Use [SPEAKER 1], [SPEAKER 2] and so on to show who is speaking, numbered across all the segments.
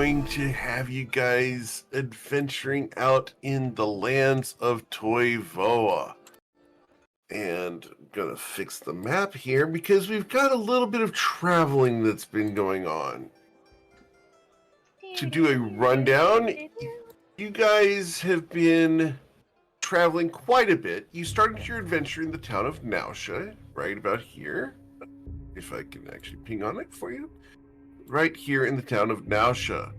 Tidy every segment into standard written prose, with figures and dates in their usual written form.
[SPEAKER 1] going to have you guys adventuring out in the lands of Toivoa. And I'm gonna fix the map here because we've got a little bit of traveling that's been going on. To do a rundown, you guys have been traveling quite a bit. You started your adventure in the town of Nausea, right about here. If I can actually ping on it for you. Right here in the town of Nausea.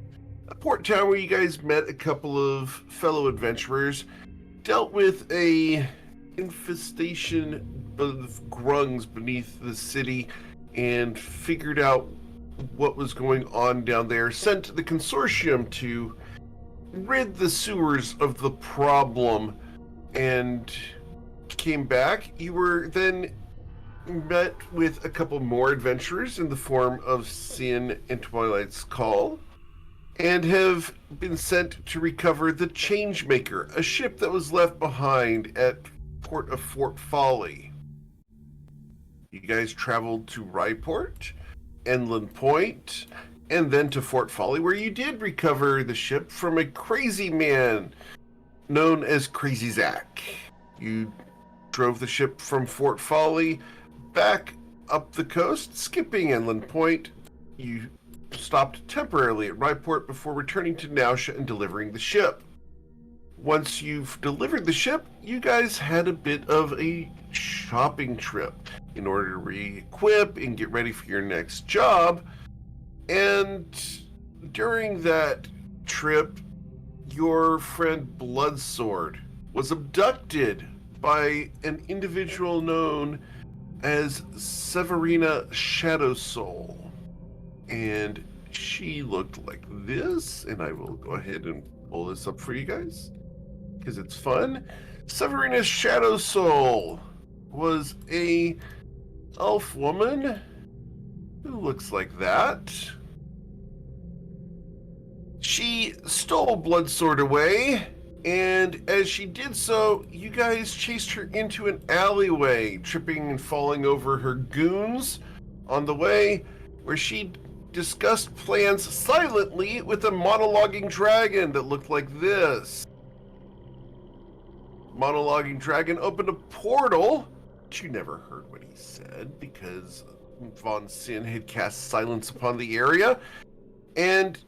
[SPEAKER 1] A port town where you guys met a couple of fellow adventurers, dealt with a infestation of grungs beneath the city, and figured out what was going on down there, sent the consortium to rid the sewers of the problem, and came back. You were then met with a couple more adventurers in the form of Sin and Twilight's Call, and have been sent to recover the Changemaker, a ship that was left behind at port of Fort Folly. You guys traveled to Ryport, Enland Point, and then to Fort Folly, where you did recover the ship from a crazy man known as Crazy Zack. You drove the ship from Fort Folly back up the coast, skipping Enland Point. You stopped temporarily at Ryport before returning to Nausea and delivering the ship. Once you've delivered the ship, you guys had a bit of a shopping trip in order to re-equip and get ready for your next job. And during that trip, your friend Bloodsword was abducted by an individual known as Severina Shadowsoul. And she looked like this, and I will go ahead and pull this up for you guys because it's fun. Severina Shadowsoul was a elf woman who looks like that. She stole Bloodsword away, and as she did so, you guys chased her into an alleyway, tripping and falling over her goons on the way, where she discussed plans silently with a monologuing dragon that looked like this. Monologuing dragon opened a portal, but you never heard what he said because Von Sin had cast silence upon the area, and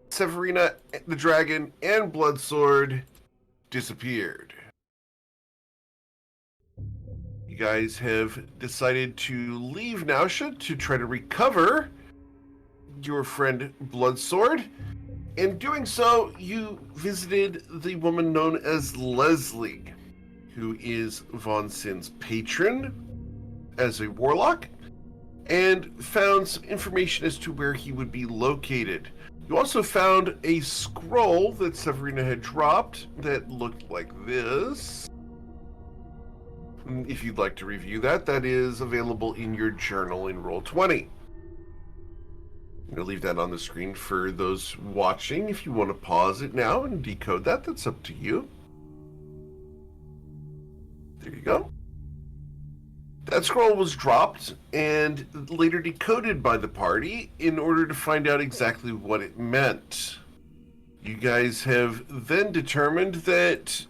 [SPEAKER 1] Severina the dragon and Bloodsword disappeared. You guys have decided to leave Nausea to try to recover your friend Bloodsword. In doing so, you visited the woman known as Leslie, who is Von Sin's patron as a warlock, and found some information as to where he would be located. You also found a scroll that Severina had dropped that looked like this. If you'd like to review that, that is available in your journal in Roll20. I'm going to leave that on the screen for those watching. If you want to pause it now and decode that, that's up to you. There you go. That scroll was dropped and later decoded by the party in order to find out exactly what it meant. You guys have then determined that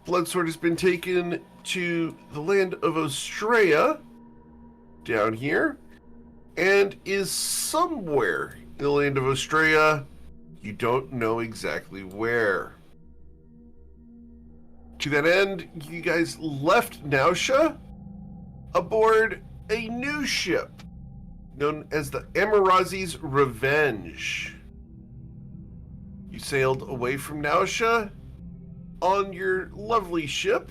[SPEAKER 1] Bloodsword has been taken to the land of Australia, down here, and is somewhere in the land of Australia. You don't know exactly where. To that end, you guys left Nausea aboard a new ship known as the Amarazi's Revenge. You sailed away from Nausea on your lovely ship,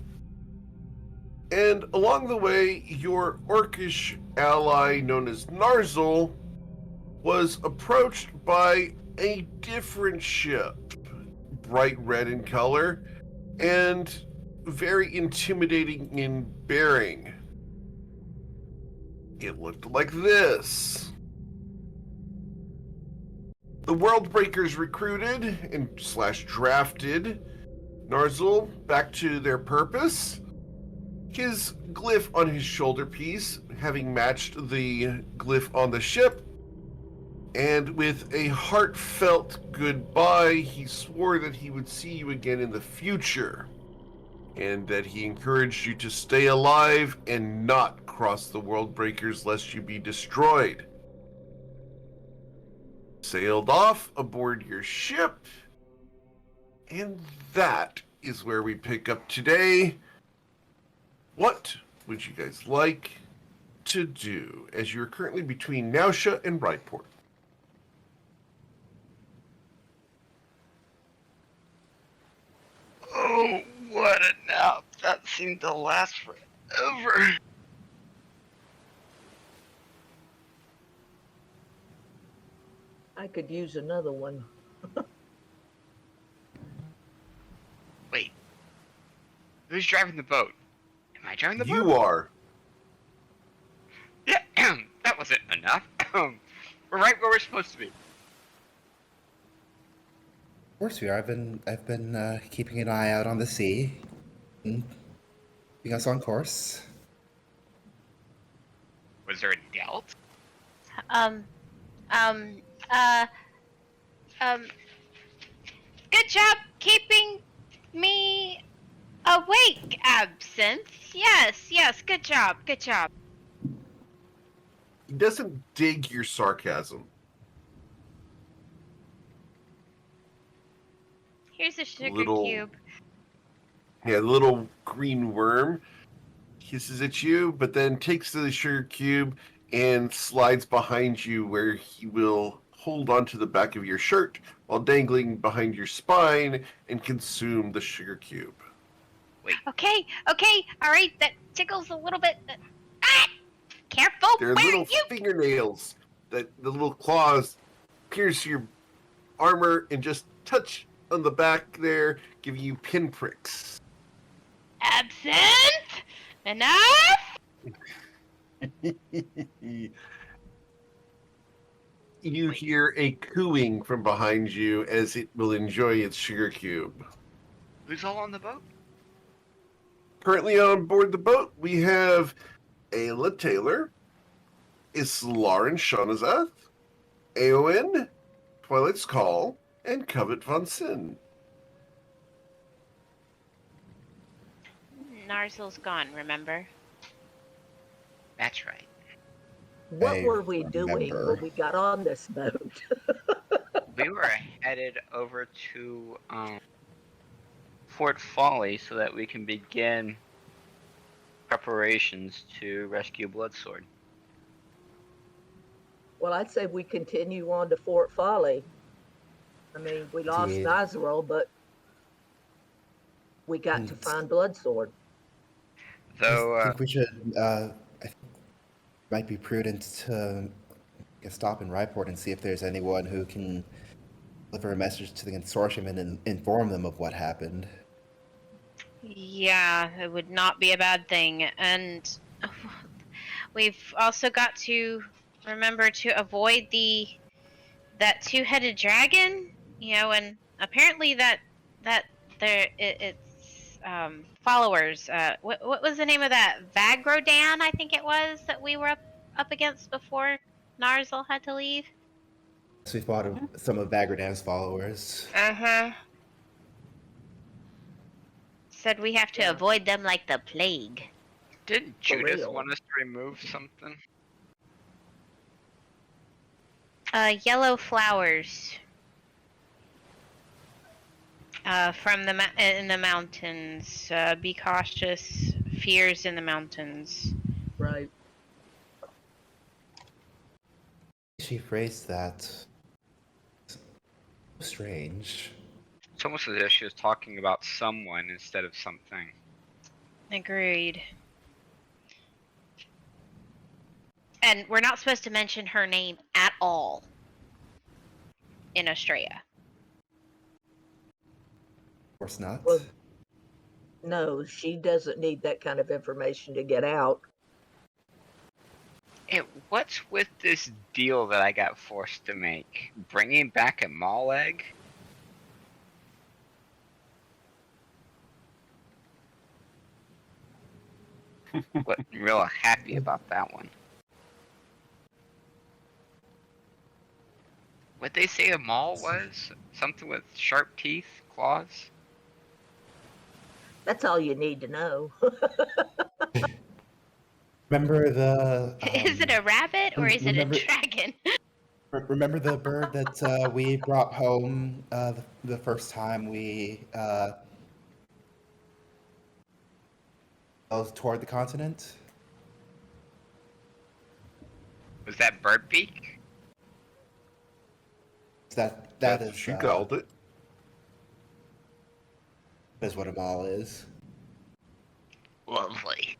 [SPEAKER 1] and along the way, your orcish ally known as Narzel was approached by a different ship, bright red in color and very intimidating in bearing. It looked like this. The Worldbreakers recruited and / drafted Narzel back to their purpose. His glyph on his shoulder piece having matched the glyph on the ship, And with a heartfelt goodbye, he swore that he would see you again in the future, and that he encouraged you to stay alive and not cross the world breakers lest you be destroyed. Sailed off aboard your ship, and that is where we pick up today. What would you guys like to do as you're currently between Nausea and Brightport?
[SPEAKER 2] Oh, what a nap. That seemed to last forever.
[SPEAKER 3] I could use another one.
[SPEAKER 2] Wait. Who's driving the boat? Am I driving the boat?
[SPEAKER 1] You are.
[SPEAKER 2] Yeah, that wasn't enough. We're right where we're supposed to be.
[SPEAKER 4] Of course we are. I've been keeping an eye out on the sea, and keeping us on course.
[SPEAKER 2] Was there a doubt?
[SPEAKER 5] Um, um, uh, good job keeping me awake, Absinthe. Yes, good job.
[SPEAKER 1] He doesn't dig your sarcasm.
[SPEAKER 5] Here's a sugar
[SPEAKER 1] Little-
[SPEAKER 5] cube.
[SPEAKER 1] Yeah, the little green worm hisses at you, but then takes the sugar cube and slides behind you, where he will hold onto the back of your shirt while dangling behind your spine and consume the sugar cube.
[SPEAKER 5] Okay, all right, that tickles a little bit. Careful,
[SPEAKER 1] There are
[SPEAKER 5] where
[SPEAKER 1] little
[SPEAKER 5] you?
[SPEAKER 1] fingernails that the little claws pierce your armor and just touch on the back there, giving you pinpricks.
[SPEAKER 5] Absinthe? Enough?
[SPEAKER 1] You hear a cooing from behind you as it will enjoy its sugar cube.
[SPEAKER 2] Who's all on the boat?
[SPEAKER 1] Currently on board the boat, we have Ayla Taylor, Islaren Shaunazath, Eowyn, Twilight's Call, and Covet Von Sin.
[SPEAKER 5] Narzel's gone, remember?
[SPEAKER 2] That's right.
[SPEAKER 3] What
[SPEAKER 4] I
[SPEAKER 3] were we doing
[SPEAKER 4] remember.
[SPEAKER 3] when we got on this boat?
[SPEAKER 2] We were headed over to Fort Folly so that we can begin preparations to rescue Bloodsword.
[SPEAKER 3] Well, I'd say we continue on to Fort Folly. I mean, we lost
[SPEAKER 4] Indeed.
[SPEAKER 3] Nazarel, but we got to find Bloodsword.
[SPEAKER 2] Though,
[SPEAKER 4] I think we should. I think it might be prudent to stop in Ryport and see if there's anyone who can deliver a message to the consortium and inform them of what happened.
[SPEAKER 5] Yeah, it would not be a bad thing. And we've also got to remember to avoid that two-headed dragon, and apparently it's followers. What was the name of that? Vagrodan, I think it was, that we were up against before Narzel had to leave.
[SPEAKER 4] So we fought some of Bagradam's followers.
[SPEAKER 5] Uh-huh. Said we have to
[SPEAKER 3] Yeah.
[SPEAKER 5] avoid them like the plague.
[SPEAKER 2] didn't
[SPEAKER 3] For
[SPEAKER 2] Judas
[SPEAKER 3] real.
[SPEAKER 2] want us to remove something?
[SPEAKER 5] Yellow flowers. From in the mountains. Be cautious. Fears in the mountains.
[SPEAKER 3] Right.
[SPEAKER 4] She phrased that strange.
[SPEAKER 2] It's almost as if she was talking about someone instead of something.
[SPEAKER 5] Agreed. And we're not supposed to mention her name at all in Australia.
[SPEAKER 4] Of course not.
[SPEAKER 3] Well, no, she doesn't need that kind of information to get out.
[SPEAKER 2] Hey, what's with this deal that I got forced to make? Bringing back a mall egg? Wasn't real happy about that one. What they say a maul was? Something with sharp teeth, claws?
[SPEAKER 3] That's all you need to know.
[SPEAKER 4] Remember the
[SPEAKER 5] Is it a rabbit or is it a
[SPEAKER 4] remember
[SPEAKER 5] dragon?
[SPEAKER 4] remember the bird that we brought home the first time we toward the continent?
[SPEAKER 2] Was that Birdbeak?
[SPEAKER 4] That
[SPEAKER 1] That
[SPEAKER 4] is
[SPEAKER 1] she called it.
[SPEAKER 4] is what a mall is.
[SPEAKER 2] Lovely.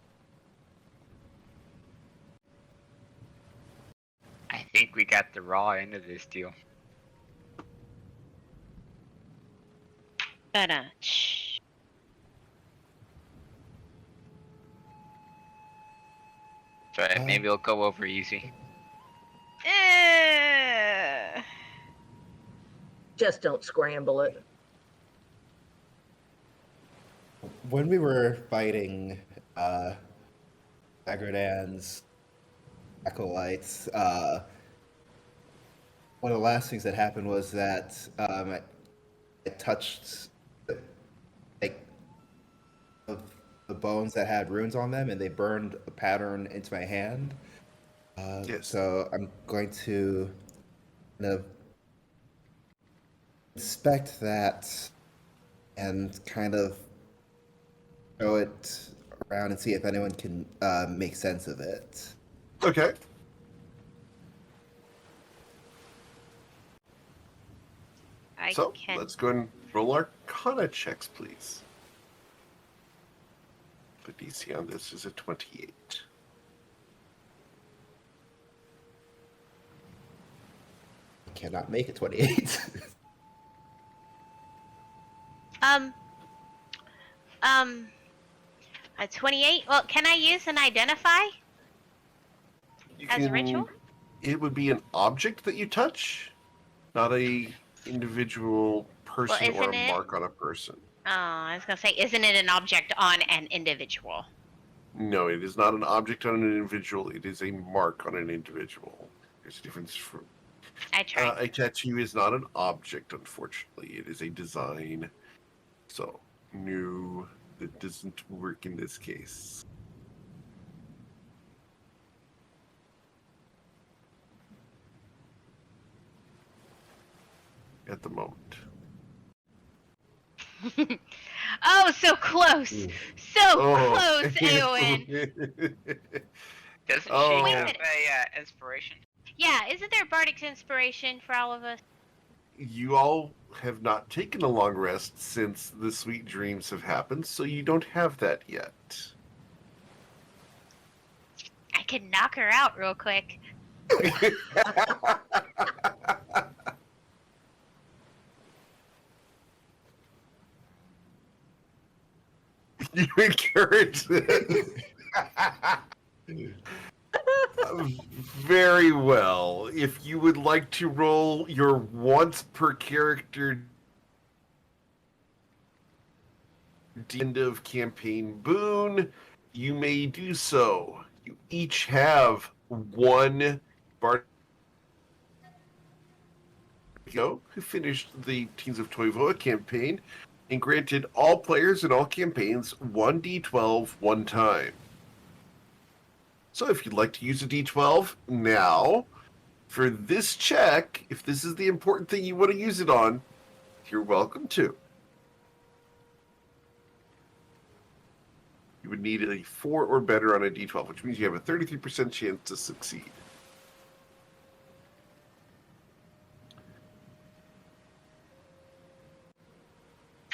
[SPEAKER 2] I think we got the raw end of this deal.
[SPEAKER 5] But
[SPEAKER 2] So maybe it'll go over easy.
[SPEAKER 3] Just don't scramble it.
[SPEAKER 4] When we were fighting Agradan's acolytes, one of the last things that happened was that I touched like of the bones that had runes on them, and they burned a pattern into my hand.
[SPEAKER 1] Yes.
[SPEAKER 4] So I'm going to kind of inspect that and kind of show it around and see if anyone can make sense of it.
[SPEAKER 1] Okay.
[SPEAKER 5] I
[SPEAKER 1] So
[SPEAKER 5] can.
[SPEAKER 1] let's go and roll Arcana checks, please. The DC on this is a 28.
[SPEAKER 4] I cannot make a 28.
[SPEAKER 5] A 28. Well, can I use an identify
[SPEAKER 1] You
[SPEAKER 5] as a ritual?
[SPEAKER 1] It would be an object that you touch, not a individual person or
[SPEAKER 5] isn't
[SPEAKER 1] a
[SPEAKER 5] it-
[SPEAKER 1] mark on a person.
[SPEAKER 5] Oh, I was gonna say, isn't it an object on an individual?
[SPEAKER 1] No, it is not an object on an individual. It is a mark on an individual. There's a difference from
[SPEAKER 5] I tried.
[SPEAKER 1] a tattoo is not an object, unfortunately. It is a design. So, no, that doesn't work in this case. At the moment.
[SPEAKER 5] Oh, so close! So close, Eowyn!
[SPEAKER 2] Doesn't
[SPEAKER 1] Oh.
[SPEAKER 2] she have a inspiration?
[SPEAKER 5] Yeah, isn't there bardic inspiration for all of us?
[SPEAKER 1] You all have not taken a long rest since the sweet dreams have happened, so you don't have that yet.
[SPEAKER 5] I can knock her out real quick.
[SPEAKER 1] You encourage this. Very well. If you would like to roll your once per character end of campaign boon, you may do so. You each have one bard who finished the Teens of Toivoa campaign and granted all players in all campaigns 1d12 one time. So if you'd like to use a d12 now, for this check, if this is the important thing you want to use it on, you're welcome to. You would need a 4 or better on a d12, which means you have a 33% chance to succeed.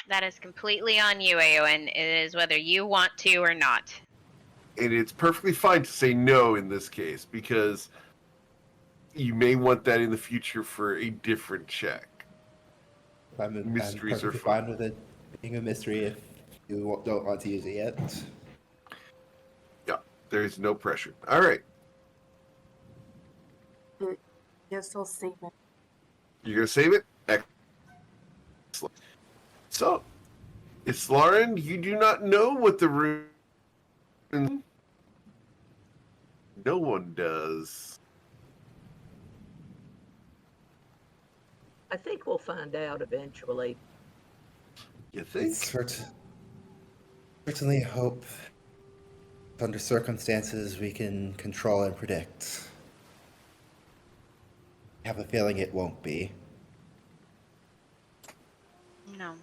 [SPEAKER 5] That is completely on you, Eowyn. It is whether you want to or not.
[SPEAKER 1] And it's perfectly fine to say no in this case, because you may want that in the future for a different check.
[SPEAKER 4] I'm
[SPEAKER 1] Mysteries are
[SPEAKER 4] perfectly
[SPEAKER 1] fun.
[SPEAKER 4] fine with it being a mystery if you don't want to use it yet.
[SPEAKER 1] Yeah, there is no pressure. All right.
[SPEAKER 6] Yes, I'll save it.
[SPEAKER 1] You're going to save it? Excellent. So, Islaren, you do not know what the rune... No one does.
[SPEAKER 3] I think we'll find out eventually.
[SPEAKER 1] You think?
[SPEAKER 4] Certainly hope under circumstances we can control and predict. I have a feeling it won't be.
[SPEAKER 5] No,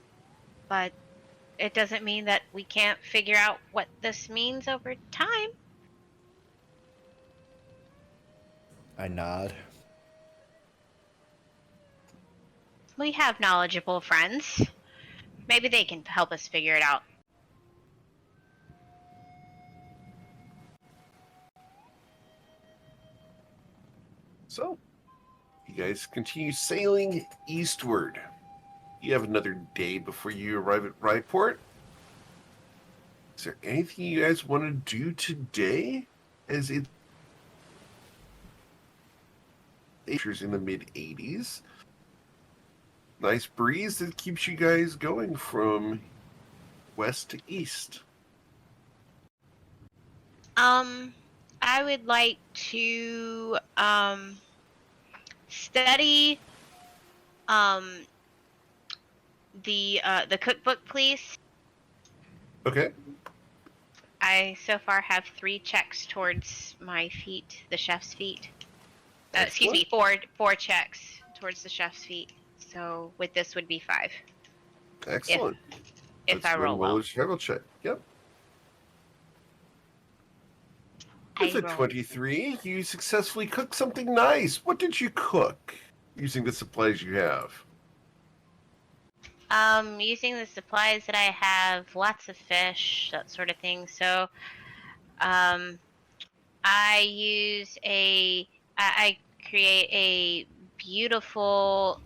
[SPEAKER 5] but it doesn't mean that we can't figure out what this means over time.
[SPEAKER 4] I nod.
[SPEAKER 5] We have knowledgeable friends. Maybe they can help us figure it out.
[SPEAKER 1] So, you guys continue sailing eastward. You have another day before you arrive at Ryport. Is there anything you guys want to do today? As it's in the mid 80s. Nice breeze that keeps you guys going from west to east.
[SPEAKER 5] I would like to study the cookbook, please.
[SPEAKER 1] Okay.
[SPEAKER 5] I so far have 3 checks towards my feet, the chef's feet. Excuse me, four checks towards the chef's feet. So with this would be 5.
[SPEAKER 1] Excellent.
[SPEAKER 5] If I roll well.
[SPEAKER 1] Travel check. Yep.
[SPEAKER 5] I
[SPEAKER 1] With a
[SPEAKER 5] roll.
[SPEAKER 1] 23, you successfully cooked something nice. What did you cook using the supplies you have?
[SPEAKER 5] Using the supplies that I have, lots of fish, that sort of thing. So, I create a beautiful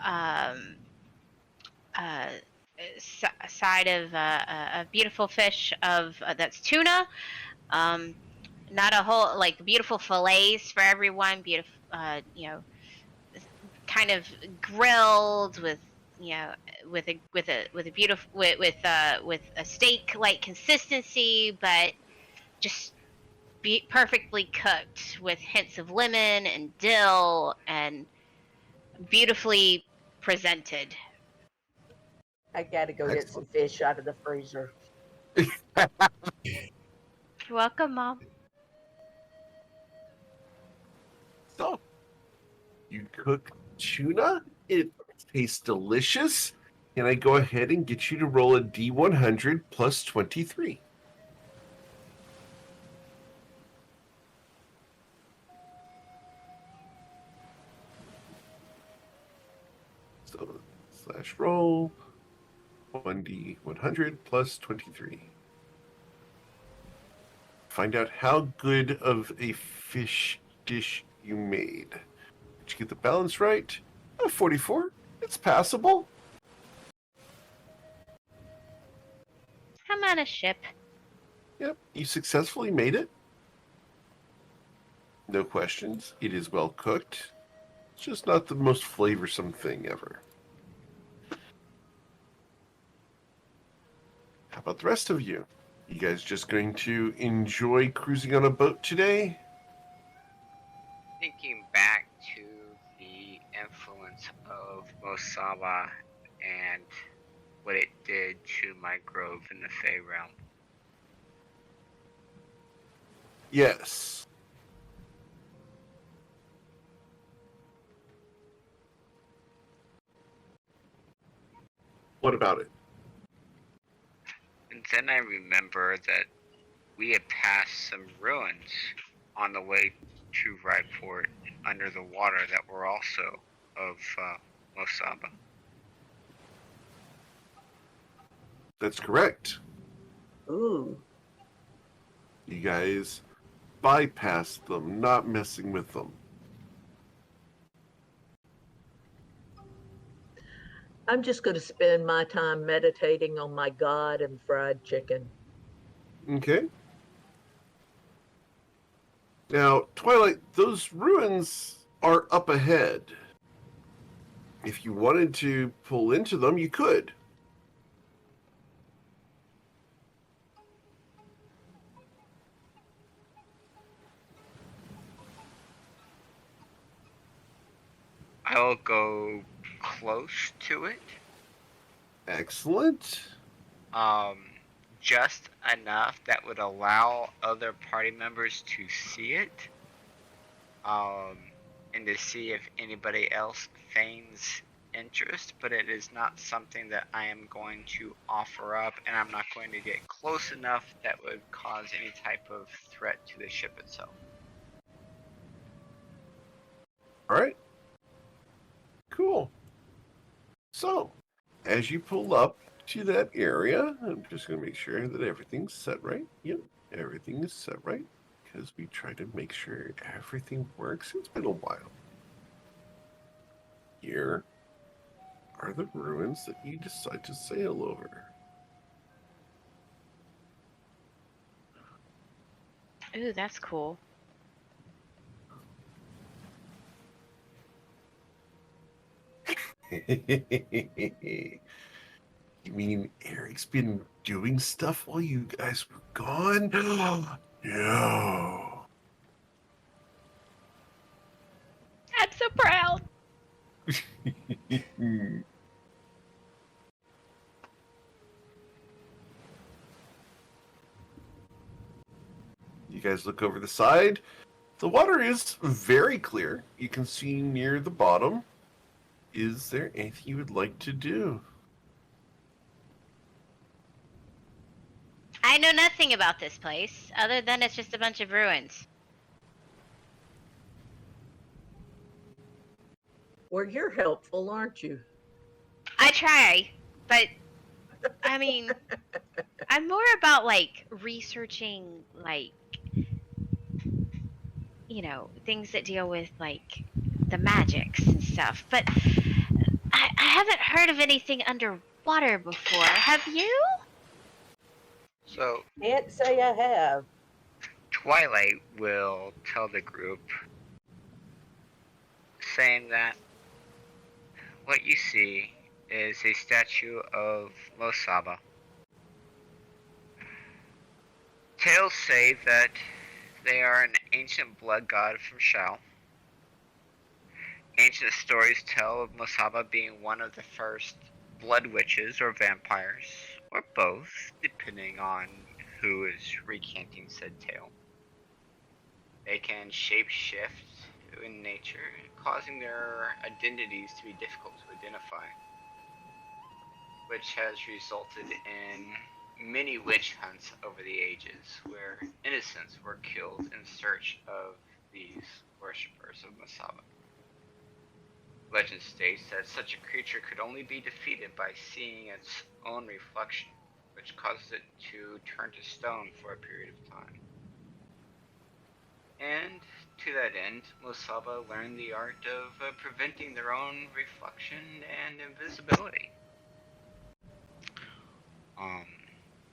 [SPEAKER 5] um, side of a beautiful fish of that's tuna. Not a whole like beautiful fillets for everyone. Beautiful, kind of grilled with with a beautiful with a steak like consistency, but just perfectly cooked with hints of lemon and dill and beautifully presented.
[SPEAKER 3] I gotta go get some
[SPEAKER 1] Excellent.
[SPEAKER 3] fish out of the freezer.
[SPEAKER 5] You're welcome, Mom.
[SPEAKER 1] So, you cook tuna. It tastes delicious. Can I go ahead and get you to roll a D100 plus 23? So, slash roll 1D100 plus 23. Find out how good of a fish dish you made. Did you get the balance right? 44. It's passable.
[SPEAKER 5] I'm on a ship.
[SPEAKER 1] Yep, you successfully made it. No questions. It is well cooked. It's just not the most flavorsome thing ever. How about the rest of you? You guys just going to enjoy cruising on a boat today?
[SPEAKER 2] Thinking back to the influence of Mosaba and what it did to my grove in the Fey realm.
[SPEAKER 1] Yes. What about it?
[SPEAKER 2] And then I remember that we had passed some ruins on the way to Ryport under the water that were also of Mosaba.
[SPEAKER 1] That's correct.
[SPEAKER 3] Ooh,
[SPEAKER 1] You guys bypassed them, not messing with them.
[SPEAKER 3] I'm just gonna spend my time meditating on my God and fried chicken.
[SPEAKER 1] Okay. Now, Twilight, those ruins are up ahead. If you wanted to pull into them, you could.
[SPEAKER 2] I will go close to it.
[SPEAKER 1] Excellent.
[SPEAKER 2] Just enough that would allow other party members to see it. And to see if anybody else feigns interest, but it is not something that I am going to offer up, and I'm not going to get close enough that would cause any type of threat to the ship itself.
[SPEAKER 1] All right. Cool. So, as you pull up to that area, I'm just going to make sure that everything's set right. Yep, everything is set right because we try to make sure everything works. It's been a while. Here are the ruins that you decide to sail over.
[SPEAKER 5] Ooh, that's cool.
[SPEAKER 1] You mean Eric's been doing stuff while you guys were gone? No.
[SPEAKER 5] I'm so proud.
[SPEAKER 1] You guys look over the side. The water is very clear. You can see near the bottom. Is there anything you would like to do?
[SPEAKER 5] I know nothing about this place, other than it's just a bunch of ruins.
[SPEAKER 3] Well, you're helpful, aren't you?
[SPEAKER 5] I try, but I mean, I'm more about like researching, like, you know, things that deal with like the magics and stuff. But I haven't heard of anything underwater before. Have you?
[SPEAKER 2] So,
[SPEAKER 3] Can't say I have.
[SPEAKER 2] Twilight will tell the group, saying that what you see is a statue of Mosaba. Tales say that they are an ancient blood god from Shao. Ancient stories tell of Mosaba being one of the first blood witches or vampires, or both, depending on who is recanting said tale. They can shape-shift in nature, causing their identities to be difficult to identify, which has resulted in many witch hunts over the ages, where innocents were killed in search of these worshippers of Masaba. Legend states that such a creature could only be defeated by seeing its own reflection, which causes it to turn to stone for a period of time. And to that end, Mosaba learned the art of preventing their own reflection and invisibility.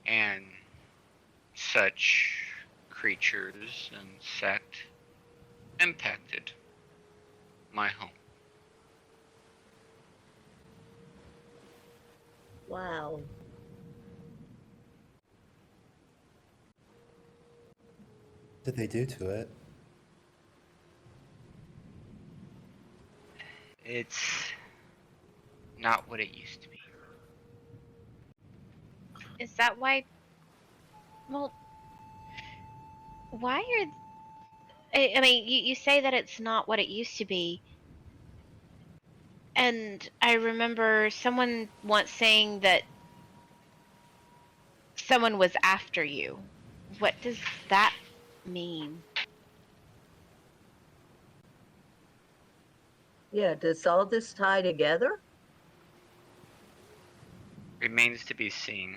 [SPEAKER 2] And such creatures and sect impacted my home.
[SPEAKER 3] Wow.
[SPEAKER 4] What did they do to it?
[SPEAKER 2] It's not what it used to be.
[SPEAKER 5] Is that why? Well, why are? I mean, you say that it's not what it used to be, and I remember someone once saying that someone was after you. What does that mean?
[SPEAKER 3] Yeah, does all this tie together?
[SPEAKER 2] Remains to be seen.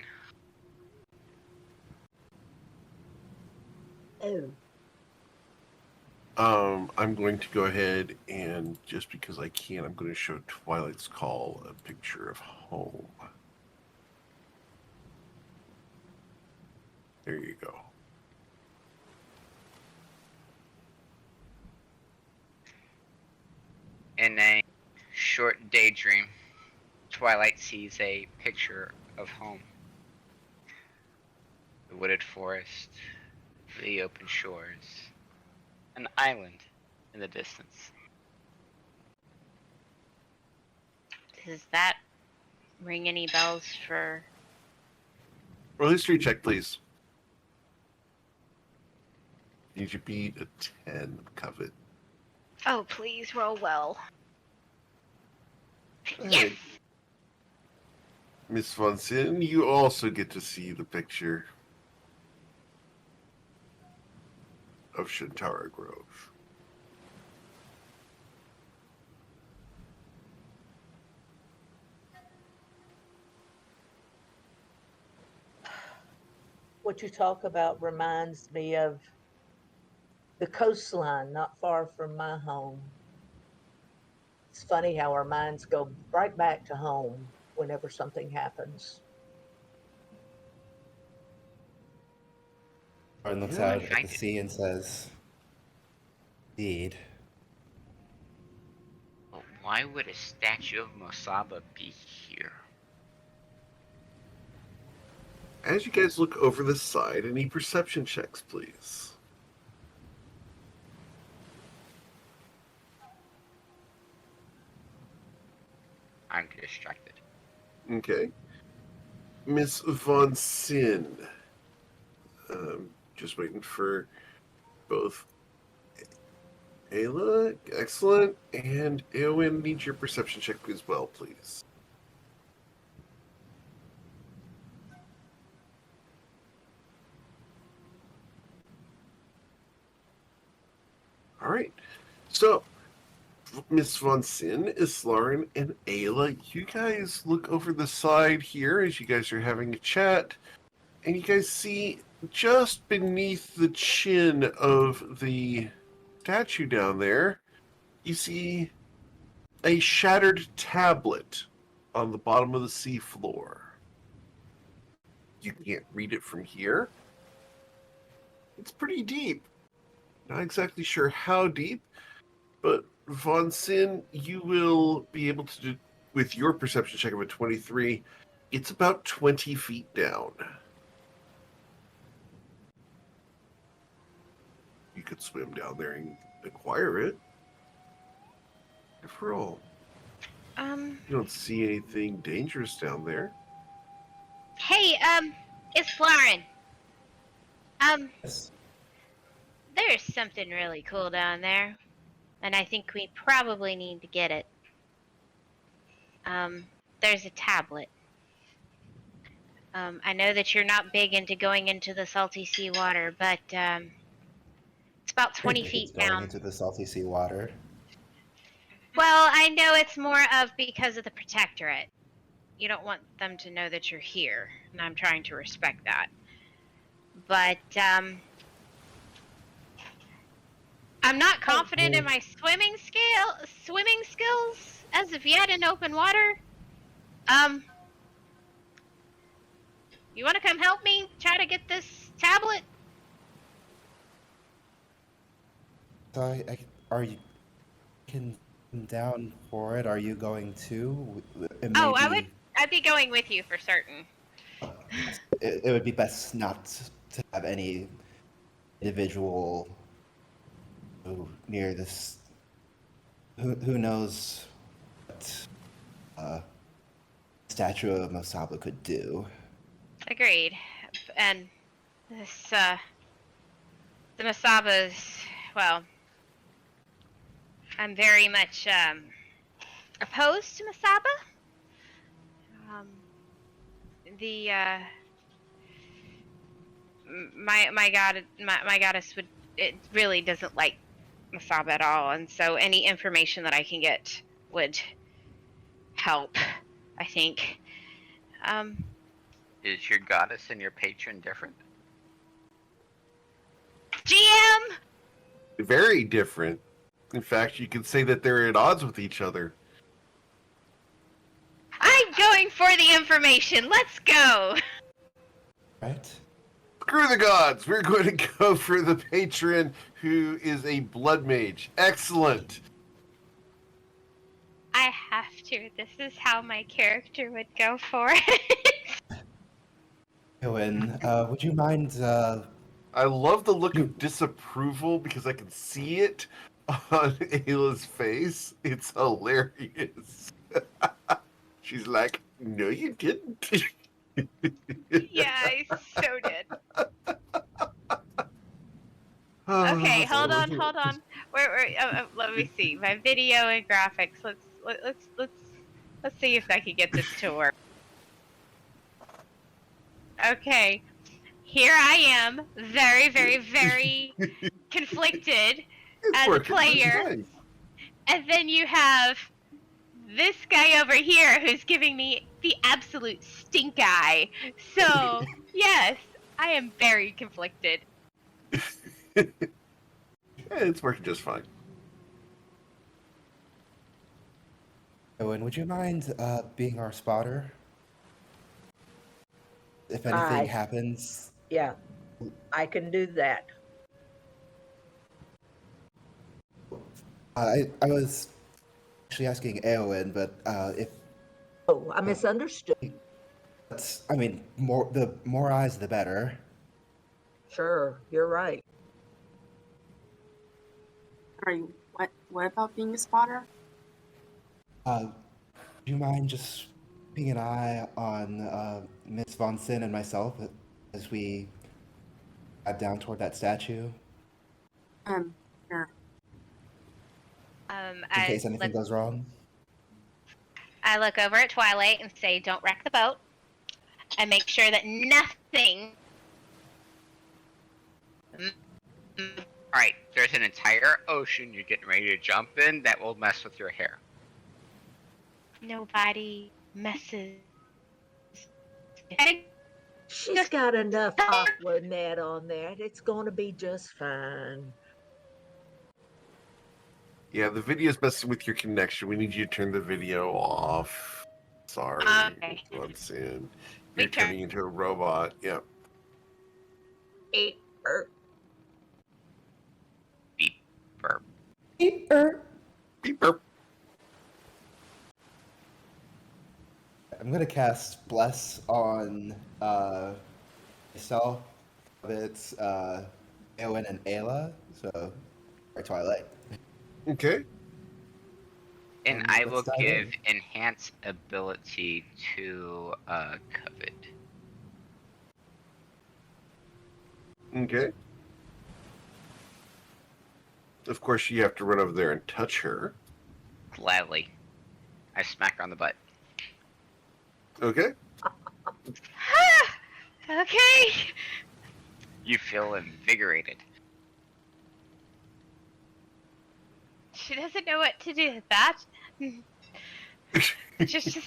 [SPEAKER 3] Oh,
[SPEAKER 1] I'm going to go ahead and just because I can, I'm going to show Twilight's Call a picture of home. There you go.
[SPEAKER 2] In a short daydream, Twilight sees a picture of home. The wooded forest, the open shores, an island in the distance.
[SPEAKER 5] Does that ring any bells for...
[SPEAKER 1] Roll history check, please. Need you beat a 10, Covet.
[SPEAKER 5] Oh, please roll well.
[SPEAKER 1] All
[SPEAKER 5] Yes!
[SPEAKER 1] right. Miss Von Sin, you also get to see the picture of Shintara Grove.
[SPEAKER 3] What you talk about reminds me of the coastline not far from my home. It's funny how our minds go right back to home whenever something happens.
[SPEAKER 4] Lauren looks
[SPEAKER 1] Yeah,
[SPEAKER 4] out
[SPEAKER 2] I
[SPEAKER 4] at
[SPEAKER 2] find
[SPEAKER 4] the
[SPEAKER 2] it.
[SPEAKER 4] sea and says, "Indeed."
[SPEAKER 2] But why would a statue of Mosaba be here?
[SPEAKER 1] As you guys look over the side, any perception checks, please.
[SPEAKER 2] I'm distracted.
[SPEAKER 1] Okay. Miss Von Sin. Just waiting for both Ayla, excellent, and Eowyn, need your perception check as well, please. All right. So, Miss Von Sin, Islarin, and Ayla, you guys look over the side here as you guys are having a chat, and you guys see just beneath the chin of the statue down there, you see a shattered tablet on the bottom of the sea floor. You can't read it from here. It's pretty deep. Not exactly sure how deep, but Von Sin, you will be able to do, with your perception check of a 23, it's about 20 feet down. You could swim down there and acquire it. After all, you don't see anything dangerous down there.
[SPEAKER 5] Hey, it's Lauren.
[SPEAKER 4] Yes.
[SPEAKER 5] There's something really cool down there, and I think we probably need to get it. There's a tablet. I know that you're not big into going into the salty sea water, but, it's about 20
[SPEAKER 4] It's
[SPEAKER 5] feet
[SPEAKER 4] going
[SPEAKER 5] down.
[SPEAKER 4] into the salty sea water.
[SPEAKER 5] Well, I know it's more of because of the protectorate. You don't want them to know that you're here, and I'm trying to respect that. But, I'm not confident in my swimming skills as of yet in open water. You want to come help me try to get this tablet?
[SPEAKER 4] So, are you can come down for it? Are you going to? It may
[SPEAKER 5] Oh,
[SPEAKER 4] be,
[SPEAKER 5] I'd be going with you for certain.
[SPEAKER 4] yes, it would be best not to have any individual near this. Who knows what statue of Mosaba could do?
[SPEAKER 5] Agreed. And this, the Masabas, well, I'm very much, opposed to Masaba. The, my goddess would, it really doesn't like Masaba at all, and so any information that I can get would help, I think.
[SPEAKER 2] Is your goddess and your patron different?
[SPEAKER 5] GM!
[SPEAKER 1] Very different. In fact, you could say that they're at odds with each other.
[SPEAKER 5] I'm going for the information. Let's go.
[SPEAKER 4] Right?
[SPEAKER 1] Screw the gods! We're going to go for the patron, who is a blood mage. Excellent!
[SPEAKER 5] I have to. This is how my character would go for it.
[SPEAKER 4] Owen, would you mind?
[SPEAKER 1] I love the look of disapproval because I can see it on Ayla's face. It's hilarious. She's like, no, you didn't.
[SPEAKER 5] Yeah, I so did. Okay,
[SPEAKER 1] Oh,
[SPEAKER 5] hold on. Let me see my video and graphics. Let's see if I can get this to work. Okay, here I am, very conflicted
[SPEAKER 1] It's
[SPEAKER 5] as a
[SPEAKER 1] working just
[SPEAKER 5] player,
[SPEAKER 1] fine.
[SPEAKER 5] and then you have this guy over here who's giving me the absolute stink eye. So yes, I am very conflicted.
[SPEAKER 1] Yeah, it's working just fine.
[SPEAKER 4] Owen, would you mind being our spotter? If anything
[SPEAKER 3] Aye.
[SPEAKER 4] happens,
[SPEAKER 3] Yeah, I can do that.
[SPEAKER 4] I was actually asking Eowyn, but if
[SPEAKER 3] Oh, I misunderstood.
[SPEAKER 4] that's, I mean, the more eyes, the better.
[SPEAKER 3] Sure, you're right.
[SPEAKER 6] Are you what about being a spotter?
[SPEAKER 4] Do you mind just keeping an eye on Miss Von Sin and myself as we head down toward that statue,
[SPEAKER 6] Sure.
[SPEAKER 4] in
[SPEAKER 5] I
[SPEAKER 4] case anything goes wrong?
[SPEAKER 5] look over at Twilight and say, "Don't wreck the boat," and make sure that nothing.
[SPEAKER 2] Alright, there's an entire ocean you're getting ready to jump in that will mess with your hair.
[SPEAKER 5] Nobody messes.
[SPEAKER 3] She's got enough aqua net on there. It's going to be just fine.
[SPEAKER 1] Yeah, the video's messing with your connection. We need you to turn the video off. Sorry.
[SPEAKER 5] Okay.
[SPEAKER 1] Once in.
[SPEAKER 5] We
[SPEAKER 1] You're turning into a robot. Yep.
[SPEAKER 3] Beep, burp.
[SPEAKER 2] Beep, burp.
[SPEAKER 1] Beep burp.
[SPEAKER 4] I'm gonna cast Bless on myself, it's Eowyn and Ayla, so or Twilight.
[SPEAKER 1] Okay.
[SPEAKER 2] And I will
[SPEAKER 4] let's dive
[SPEAKER 2] give
[SPEAKER 4] in.
[SPEAKER 2] enhance ability to Covet.
[SPEAKER 1] Okay. Of course, you have to run over there and touch her.
[SPEAKER 2] Gladly. I smack her on the butt.
[SPEAKER 1] Okay.
[SPEAKER 5] Okay.
[SPEAKER 2] You feel invigorated.
[SPEAKER 5] She doesn't know what to do with that. just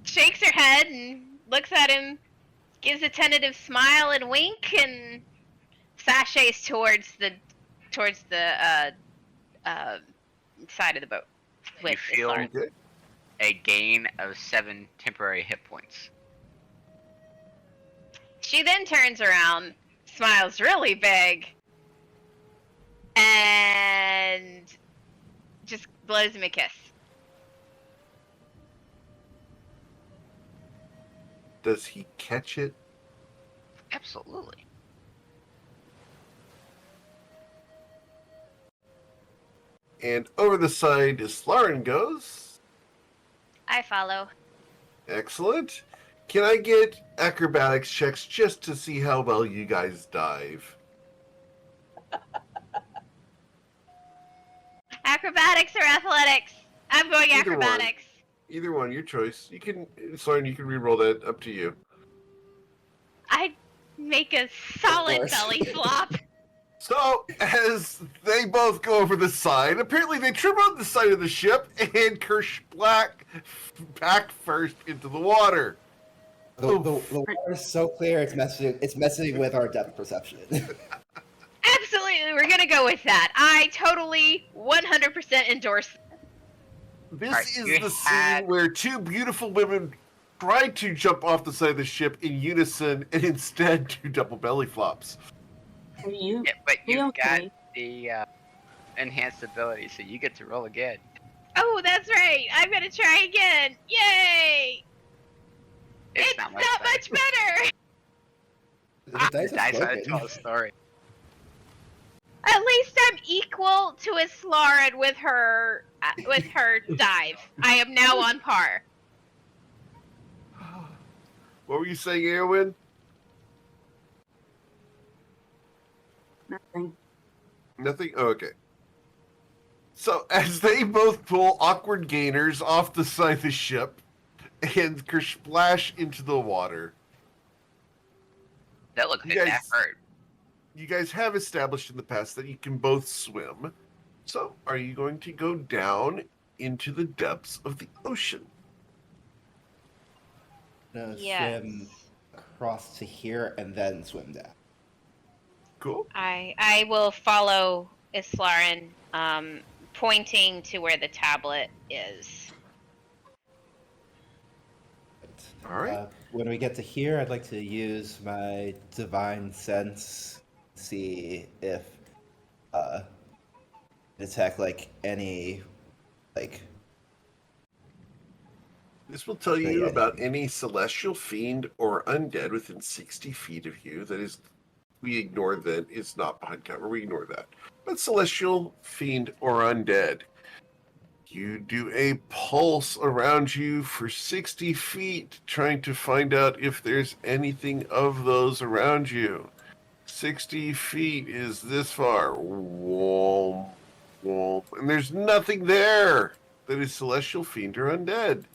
[SPEAKER 5] shakes her head and looks at him, gives a tentative smile and wink, and sashays towards the side of the boat.
[SPEAKER 2] You feel
[SPEAKER 5] Islara.
[SPEAKER 1] Okay.
[SPEAKER 2] a gain of 7 temporary hit points.
[SPEAKER 5] She then turns around, smiles really big, and just blows him a kiss.
[SPEAKER 1] Does he catch it?
[SPEAKER 2] Absolutely.
[SPEAKER 1] And over the side as Lauren goes.
[SPEAKER 5] I follow.
[SPEAKER 1] Excellent. Can I get acrobatics checks just to see how well you guys dive?
[SPEAKER 5] Acrobatics or athletics? I'm going
[SPEAKER 1] Either one.
[SPEAKER 5] acrobatics.
[SPEAKER 1] Either one, your choice. You can, Lauren, you can re-roll that. Up to you.
[SPEAKER 5] I make a solid
[SPEAKER 4] course.
[SPEAKER 5] belly flop.
[SPEAKER 1] So, as they both go over the side, apparently they trim on the side of the ship and Kershblack back first into the water.
[SPEAKER 4] The water's so clear, it's messing with our depth perception.
[SPEAKER 5] Absolutely, we're gonna go with that. I totally 100% endorse.
[SPEAKER 1] This
[SPEAKER 2] Alright,
[SPEAKER 1] is
[SPEAKER 2] you
[SPEAKER 1] the
[SPEAKER 2] had-
[SPEAKER 1] scene where two beautiful women try to jump off the side of the ship in unison and instead do double belly flops.
[SPEAKER 6] Are you?
[SPEAKER 2] Yeah, but
[SPEAKER 6] We
[SPEAKER 2] you've got
[SPEAKER 6] okay?
[SPEAKER 2] the enhanced ability, so you get to roll again.
[SPEAKER 5] Oh, that's right. I'm gonna try again. Yay! It's not much better.
[SPEAKER 4] The dice
[SPEAKER 2] The
[SPEAKER 4] are
[SPEAKER 2] dice gotta
[SPEAKER 4] broken.
[SPEAKER 2] tell a story.
[SPEAKER 5] At least I'm equal to Islarid with her with her dive. I am now on par.
[SPEAKER 1] What were you saying, Erwin?
[SPEAKER 6] Nothing.
[SPEAKER 1] Nothing? Oh, okay. So, as they both pull awkward gainers off the side of the ship and splash into the water,
[SPEAKER 2] That looked
[SPEAKER 1] You
[SPEAKER 2] like that
[SPEAKER 1] guys-
[SPEAKER 2] hurt.
[SPEAKER 1] you guys have established in the past that you can both swim. So, are you going to go down into the depths of the ocean?
[SPEAKER 4] Gonna
[SPEAKER 5] Yes.
[SPEAKER 4] swim across to here and then swim down.
[SPEAKER 1] Cool.
[SPEAKER 5] I will follow Islarin, pointing to where the tablet is.
[SPEAKER 1] All right.
[SPEAKER 4] When we get to here, I'd like to use my divine sense, see if detect like any like
[SPEAKER 1] This will tell
[SPEAKER 4] Yeah,
[SPEAKER 1] you
[SPEAKER 4] yeah.
[SPEAKER 1] about any celestial fiend or undead within 60 feet of you. That is, we ignore that it's not behind cover. We ignore that. But celestial fiend or undead. You do a pulse around you for 60 feet, trying to find out if there's anything of those around you. 60 feet is this far. Whoa, whoa. And there's nothing there that is celestial fiend or undead.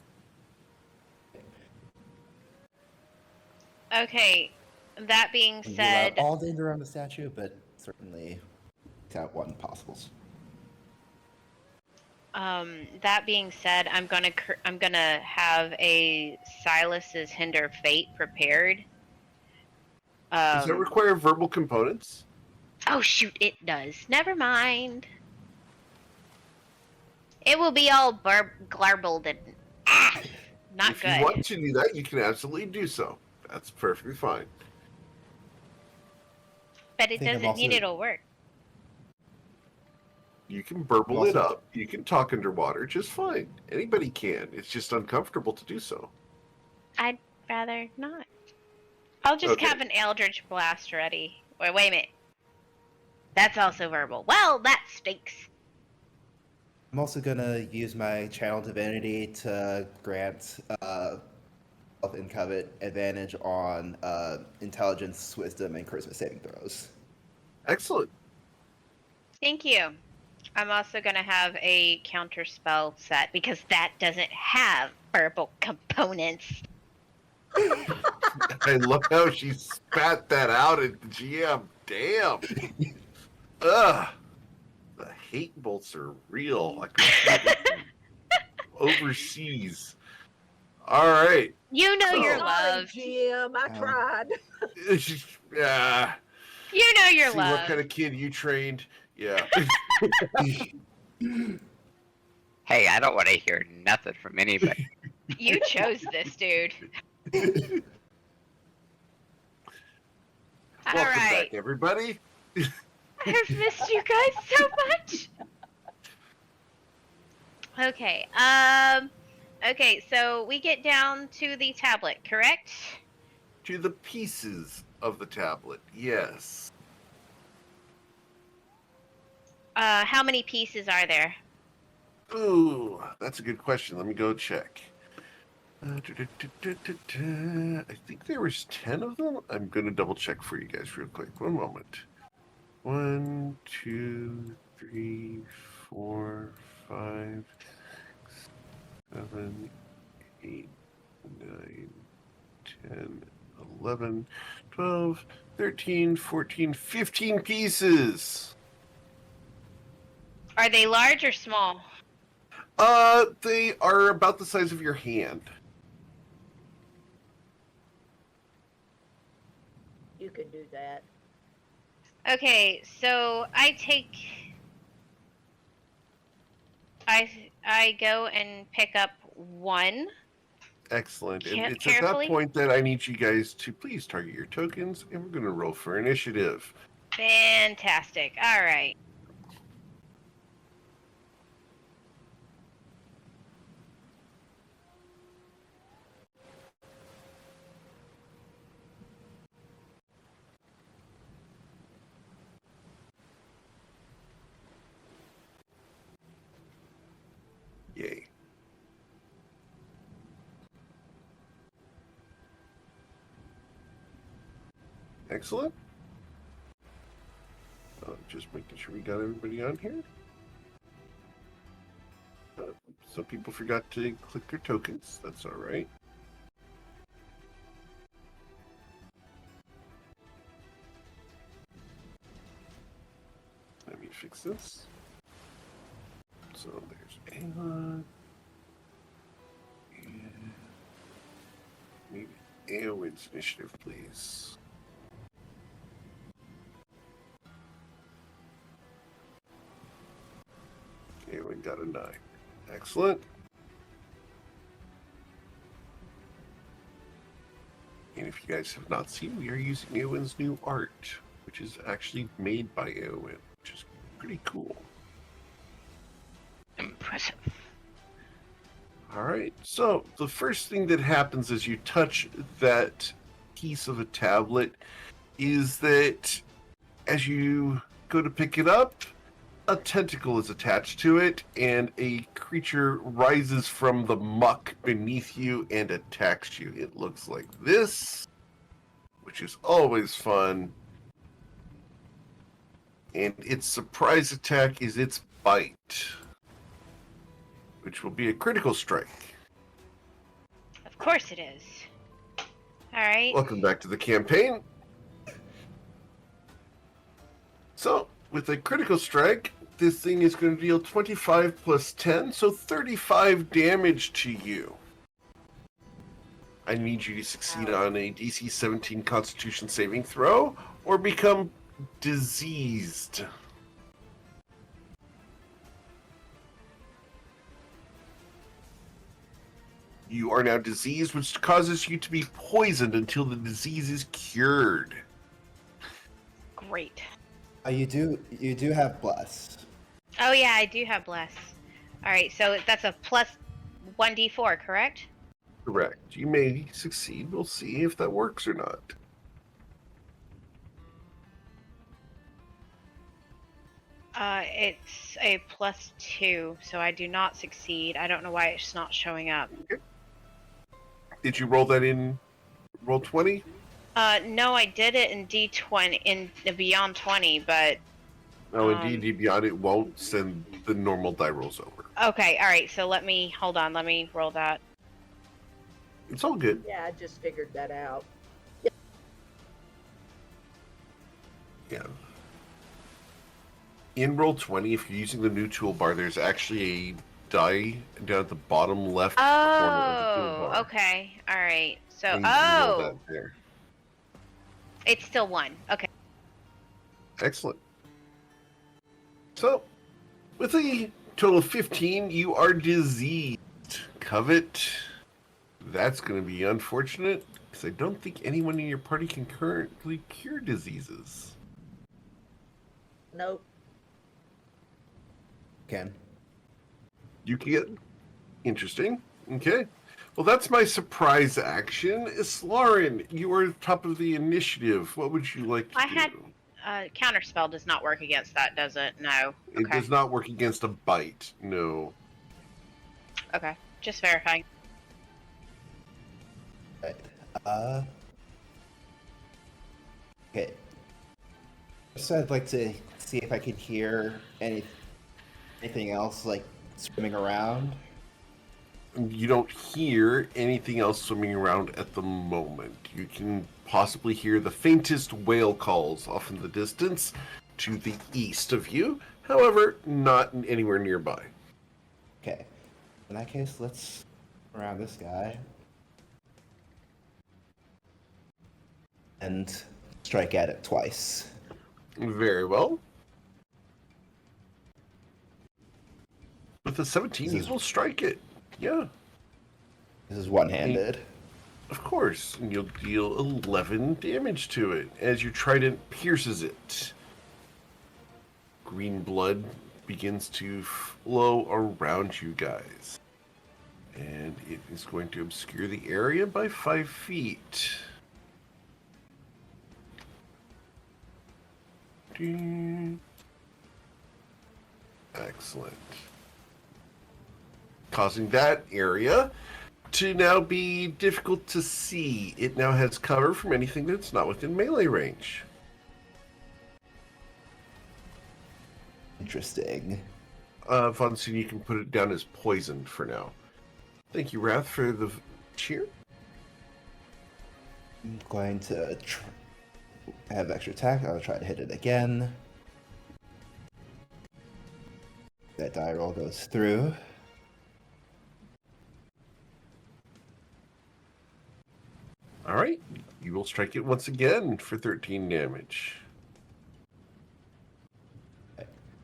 [SPEAKER 5] Okay, that being
[SPEAKER 4] wouldn't rule out
[SPEAKER 5] said,
[SPEAKER 4] all danger around the statue, but certainly count one possibles.
[SPEAKER 5] that being said, I'm gonna have a Silas's hinder fate prepared.
[SPEAKER 1] Does that require verbal components?
[SPEAKER 5] Oh shoot, it does. Never mind. It will be all garbled and not
[SPEAKER 1] If
[SPEAKER 5] good.
[SPEAKER 1] you want to do that, you can absolutely do so. That's perfectly fine.
[SPEAKER 5] But it
[SPEAKER 4] think I'm
[SPEAKER 5] doesn't mean
[SPEAKER 4] also-
[SPEAKER 5] it'll work.
[SPEAKER 1] You can burble
[SPEAKER 4] Also-
[SPEAKER 1] it up. You can talk underwater just fine. Anybody can. It's just uncomfortable to do so.
[SPEAKER 5] I'd rather not. I'll just
[SPEAKER 1] Okay.
[SPEAKER 5] have an Eldritch Blast ready. Wait a minute. That's also verbal. Well, that stinks.
[SPEAKER 4] I'm also gonna use my channel divinity to grant Health and Covet advantage on intelligence, wisdom, and charisma saving throws.
[SPEAKER 1] Excellent.
[SPEAKER 5] Thank you. I'm also going to have a counter spell set because that doesn't have verbal components.
[SPEAKER 1] I love how she spat that out at the GM. Damn. Ugh. The hate bolts are real. I could see them overseas. All right.
[SPEAKER 5] You know you're
[SPEAKER 1] Oh.
[SPEAKER 3] Sorry,
[SPEAKER 5] loved.
[SPEAKER 3] Jim. I
[SPEAKER 4] Um,
[SPEAKER 3] tried.
[SPEAKER 1] It's just, yeah.
[SPEAKER 5] You know you're
[SPEAKER 1] See
[SPEAKER 5] loved.
[SPEAKER 1] what kind of kid you trained. Yeah.
[SPEAKER 2] Hey, I don't want to hear nothing from anybody.
[SPEAKER 5] You chose this, dude. All
[SPEAKER 1] Welcome
[SPEAKER 5] right.
[SPEAKER 1] back, everybody.
[SPEAKER 5] I've missed you guys so much. Okay. Okay, so we get down to the tablet, correct?
[SPEAKER 1] To the pieces of the tablet, yes.
[SPEAKER 5] How many pieces are there?
[SPEAKER 1] Ooh, that's a good question. Let me go check. I think there was 10 of them. I'm going to double check for you guys real quick. One moment. 1, 2, 3, 4, 5, 7, 8, 9, 10, 11, 12, 13, 14, 15 pieces.
[SPEAKER 5] Are they large or small?
[SPEAKER 1] They are about the size of your hand.
[SPEAKER 3] You can do that.
[SPEAKER 5] Okay, so I go and pick up one.
[SPEAKER 1] Excellent. And it's
[SPEAKER 5] Carefully.
[SPEAKER 1] at that point that I need you guys to please target your tokens, and we're going to roll for initiative.
[SPEAKER 5] Fantastic. All right.
[SPEAKER 1] Excellent. Just making sure we got everybody on here. Some people forgot to click their tokens. That's all right. Let me fix this. So there's Ayla. And maybe Aowen's initiative, please. Aowen got a 9. Excellent. And if you guys have not seen, we are using Aowen's new art, which is actually made by Aowen, which is pretty cool.
[SPEAKER 5] Impressive.
[SPEAKER 1] All right, so the first thing that happens as you touch that piece of a tablet is that as you go to pick it up, a tentacle is attached to it, and a creature rises from the muck beneath you and attacks you. It looks like this, which is always fun. And its surprise attack is its bite, which will be a critical strike.
[SPEAKER 5] Of course it is. All right.
[SPEAKER 1] Welcome back to the campaign. So, with a critical strike, this thing is going to deal 25 plus 10, so 35 damage to you. I need you to succeed on a DC 17 Constitution saving throw, or become diseased. You are now diseased, which causes you to be poisoned until the disease is cured.
[SPEAKER 5] Great.
[SPEAKER 4] You do have bless.
[SPEAKER 5] Oh yeah, I do have bless. All right, so that's a plus 1d4, correct?
[SPEAKER 1] Correct. You may succeed. We'll see if that works or not.
[SPEAKER 5] It's a plus 2, so I do not succeed. I don't know why it's not showing up.
[SPEAKER 1] Okay. Did you roll that in roll 20?
[SPEAKER 5] No, I did it in D20 in the Beyond 20, but
[SPEAKER 1] No, indeed, beyond it won't send the normal die rolls over.
[SPEAKER 5] okay. All right, so let me roll that.
[SPEAKER 1] It's all good.
[SPEAKER 3] Yeah, I just figured that out.
[SPEAKER 1] Yeah. In roll 20, if you're using the new toolbar, there's actually a die down at the bottom left corner of the toolbar.
[SPEAKER 5] Oh, okay. All right. So,
[SPEAKER 1] And you can roll
[SPEAKER 5] oh,
[SPEAKER 1] that there.
[SPEAKER 5] it's still 1. Okay.
[SPEAKER 1] Excellent. So, with a total of 15, you are diseased. Covet, that's going to be unfortunate, because I don't think anyone in your party can currently cure diseases.
[SPEAKER 3] Nope.
[SPEAKER 4] Can.
[SPEAKER 1] You can get... Interesting. Okay. Well, that's my surprise action. Islarin, you are top of the initiative. What would you like to
[SPEAKER 5] I
[SPEAKER 1] do?
[SPEAKER 5] had counterspell does not work against that, does it? No.
[SPEAKER 1] It
[SPEAKER 5] Okay.
[SPEAKER 1] does not work against a bite. No.
[SPEAKER 5] Okay. Just verifying.
[SPEAKER 4] Right. Okay. So I'd like to see if I could hear anything else like swimming around.
[SPEAKER 1] You don't hear anything else swimming around at the moment. You can possibly hear the faintest whale calls off in the distance to the east of you. However, not anywhere nearby.
[SPEAKER 4] Okay. In that case, let's around this guy and strike at it twice.
[SPEAKER 1] Very well. With a 17, you will strike it. Yeah,
[SPEAKER 4] This is one-handed.
[SPEAKER 1] of course. And you'll deal 11 damage to it as your trident pierces it. Green blood begins to flow around you guys. And it is going to obscure the area by 5 feet. Excellent. Causing that area to now be difficult to see. It now has cover from anything that's not within melee range.
[SPEAKER 4] Interesting.
[SPEAKER 1] Von Soon, you can put it down as poisoned for now. Thank you, Wrath, for the cheer.
[SPEAKER 4] I'm going to have extra attack. I'll try to hit it again. That die roll goes through.
[SPEAKER 1] All right, you will strike it once again for 13 damage,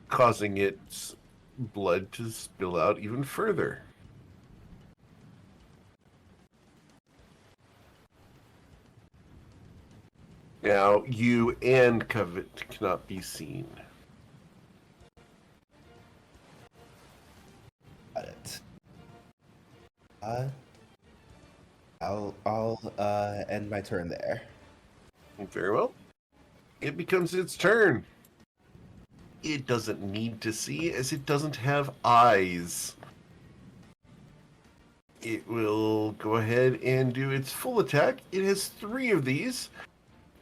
[SPEAKER 1] causing its blood to spill out even further. Now, you and Covet cannot be seen.
[SPEAKER 4] Got it. I'll end my turn there.
[SPEAKER 1] Very well. It becomes its turn. It doesn't need to see, as it doesn't have eyes. It will go ahead and do its full attack. It has 3 of these.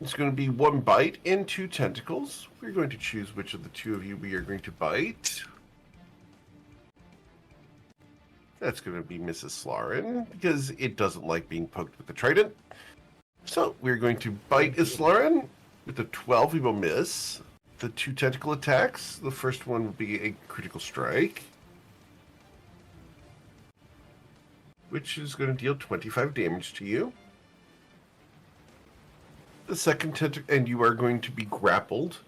[SPEAKER 1] It's going to be 1 bite and 2 tentacles. We're going to choose which of the 2 of you we are going to bite. That's going to be Mrs. Slarin, because it doesn't like being poked with the trident. So we're going to bite Islarin. With a 12, we will miss. The 2 tentacle attacks. The first one will be a critical strike, which is going to deal 25 damage to you. The second tentacle, and you are going to be grappled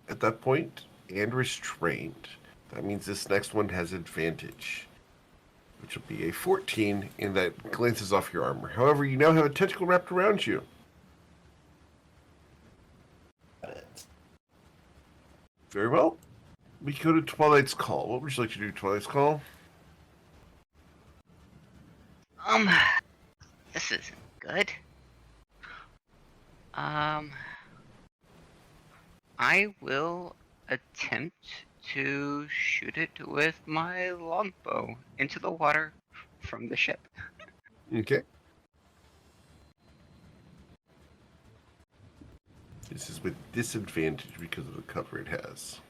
[SPEAKER 1] at that point and restrained. That means this next one has advantage, which will be a 14, and that glances off your armor. However, you now have a tentacle wrapped around you.
[SPEAKER 4] Got it.
[SPEAKER 1] Very well. We can go to Twilight's Call. What would you like to do, Twilight's Call?
[SPEAKER 2] This isn't good. I will attempt to shoot it with my longbow into the water from the ship.
[SPEAKER 1] Okay. This is with disadvantage because of the cover it has.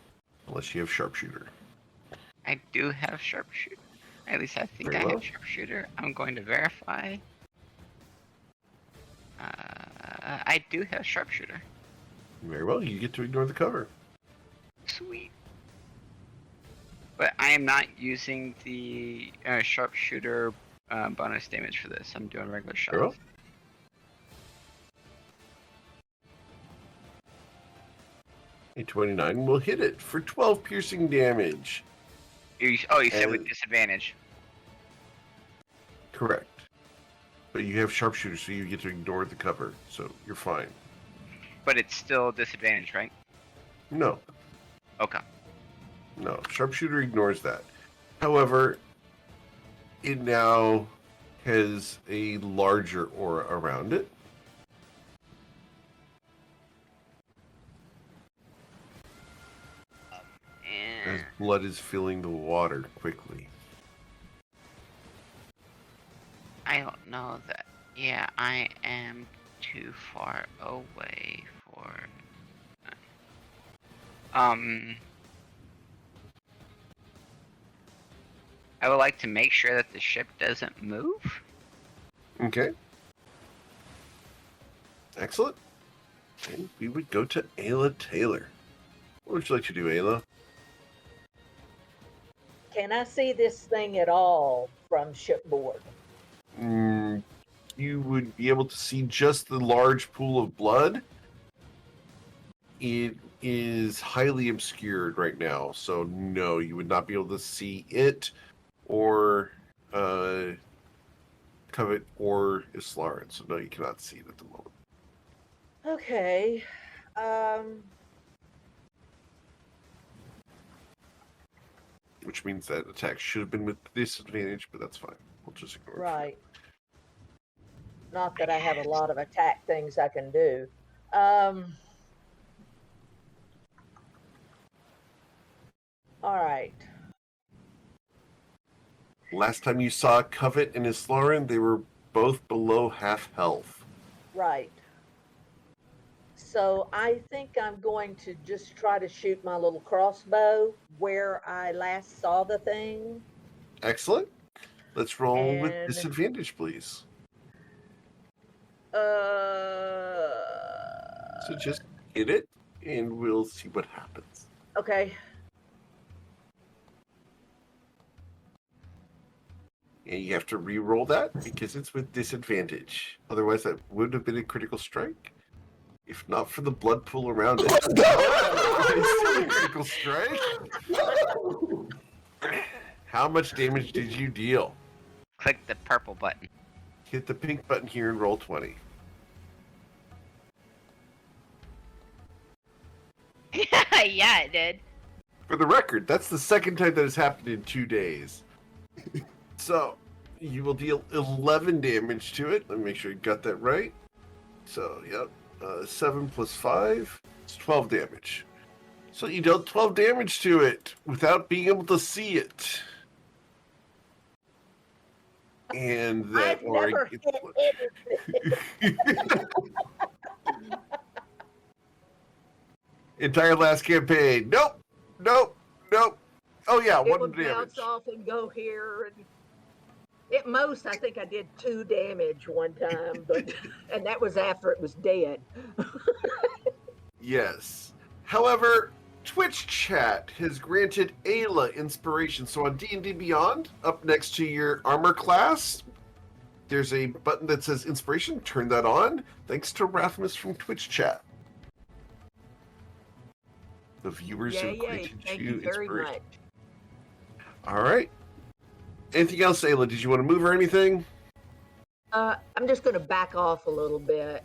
[SPEAKER 1] Unless you have Sharpshooter.
[SPEAKER 2] I do have sharpshooter. At least I think
[SPEAKER 1] Very
[SPEAKER 2] I
[SPEAKER 1] well.
[SPEAKER 2] have sharpshooter. I'm going to verify. I do have sharpshooter.
[SPEAKER 1] Very well, you get to ignore the cover.
[SPEAKER 2] Sweet. But I am not using the sharpshooter bonus damage for this. I'm doing regular shot.
[SPEAKER 1] Very well. A 29 will hit it for 12 piercing damage.
[SPEAKER 2] You said with disadvantage.
[SPEAKER 1] Correct. But you have Sharpshooter, so you get to ignore the cover, so you're fine.
[SPEAKER 2] But it's still disadvantage, right?
[SPEAKER 1] No.
[SPEAKER 2] Okay.
[SPEAKER 1] No, Sharpshooter ignores that. However, it now has a larger aura around it. As blood is filling the water quickly.
[SPEAKER 2] I don't know that. Yeah, I am too far away for. I would like to make sure that the ship doesn't move.
[SPEAKER 1] Okay. Excellent. And we would go to Ayla Taylor. What would you like to do, Ayla?
[SPEAKER 3] Can I see this thing at all from shipboard?
[SPEAKER 1] You would be able to see just the large pool of blood. It is highly obscured right now, so no, you would not be able to see it or Covet or Islarin. So no, you cannot see it at the moment.
[SPEAKER 3] Okay.
[SPEAKER 1] Which means that attack should have been with disadvantage, but that's fine. We'll just ignore it.
[SPEAKER 3] Right. Not that I have a lot of attack things I can do. All right.
[SPEAKER 1] Last time you saw Covet and his Sloran, they were both below half health.
[SPEAKER 3] Right. So I think I'm going to just try to shoot my little crossbow where I last saw the thing.
[SPEAKER 1] Excellent. Let's roll with
[SPEAKER 3] And
[SPEAKER 1] disadvantage, please. So just hit it, and we'll see what happens.
[SPEAKER 3] okay.
[SPEAKER 1] And you have to re-roll that because it's with disadvantage. Otherwise, that would have been a critical strike. If not for the blood pool around it. It's still a critical strike. How much damage did you deal?
[SPEAKER 2] Click the purple button.
[SPEAKER 1] Hit the pink button here and roll 20.
[SPEAKER 5] Yeah, it did.
[SPEAKER 1] For the record, that's the second time that has happened in 2 days. So, you will deal 11 damage to it. Let me make sure you got that right. So, yep. 7 plus 5 is 12 damage. So you dealt 12 damage to it without being able to see it. And that
[SPEAKER 3] I've never hit anything.
[SPEAKER 1] entire last campaign. Nope. Oh yeah,
[SPEAKER 3] It
[SPEAKER 1] 1
[SPEAKER 3] would
[SPEAKER 1] damage.
[SPEAKER 3] bounce off and go here. And at most, I think I did 2 damage one time, but and that was after it was dead.
[SPEAKER 1] Yes. However, Twitch chat has granted Ayla inspiration. So on D&D Beyond, up next to your armor class, there's a button that says inspiration. Turn that on. Thanks to Rathmus from Twitch chat. The viewers have
[SPEAKER 3] Yay!
[SPEAKER 1] granted
[SPEAKER 3] Thank
[SPEAKER 1] you
[SPEAKER 3] you very
[SPEAKER 1] inspiration.
[SPEAKER 3] much.
[SPEAKER 1] All right. Anything else, Ayla? Did you want to move or anything?
[SPEAKER 3] I'm just going to back off a little bit,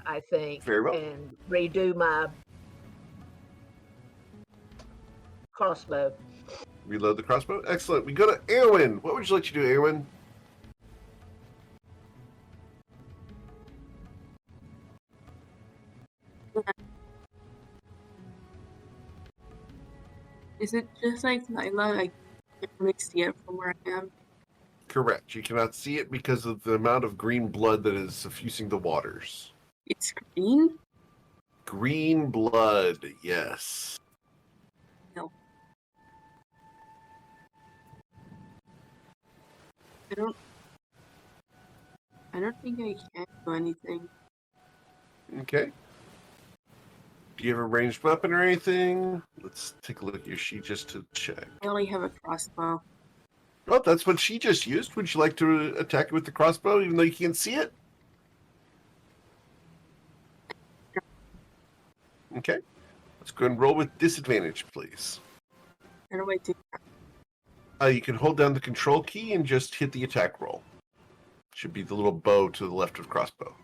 [SPEAKER 3] I think,
[SPEAKER 1] Very well.
[SPEAKER 3] and redo my crossbow.
[SPEAKER 1] Reload the crossbow. Excellent. We go to Erwin. What would you like to do, Erwin?
[SPEAKER 6] Is it just like Lila? I can't really see it from where I am.
[SPEAKER 1] Correct. You cannot see it because of the amount of green blood that is suffusing the waters.
[SPEAKER 6] It's green?
[SPEAKER 1] Green blood, yes.
[SPEAKER 6] No. I don't think I can do anything.
[SPEAKER 1] Okay. Do you have a ranged weapon or anything? Let's take a look at your sheet just to check.
[SPEAKER 6] I only have a crossbow.
[SPEAKER 1] Oh, that's what she just used. Would you like to attack it with the crossbow, even though you can't see it? Okay. Let's go and roll with disadvantage, please.
[SPEAKER 6] How do I do that?
[SPEAKER 1] You can hold down the control key and just hit the attack roll. Should be the little bow to the left of crossbow.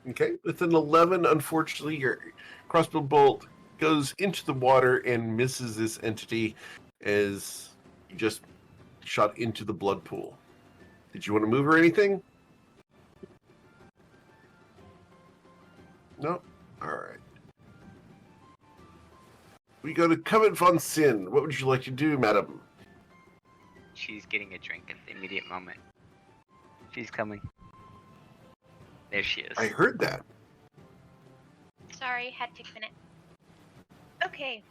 [SPEAKER 1] Okay, with an 11, unfortunately, your crossbow bolt goes into the water and misses this entity as you just shot into the blood pool. Did you want to move or anything? No? Alright. We go to Covet von Sin. What would you like to do, madam?
[SPEAKER 2] She's getting a drink at the immediate moment. She's coming. There she is.
[SPEAKER 1] I heard that.
[SPEAKER 5] Sorry, had to take a minute. Okay.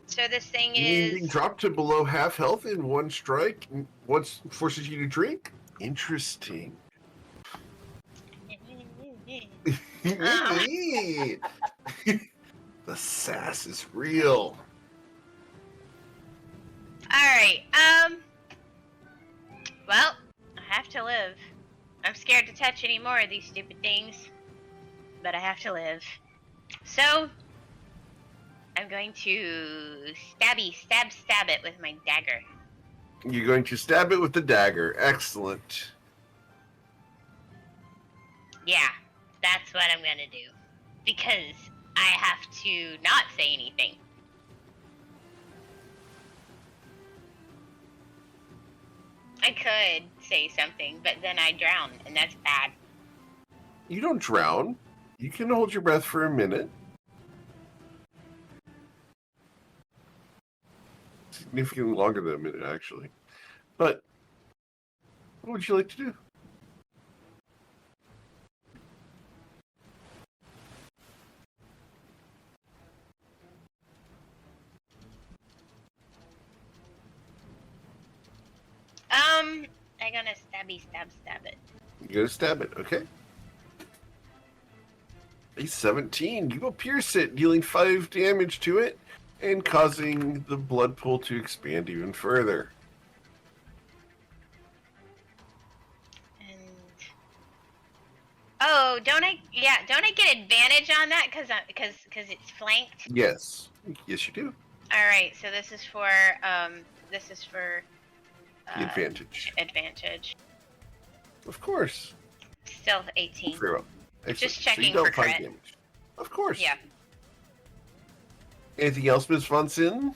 [SPEAKER 5] So this thing
[SPEAKER 1] Being
[SPEAKER 5] is.
[SPEAKER 1] dropped to below half health in one strike once forces you to drink? Interesting. The sass is real.
[SPEAKER 5] Alright, well, I have to live. I'm scared to touch any more of these stupid things, but I have to live. So, I'm going to stab it with my dagger.
[SPEAKER 1] You're going to stab it with the dagger. Excellent.
[SPEAKER 5] Yeah, that's what I'm gonna do. Because I have to not say anything. I could say something, but then I drown, and that's bad.
[SPEAKER 1] You don't drown. You can hold your breath for a minute. significantly longer than a minute, actually. But what would you like to do?
[SPEAKER 5] I'm gonna stab it.
[SPEAKER 1] You're going to stab it, okay? A 17. You will pierce it, dealing 5 damage to it and causing the blood pool to expand even further.
[SPEAKER 5] And oh, don't I get advantage on that because it's flanked?
[SPEAKER 1] Yes. Yes, you do.
[SPEAKER 5] All right, so this is for
[SPEAKER 1] The advantage.
[SPEAKER 5] advantage.
[SPEAKER 1] Of course.
[SPEAKER 5] Still 18.
[SPEAKER 1] Very well. Excellent.
[SPEAKER 5] Just
[SPEAKER 1] So you
[SPEAKER 5] checking
[SPEAKER 1] dealt
[SPEAKER 5] for
[SPEAKER 1] 5
[SPEAKER 5] crit.
[SPEAKER 1] damage. Of course.
[SPEAKER 5] Yeah.
[SPEAKER 1] Anything else, Ms. Von Sin?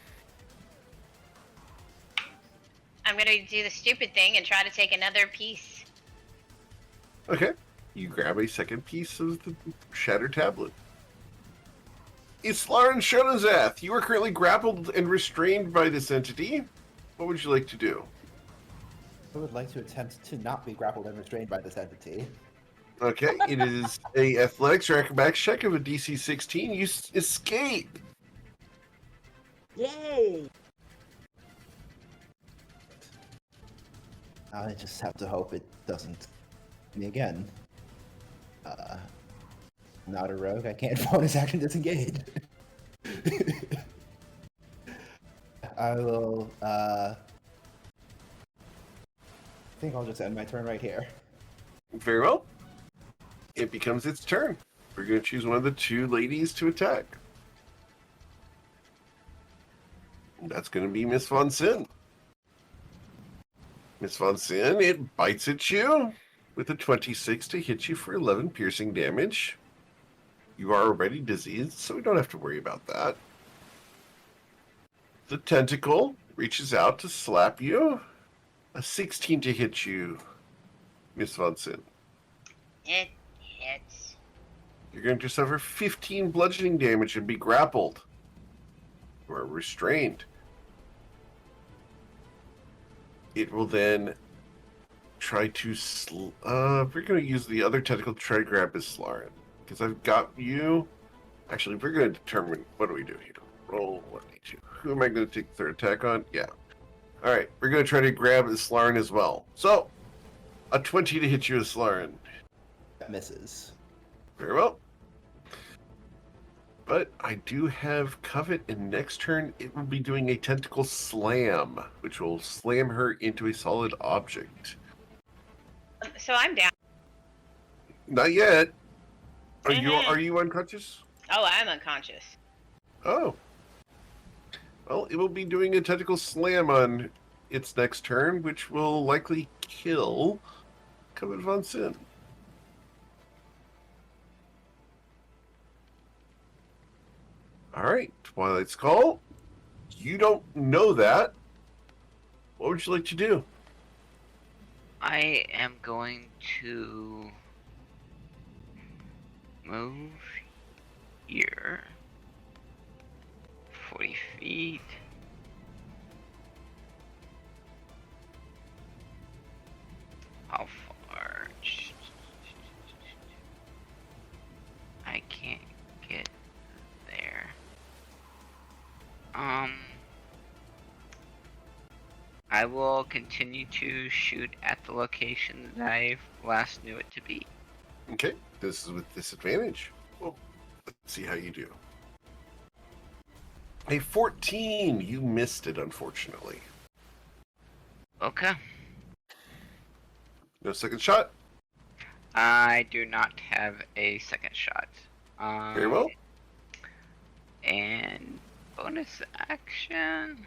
[SPEAKER 5] I'm gonna do the stupid thing and try to take another piece.
[SPEAKER 1] Okay. You grab a second piece of the shattered tablet. Islar and Shonazath, you are currently grappled and restrained by this entity. What would you like to do?
[SPEAKER 4] I would like to attempt to not be grappled and restrained by this entity.
[SPEAKER 1] Okay, it is a athletics or acrobatics check of a DC 16. You escape.
[SPEAKER 3] Yay!
[SPEAKER 4] I just have to hope it doesn't me again. Not a rogue. I can't bonus action disengage. I will. I think I'll just end my turn right here.
[SPEAKER 1] Very well. It becomes its turn. We're going to choose one of the 2 ladies to attack. And that's going to be Miss Von Sin. Miss Von Sin, it bites at you with a 26 to hit you for 11 piercing damage. You are already diseased, so we don't have to worry about that. The tentacle reaches out to slap you. A 16 to hit you, Miss Von Sin.
[SPEAKER 5] It hits.
[SPEAKER 1] You're going to suffer 15 bludgeoning damage and be grappled. You are restrained. It will then try to... we're going to use the other tentacle to try to grab Islarin. Because I've got you... Actually, we're going to determine... What do we do here? Roll 1d2. Who am I going to take the third attack on? Yeah. Alright, we're going to try to grab Islarin as well. So, a 20 to hit you, Islarin.
[SPEAKER 4] That misses.
[SPEAKER 1] Very well. But I do have Covet, and next turn it will be doing a tentacle slam, which will slam her into a solid object.
[SPEAKER 5] So I'm down.
[SPEAKER 1] Not yet. Are you unconscious?
[SPEAKER 5] Oh, I'm unconscious.
[SPEAKER 1] Oh. Well, it will be doing a tentacle slam on its next turn, which will likely kill Covet Von Sin. Alright, Twilight's Call. You don't know that. What would you like to do?
[SPEAKER 2] I am going to move here 40 feet. How far? I can't get there. I will continue to shoot at the location that I last knew it to be.
[SPEAKER 1] Okay, this is with disadvantage. Well, let's see how you do. A 14. You missed it, unfortunately.
[SPEAKER 2] Okay.
[SPEAKER 1] No second shot?
[SPEAKER 2] I do not have a second shot.
[SPEAKER 1] Very well.
[SPEAKER 2] And bonus action.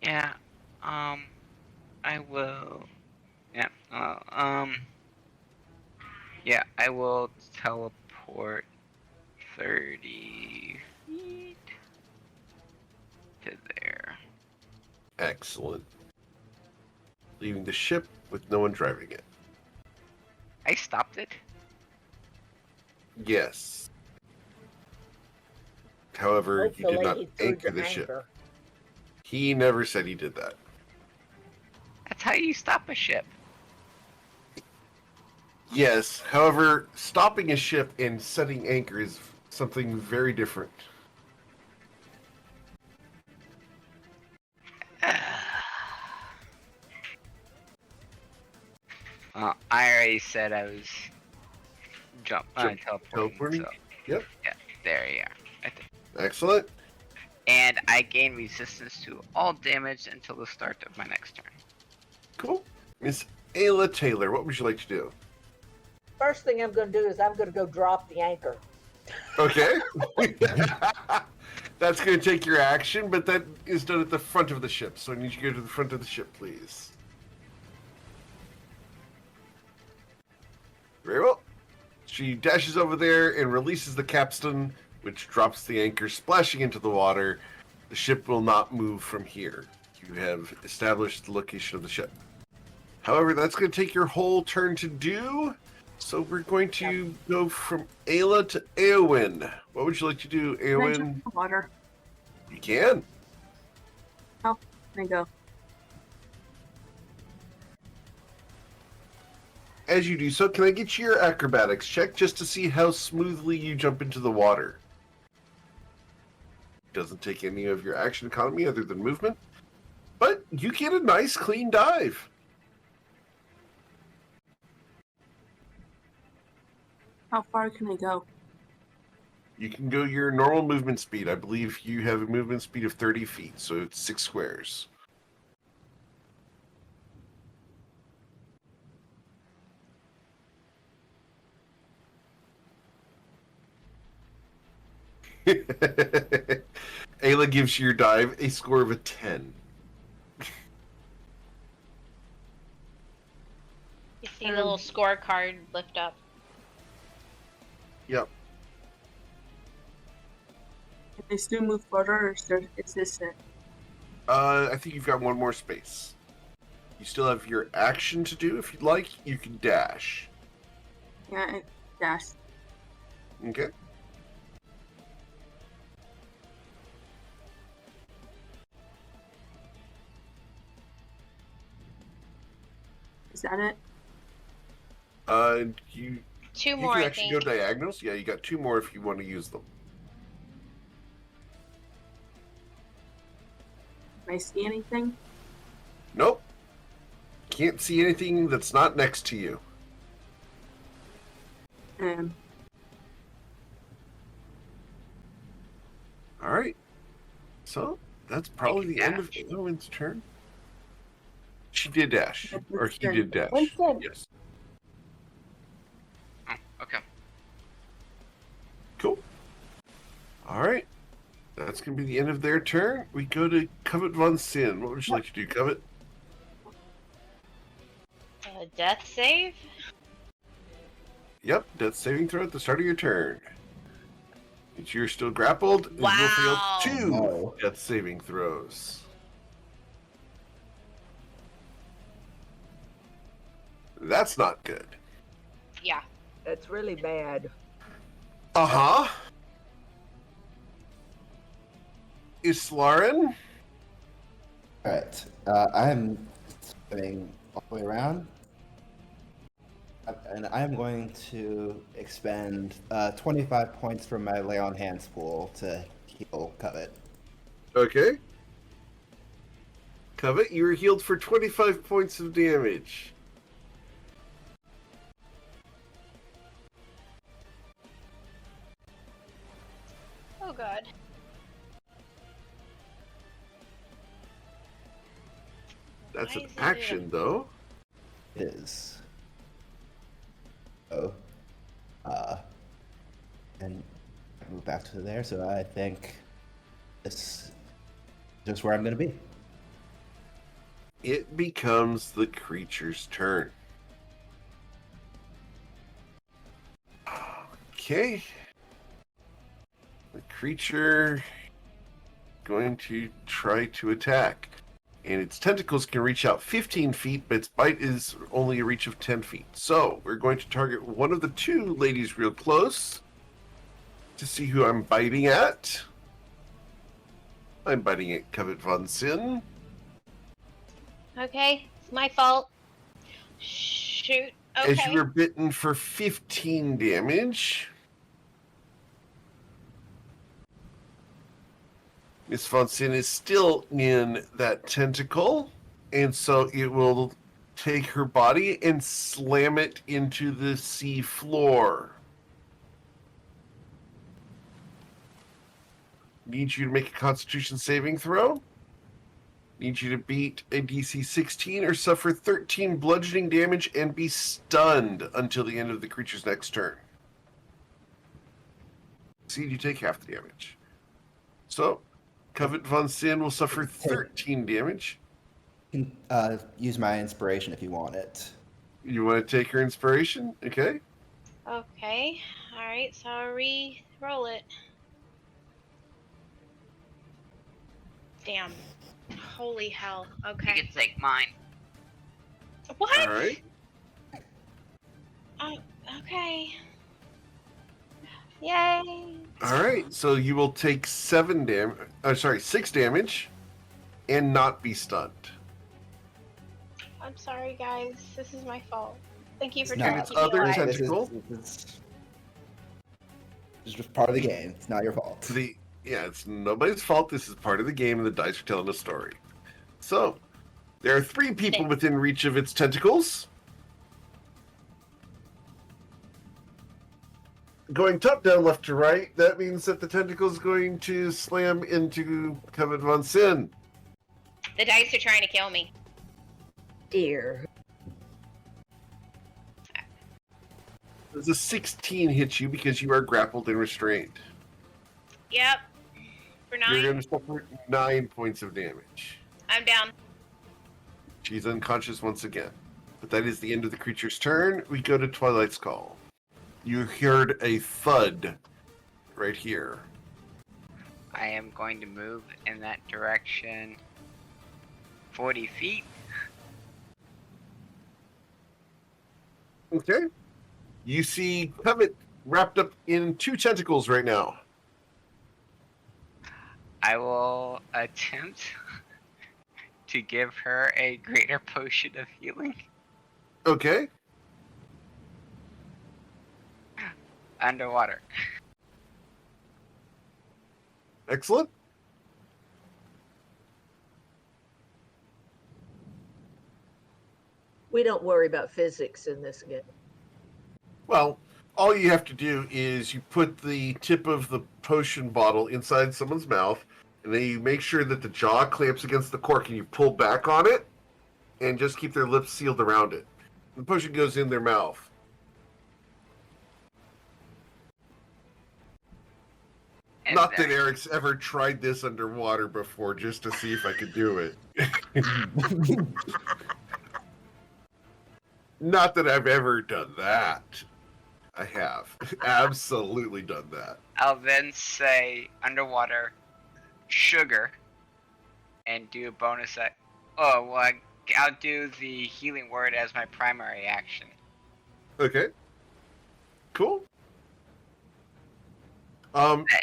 [SPEAKER 2] Yeah, I will, yeah, yeah, I will teleport 30 feet to there.
[SPEAKER 1] Excellent. Leaving the ship, with no one driving it.
[SPEAKER 2] I stopped it.
[SPEAKER 1] Yes. However, you did
[SPEAKER 3] Hopefully
[SPEAKER 1] not
[SPEAKER 3] he threw
[SPEAKER 1] anchor
[SPEAKER 3] the
[SPEAKER 1] the ship.
[SPEAKER 3] anchor.
[SPEAKER 1] He never said he did that.
[SPEAKER 2] That's how you stop a ship.
[SPEAKER 1] Yes, however, stopping a ship and setting anchor is something very different.
[SPEAKER 2] Well, I already said I was teleporting.
[SPEAKER 1] Teleporting?
[SPEAKER 2] So
[SPEAKER 1] Yep.
[SPEAKER 2] yeah, there you are. Right there.
[SPEAKER 1] Excellent.
[SPEAKER 2] And I gain resistance to all damage until the start of my next turn.
[SPEAKER 1] Cool. Miss Ayla Taylor, what would you like to do?
[SPEAKER 3] First thing I'm going to do is I'm going to go drop the anchor.
[SPEAKER 1] Okay. That's going to take your action, but that is done at the front of the ship. So I need you to go to the front of the ship, please. Very well. She dashes over there and releases the capstan, which drops the anchor, splashing into the water. The ship will not move from here. You have established the location of the ship. However, that's going to take your whole turn to do. So we're going to go from Ayla to Eowyn. What would you like to do,
[SPEAKER 6] Can I
[SPEAKER 1] Eowyn?
[SPEAKER 6] drink the water?
[SPEAKER 1] You can.
[SPEAKER 6] How can I go?
[SPEAKER 1] As you do so, can I get your acrobatics check just to see how smoothly you jump into the water? Doesn't take any of your action economy other than movement, but you get a nice clean dive.
[SPEAKER 6] How far can I go?
[SPEAKER 1] You can go your normal movement speed. I believe you have a movement speed of 30 feet, so it's 6 squares. Ayla gives your dive a score of a 10.
[SPEAKER 5] You see the little scorecard lift up.
[SPEAKER 1] Yep.
[SPEAKER 6] Can I still move further, or is this it?
[SPEAKER 1] I think you've got one more space. You still have your action to do. If you'd like, you can dash.
[SPEAKER 6] Yeah, I dash.
[SPEAKER 1] Okay.
[SPEAKER 6] Is that it?
[SPEAKER 1] You
[SPEAKER 5] Two
[SPEAKER 1] can
[SPEAKER 5] more, I
[SPEAKER 1] actually
[SPEAKER 5] think.
[SPEAKER 1] go diagonals. Yeah, you got 2 more if you want to use them.
[SPEAKER 6] Can I see anything?
[SPEAKER 1] Nope. Can't see anything that's not next to you. All right. So that's probably the end of Eowyn's turn. She did dash, or he did dash.
[SPEAKER 6] Winston.
[SPEAKER 1] Yes.
[SPEAKER 2] Oh, okay.
[SPEAKER 1] Cool. All right. That's going to be the end of their turn. We go to Covet Von Sin. What would you like to do, Covet?
[SPEAKER 5] Death save?
[SPEAKER 1] Yep, death saving throw at the start of your turn. If you're still grappled, and
[SPEAKER 5] Wow.
[SPEAKER 1] you'll fail 2
[SPEAKER 4] No.
[SPEAKER 1] death saving throws. That's not good.
[SPEAKER 5] Yeah.
[SPEAKER 3] That's really bad.
[SPEAKER 1] Uh-huh. Islaren?
[SPEAKER 4] Alright. I am spinning all the way around. And I am going to expend 25 points from my Lay on Hands pool to heal Covet.
[SPEAKER 1] Okay. Covet, you are healed for 25 points of damage.
[SPEAKER 5] Oh god.
[SPEAKER 1] That's
[SPEAKER 5] Why
[SPEAKER 1] an
[SPEAKER 5] is it
[SPEAKER 1] action, though.
[SPEAKER 4] It is. Oh. And I move back to there, so I think this is just where I'm going to be.
[SPEAKER 1] It becomes the creature's turn. Okay. The creature going to try to attack. And its tentacles can reach out 15 feet, but its bite is only a reach of 10 feet. So we're going to target one of the two ladies real close to see who I'm biting at. I'm biting at Covet Von Sin.
[SPEAKER 5] Okay, it's my fault. Shoot.
[SPEAKER 1] As you
[SPEAKER 5] Okay.
[SPEAKER 1] were bitten for 15 damage. Miss Von Sin is still in that tentacle, and so it will take her body and slam it into the sea floor. Need you to make a Constitution saving throw. Need you to beat a DC 16 or suffer 13 bludgeoning damage and be stunned until the end of the creature's next turn. See, you take half the damage. So, Covet Von Sin will suffer 13 damage.
[SPEAKER 4] You can use my inspiration if you want it.
[SPEAKER 1] You want to take her inspiration? Okay.
[SPEAKER 5] Okay. Alright, so I'll re-roll it. Damn. Holy hell.
[SPEAKER 2] You
[SPEAKER 5] Okay.
[SPEAKER 2] can take mine.
[SPEAKER 5] What?
[SPEAKER 1] All right.
[SPEAKER 5] Okay. Yay.
[SPEAKER 1] All right. So you will take 6 damage and not be stunned.
[SPEAKER 5] I'm sorry, guys. This is my fault. Thank you for
[SPEAKER 4] It's
[SPEAKER 5] trying
[SPEAKER 4] not.
[SPEAKER 5] to keep me
[SPEAKER 1] Other
[SPEAKER 5] alive.
[SPEAKER 1] tentacle.
[SPEAKER 4] This is just part of the game. It's not your fault.
[SPEAKER 1] It's nobody's fault. This is part of the game, and the dice are telling a story. So, there are 3 people within reach of its tentacles. Going top down, left to right, that means that the tentacle is going to slam into Covet Von Sin.
[SPEAKER 5] The dice are trying to kill me.
[SPEAKER 3] Dear.
[SPEAKER 1] Does a 16 hit you because you are grappled and restrained?
[SPEAKER 5] Yep. For 9.
[SPEAKER 1] You're going to suffer 9 points of damage.
[SPEAKER 5] I'm down.
[SPEAKER 1] She's unconscious once again. But that is the end of the creature's turn. We go to Twilight's Call. You heard a thud right here.
[SPEAKER 2] I am going to move in that direction 40 feet.
[SPEAKER 1] Okay. You see Covet wrapped up in 2 tentacles right now.
[SPEAKER 2] I will attempt to give her a greater potion of healing.
[SPEAKER 1] Okay.
[SPEAKER 2] Underwater.
[SPEAKER 1] Excellent.
[SPEAKER 3] We don't worry about physics in this game.
[SPEAKER 1] Well, all you have to do is you put the tip of the potion bottle inside someone's mouth, and then you make sure that the jaw clamps against the cork, and you pull back on it, and just keep their lips sealed around it. The potion goes in their mouth.
[SPEAKER 2] And
[SPEAKER 1] Not that
[SPEAKER 2] there-
[SPEAKER 1] Eric's ever tried this underwater before, just to see if I could do it. Not that I've ever done that. I have. Absolutely done that.
[SPEAKER 2] I'll then say underwater sugar and do a bonus. I'll do the healing word as my primary action.
[SPEAKER 1] Okay. Cool.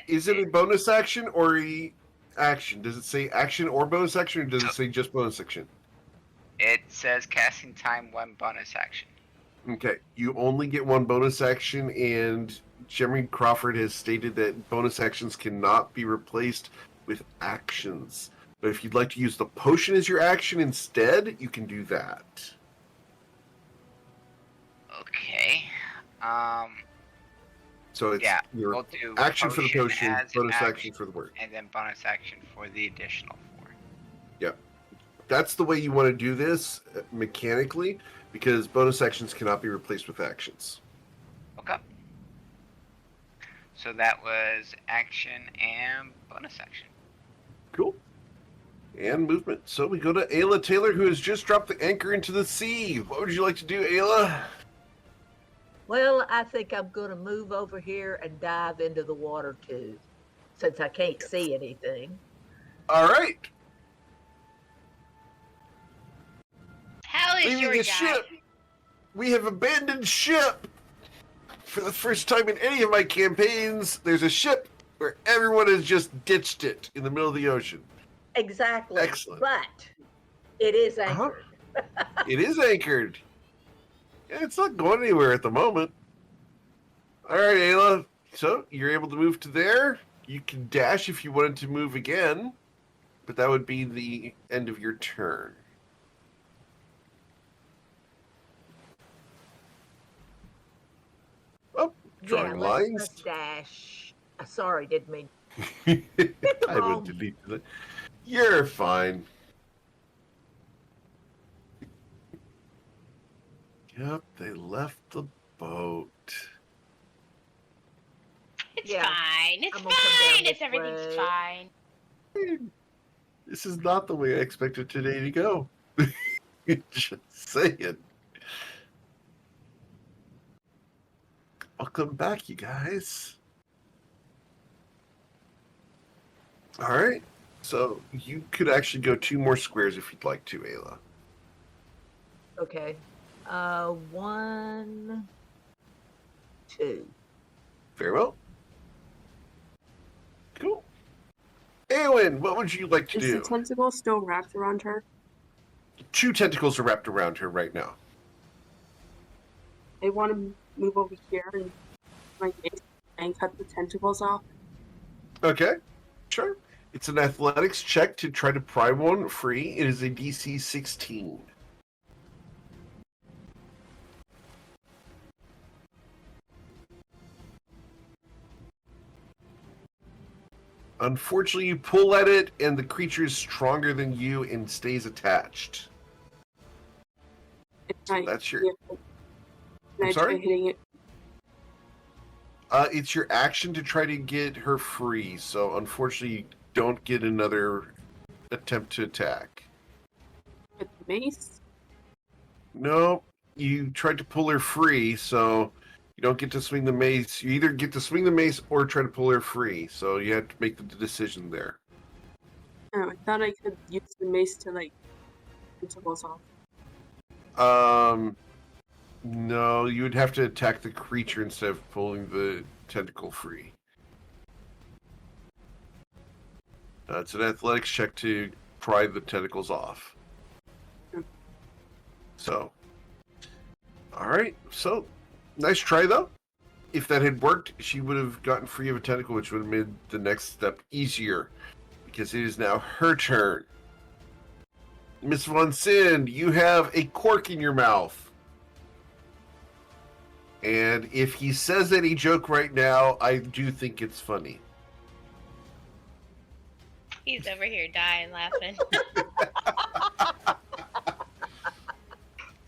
[SPEAKER 1] Is it a bonus action or a action? Does it say action or bonus action, or does it say just bonus action?
[SPEAKER 2] It says casting time 1 bonus action.
[SPEAKER 1] Okay. You only get 1 bonus action, and Jeremy Crawford has stated that bonus actions cannot be replaced with actions. But if you'd like to use the potion as your action instead, you can do that.
[SPEAKER 2] Okay.
[SPEAKER 1] So it's
[SPEAKER 2] Yeah,
[SPEAKER 1] your
[SPEAKER 2] we'll do
[SPEAKER 1] action for the potion,
[SPEAKER 2] as
[SPEAKER 1] bonus action
[SPEAKER 2] action,
[SPEAKER 1] for the word.
[SPEAKER 2] and then bonus action for the additional 4.
[SPEAKER 1] That's the way you want to do this mechanically, because bonus actions cannot be replaced with actions.
[SPEAKER 2] Okay. So that was action and bonus action.
[SPEAKER 1] Cool. And movement. So we go to Ayla Taylor, who has just dropped the anchor into the sea. What would you like to do, Ayla?
[SPEAKER 3] Well, I think I'm going to move over here and dive into the water too, since I can't see anything.
[SPEAKER 1] All right.
[SPEAKER 5] is
[SPEAKER 1] leaving
[SPEAKER 5] your
[SPEAKER 1] the
[SPEAKER 5] guy?
[SPEAKER 1] ship. We have abandoned ship. For the first time in any of my campaigns, there's a ship where everyone has just ditched it in the middle of the ocean.
[SPEAKER 3] Exactly.
[SPEAKER 1] Excellent.
[SPEAKER 3] But it is
[SPEAKER 1] Uh-huh.
[SPEAKER 3] anchored.
[SPEAKER 1] It is anchored. Yeah, it's not going anywhere at the moment. All right, Ayla. So you're able to move to there. You can dash if you wanted to move again, but that would be the end of your turn. Oh, drawing
[SPEAKER 3] Yeah,
[SPEAKER 1] lines.
[SPEAKER 3] let's dash. Sorry, didn't mean.
[SPEAKER 1] I
[SPEAKER 3] wrong.
[SPEAKER 1] would delete that. You're fine. Yep, they left the boat.
[SPEAKER 5] It's
[SPEAKER 3] Yeah,
[SPEAKER 5] fine. It's
[SPEAKER 3] I'm gonna come down
[SPEAKER 5] fine.
[SPEAKER 3] this
[SPEAKER 5] It's everything's
[SPEAKER 3] way.
[SPEAKER 5] fine.
[SPEAKER 1] This is not the way I expected today to go. Just saying. Welcome back, you guys. All right. So you could actually go 2 more squares if you'd like to, Ayla.
[SPEAKER 3] Okay. 1, 2.
[SPEAKER 1] Very well. Cool. Eowyn, what would you like to
[SPEAKER 6] Is
[SPEAKER 1] do?
[SPEAKER 6] the tentacle still wrapped around her?
[SPEAKER 1] 2 tentacles are wrapped around her right now.
[SPEAKER 6] I want to move over here and like and cut the tentacles off.
[SPEAKER 1] Okay. Sure. It's an athletics check to try to pry one free. It is a DC 16. Unfortunately, you pull at it, and the creature is stronger than you and stays attached. So that's your.
[SPEAKER 6] Can I
[SPEAKER 1] sorry?
[SPEAKER 6] try hitting it?
[SPEAKER 1] It's your action to try to get her free. So unfortunately, you don't get another attempt to attack.
[SPEAKER 6] With the mace?
[SPEAKER 1] No, you tried to pull her free, so you don't get to swing the mace. You either get to swing the mace or try to pull her free. So you have to make the decision there.
[SPEAKER 6] Oh, I thought I could use the mace to like tentacles off.
[SPEAKER 1] No, you would have to attack the creature instead of pulling the tentacle free. It's an athletics check to pry the tentacles off. So, all right. So, nice try though. If that had worked, she would have gotten free of a tentacle, which would have made the next step easier, because it is now her turn. Miss Von Sind, you have a cork in your mouth. And if he says any joke right now, I do think it's funny.
[SPEAKER 5] He's over here dying laughing.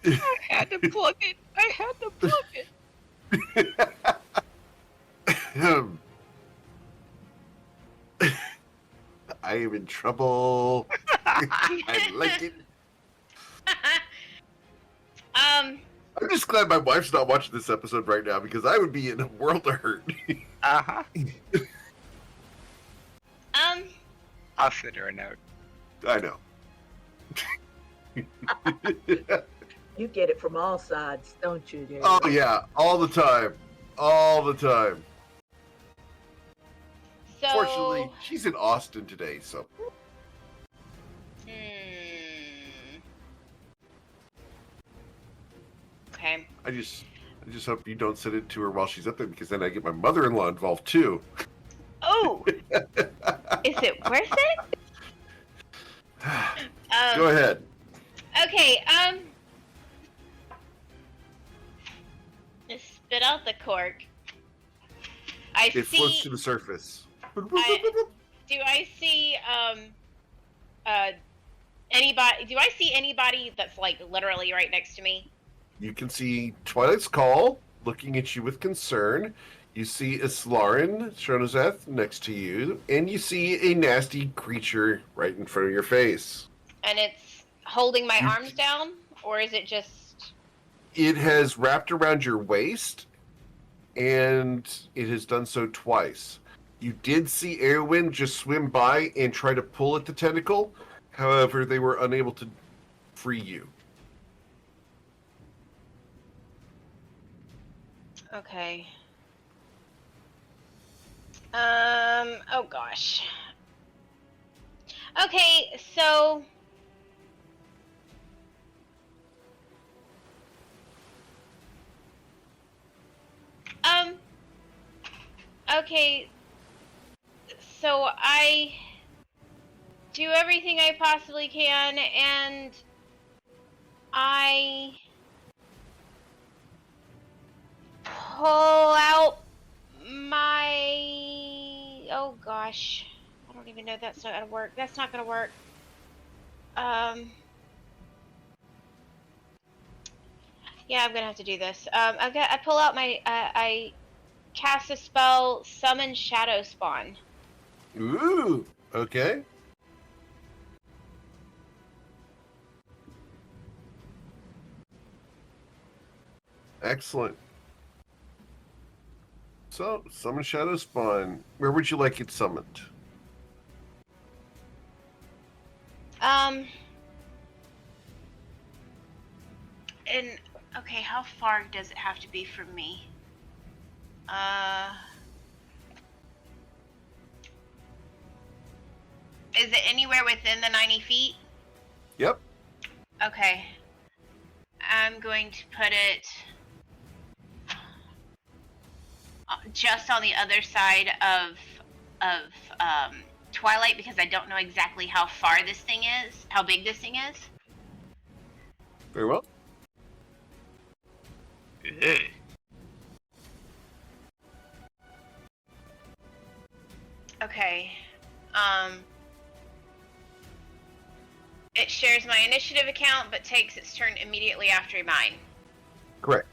[SPEAKER 5] I had to plug it. I had to plug it.
[SPEAKER 1] I am in trouble. I like it. I'm just glad my wife's not watching this episode right now, because I would be in a world of hurt.
[SPEAKER 2] Uh-huh.
[SPEAKER 5] Um,
[SPEAKER 2] I'll send her a note.
[SPEAKER 1] I know.
[SPEAKER 3] You get it from all sides, don't you, dear?
[SPEAKER 1] Oh yeah, all the time. All the time.
[SPEAKER 5] so.
[SPEAKER 1] Fortunately, she's in Austin today, so.
[SPEAKER 5] Okay.
[SPEAKER 1] I just hope you don't send it to her while she's up there, because then I get my mother-in-law involved too.
[SPEAKER 5] Oh, is it worth it?
[SPEAKER 1] Go ahead.
[SPEAKER 5] Okay. Just spit out the cork.
[SPEAKER 1] It floats to the surface.
[SPEAKER 5] Do I see anybody? Do I see anybody that's like literally right next to me?
[SPEAKER 1] You can see Twilight's Call looking at you with concern. You see Islarin Shronazeth next to you, and you see a nasty creature right in front of your face.
[SPEAKER 5] And it's holding my arms down, or is it just?
[SPEAKER 1] It has wrapped around your waist, and it has done so twice. You did see Airwind just swim by and try to pull at the tentacle. However, they were unable to free you.
[SPEAKER 5] Okay. Oh gosh. Okay, so okay, so I do everything I possibly can, and I pull out my, oh gosh, I don't even know if that's not gonna work. That's not gonna work. Yeah, I'm gonna have to do this. I pull out my, I cast a spell, summon Shadow Spawn.
[SPEAKER 1] Ooh, okay. Excellent. So, summon Shadow Spawn. Where would you like it summoned?
[SPEAKER 5] And okay, how far does it have to be from me? Is it anywhere within the 90 feet?
[SPEAKER 1] Yep.
[SPEAKER 5] Okay. I'm going to put it just on the other side of Twilight, because I don't know exactly how far this thing is, how big this thing is.
[SPEAKER 1] Very well.
[SPEAKER 5] Okay. It shares my initiative account, but takes its turn immediately after mine.
[SPEAKER 1] Correct.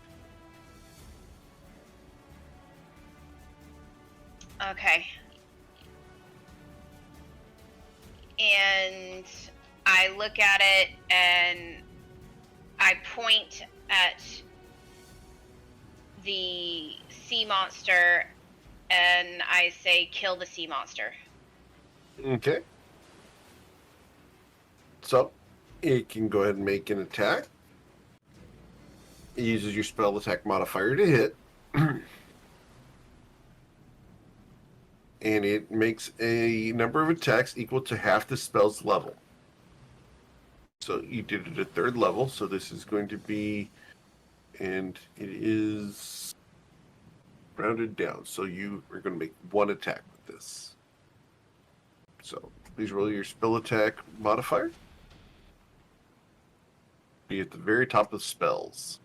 [SPEAKER 5] Okay. And I look at it and I point at the sea monster and I say, kill the sea monster.
[SPEAKER 1] Okay. So, it can go ahead and make an attack. It uses your spell attack modifier to hit. And it makes a number of attacks equal to half the spell's level. So you did it at 3rd level, so this is going to be, and it is rounded down, so you are going to make 1 attack with this. So please roll your spell attack modifier. Be at the very top of spells.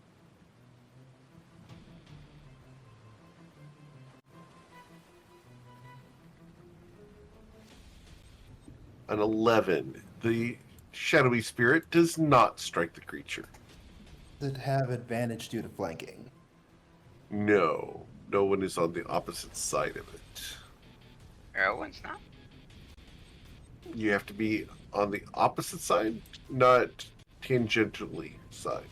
[SPEAKER 1] An 11. The shadowy spirit does not strike the creature.
[SPEAKER 4] Does it have advantage due to flanking?
[SPEAKER 1] No. No one is on the opposite side of it.
[SPEAKER 2] Erwin's not?
[SPEAKER 1] You have to be on the opposite side, not tangentially side.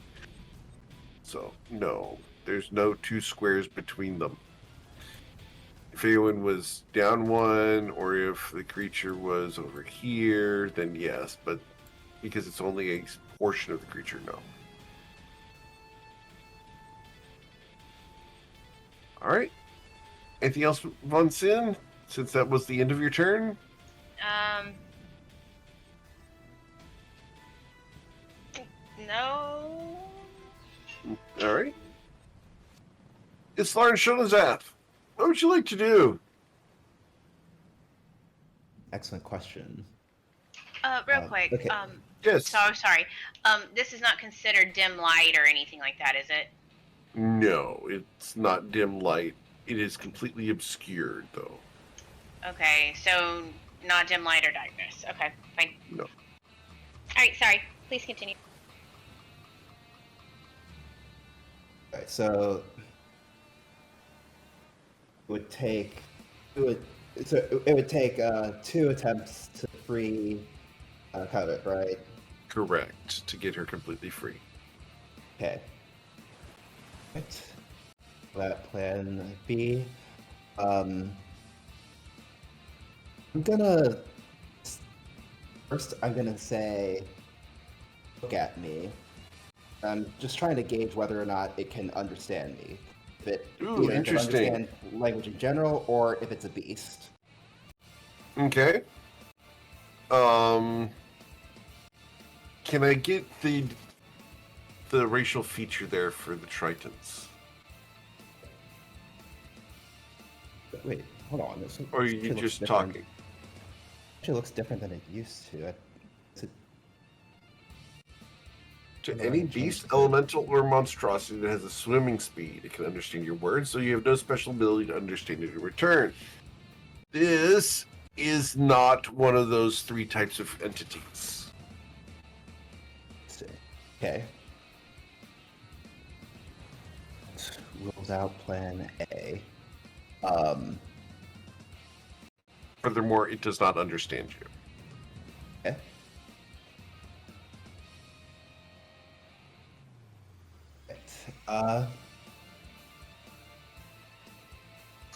[SPEAKER 1] So, no. There's no 2 squares between them. If anyone was down 1, or if the creature was over here, then yes, but because it's only a portion of the creature, no. Alright. Anything else, Von Sin? Since that was the end of your turn?
[SPEAKER 5] No.
[SPEAKER 1] Alright. It's Lauren Shonazath. What would you like to do?
[SPEAKER 4] Excellent question.
[SPEAKER 5] Real quick.
[SPEAKER 4] okay.
[SPEAKER 1] Yes.
[SPEAKER 5] So sorry. This is not considered dim light or anything like that, is it?
[SPEAKER 1] No, it's not dim light. It is completely obscured, though.
[SPEAKER 5] Okay, so not dim light or darkness. Okay, fine.
[SPEAKER 1] No.
[SPEAKER 5] Alright, sorry. Please continue.
[SPEAKER 4] Alright, so it would take 2 attempts to free Covet, right?
[SPEAKER 1] Correct. To get her completely free.
[SPEAKER 4] Okay. Right. That plan B. I'm gonna say, look at me. I'm just trying to gauge whether or not it can understand me. If it,
[SPEAKER 1] Ooh,
[SPEAKER 4] either if it
[SPEAKER 1] interesting.
[SPEAKER 4] understands language in general or if it's a beast.
[SPEAKER 1] Okay. Can I get the racial feature there for the Tritons?
[SPEAKER 4] Wait, hold on. This
[SPEAKER 1] Or are
[SPEAKER 4] actually
[SPEAKER 1] you
[SPEAKER 4] looks
[SPEAKER 1] just
[SPEAKER 4] different.
[SPEAKER 1] talking?
[SPEAKER 4] Actually looks different than it used to.
[SPEAKER 1] To
[SPEAKER 4] Although I
[SPEAKER 1] any
[SPEAKER 4] can change
[SPEAKER 1] beast,
[SPEAKER 4] the-
[SPEAKER 1] elemental, or monstrosity that has a swimming speed, it can understand your words, so you have no special ability to understand it in return. This is not one of those 3 types of entities.
[SPEAKER 4] Okay. Rules out plan A.
[SPEAKER 1] Furthermore, it does not understand you.
[SPEAKER 4] Okay. Right.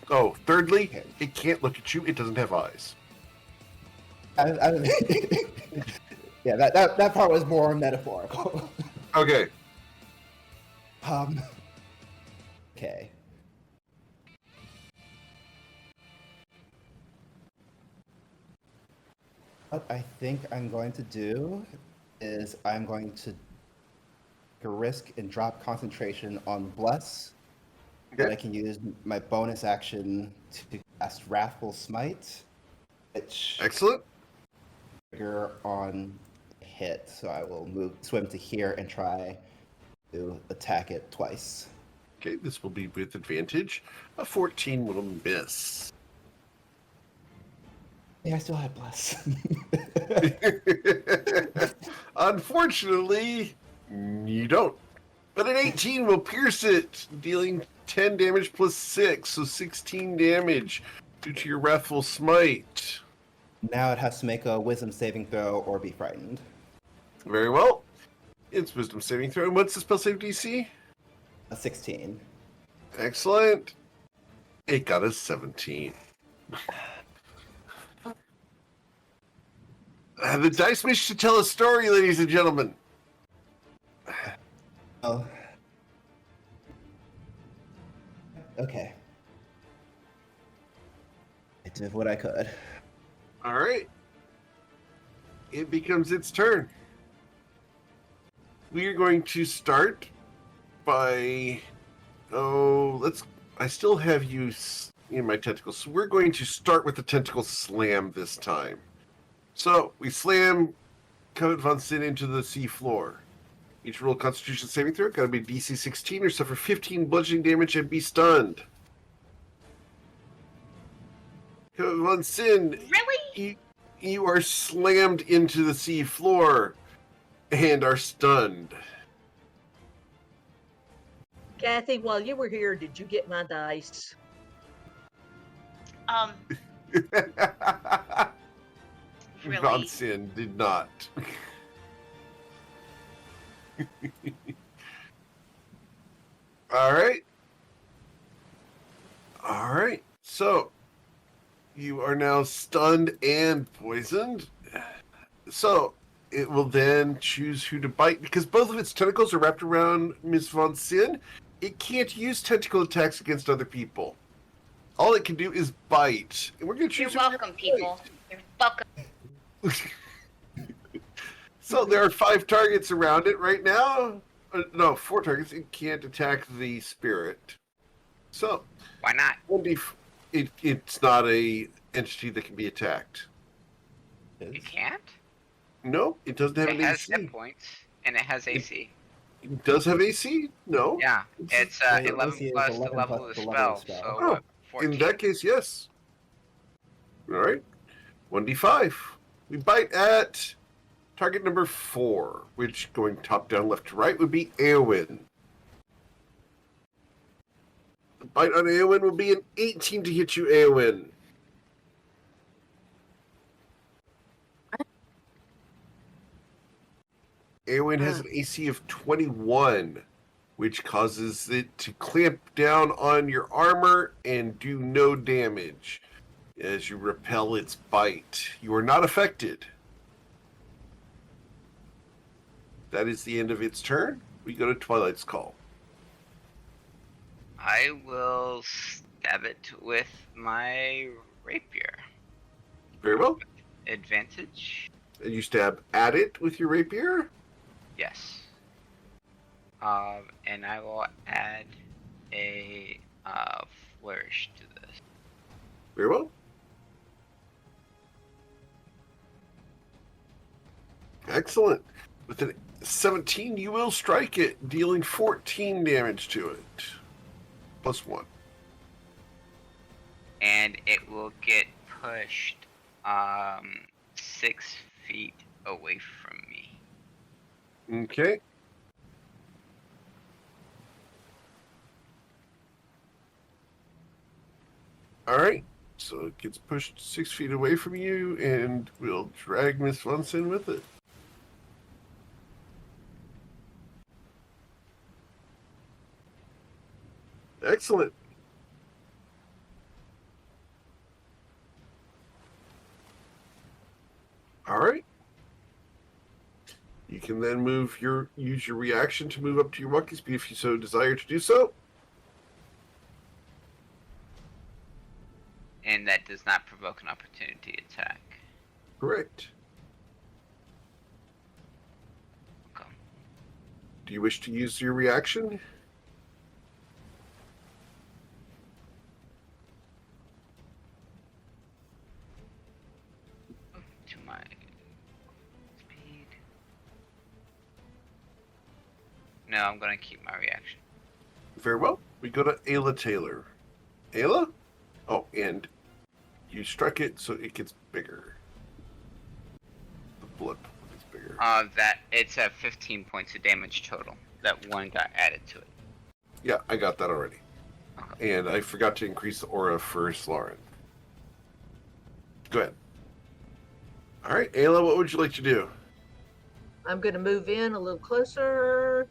[SPEAKER 1] Oh, thirdly,
[SPEAKER 4] Okay.
[SPEAKER 1] it can't look at you. It doesn't have eyes.
[SPEAKER 4] Yeah, that part was more metaphorical.
[SPEAKER 1] Okay.
[SPEAKER 4] Okay. What I think I'm going to do is I'm going to take a risk and drop concentration on Bless. But I
[SPEAKER 1] Okay.
[SPEAKER 4] can use my bonus action to cast Wrathful Smite, which
[SPEAKER 1] Excellent.
[SPEAKER 4] trigger on hit. So I will swim to here and try to attack it twice.
[SPEAKER 1] Okay, this will be with advantage. A 14 will miss.
[SPEAKER 4] Yeah, I still have Bless.
[SPEAKER 1] Unfortunately, you don't. But an 18 will pierce it, dealing 10 damage plus 6, so 16 damage due to your Wrathful Smite.
[SPEAKER 4] Now it has to make a Wisdom saving throw or be frightened.
[SPEAKER 1] Very well. It's Wisdom saving throw. And what's the spell save DC?
[SPEAKER 4] A 16.
[SPEAKER 1] Excellent. It got a 17. The dice wish to tell a story, ladies and gentlemen.
[SPEAKER 4] Oh. Okay. I did what I could.
[SPEAKER 1] All right. It becomes its turn. We are going to start by... I still have you in my tentacles. So we're going to start with the tentacle slam this time. So we slam Covet Von Sin into the sea floor. Each roll Constitution saving throw. Got to be DC 16 or suffer 15 bludgeoning damage and be stunned. Covet Von Sin,
[SPEAKER 5] Really?
[SPEAKER 1] you are slammed into the sea floor and are stunned.
[SPEAKER 3] Kathy, while you were here, did you get my dice?
[SPEAKER 5] Really?
[SPEAKER 1] Von Sin did not. All right. All right. So you are now stunned and poisoned. So it will then choose who to bite because both of its tentacles are wrapped around Miss Von Sin. It can't use tentacle attacks against other people. All it can do is bite. And we're going to choose
[SPEAKER 5] You're
[SPEAKER 1] who
[SPEAKER 5] welcome,
[SPEAKER 1] to
[SPEAKER 5] people. You're welcome.
[SPEAKER 1] bite. So there are 5 targets around it right now. No, 4 targets. It can't attack the spirit. So
[SPEAKER 2] Why not?
[SPEAKER 1] it's not a entity that can be attacked.
[SPEAKER 2] You can't?
[SPEAKER 1] No, it doesn't have
[SPEAKER 2] It
[SPEAKER 1] an
[SPEAKER 2] has
[SPEAKER 1] AC.
[SPEAKER 2] hit points and it has AC.
[SPEAKER 1] It does have AC? No.
[SPEAKER 2] Yeah, it's
[SPEAKER 4] Wait,
[SPEAKER 2] 11
[SPEAKER 4] AC is
[SPEAKER 2] plus
[SPEAKER 4] 11
[SPEAKER 2] the level
[SPEAKER 4] plus
[SPEAKER 2] of the
[SPEAKER 4] the level of
[SPEAKER 2] spell.
[SPEAKER 4] the
[SPEAKER 2] So
[SPEAKER 4] spell.
[SPEAKER 1] Oh,
[SPEAKER 2] what? 14.
[SPEAKER 1] in that case, yes. All right. 1d5. We bite at target number 4, which going top down, left to right would be Eowyn. The bite on Eowyn will be an 18 to hit you, Eowyn. Eowyn has an AC of 21, which causes it to clamp down on your armor and do no damage as you repel its bite. You are not affected. That is the end of its turn. We go to Twilight's Call.
[SPEAKER 2] I will stab it with my rapier.
[SPEAKER 1] Very well.
[SPEAKER 2] Advantage?
[SPEAKER 1] And you stab at it with your rapier?
[SPEAKER 2] Yes. And I will add a flourish to this.
[SPEAKER 1] Very well. Excellent. With a 17, you will strike it, dealing 14 damage to it. +1.
[SPEAKER 2] And it will get pushed 6 feet away from me.
[SPEAKER 1] Okay. All right. So it gets pushed 6 feet away from you, and we'll drag Miss Munson with it. Excellent. All right. You can then use your reaction to move up to your walking speed if you so desire to do so.
[SPEAKER 2] And that does not provoke an opportunity attack.
[SPEAKER 1] Correct.
[SPEAKER 2] Okay.
[SPEAKER 1] Do you wish to use your reaction?
[SPEAKER 2] To my speed. No, I'm gonna keep my reaction.
[SPEAKER 1] Very well. We go to Ayla Taylor. Ayla? Oh, and you struck it so it gets bigger. The blood gets bigger.
[SPEAKER 2] That it's 15 points of damage total. That one got added to it.
[SPEAKER 1] Yeah, I got that already.
[SPEAKER 2] Okay.
[SPEAKER 1] And I forgot to increase the aura for Lauren. Go ahead. All right, Ayla, what would you like to do?
[SPEAKER 3] I'm going to move in a little closer.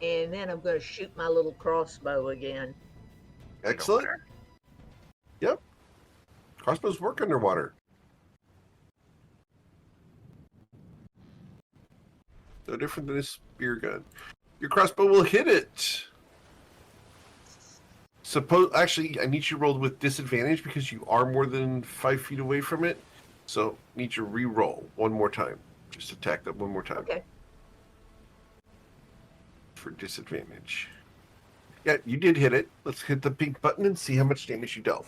[SPEAKER 3] And then I'm going to shoot my little crossbow again.
[SPEAKER 1] Excellent.
[SPEAKER 2] Underwater?
[SPEAKER 1] Yep. Crossbows work underwater. No different than a spear gun. Your crossbow will hit it. Actually, I need you to roll with disadvantage because you are more than 5 feet away from it. So, need you to re-roll one more time. Just attack that one more time.
[SPEAKER 3] Okay.
[SPEAKER 1] For disadvantage. Yeah, you did hit it. Let's hit the pink button and see how much damage you dealt.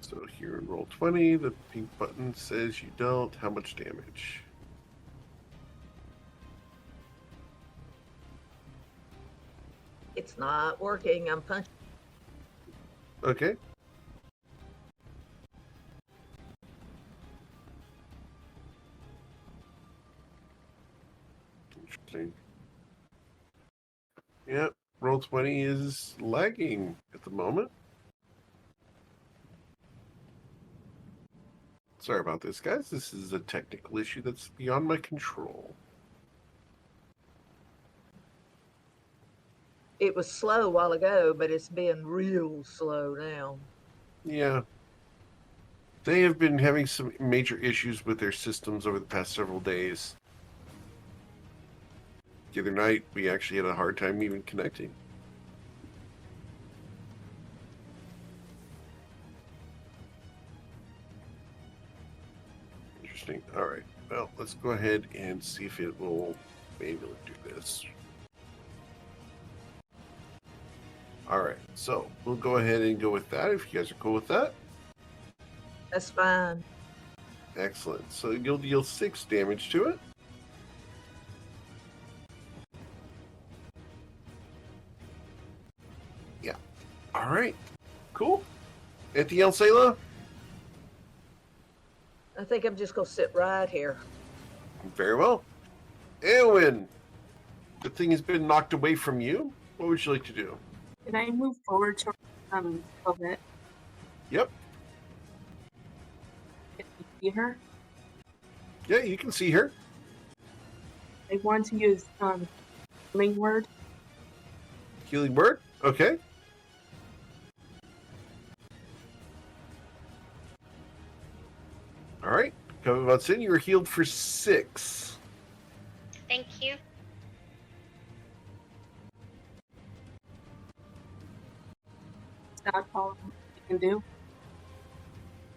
[SPEAKER 1] So here in roll 20, the pink button says you dealt how much damage?
[SPEAKER 3] It's not working. I'm punching.
[SPEAKER 1] Okay. Interesting. Yep, roll 20 is lagging at the moment. Sorry about this, guys. This is a technical issue that's beyond my control.
[SPEAKER 3] It was slow a while ago, but it's been real slow now.
[SPEAKER 1] Yeah. They have been having some major issues with their systems over the past several days. The other night, we actually had a hard time even connecting. Interesting. All right. Well, let's go ahead and see if it will be able to do this. All right. So we'll go ahead and go with that if you guys are cool with that.
[SPEAKER 3] That's fine.
[SPEAKER 1] Excellent. So you'll deal 6 damage to it. Yeah. All right. Cool. Anything else, Ayla?
[SPEAKER 3] I think I'm just going to sit right here.
[SPEAKER 1] Very well. Eowyn, the thing has been knocked away from you. What would you like to do?
[SPEAKER 6] Can I move forward to a bit?
[SPEAKER 1] Yep.
[SPEAKER 6] Can you see her?
[SPEAKER 1] Yeah, you can see her.
[SPEAKER 6] I want to use Healing word.
[SPEAKER 1] Healing word? Okay. All right. Coming on in, you were healed for 6.
[SPEAKER 5] Thank you.
[SPEAKER 6] Is that all you can do?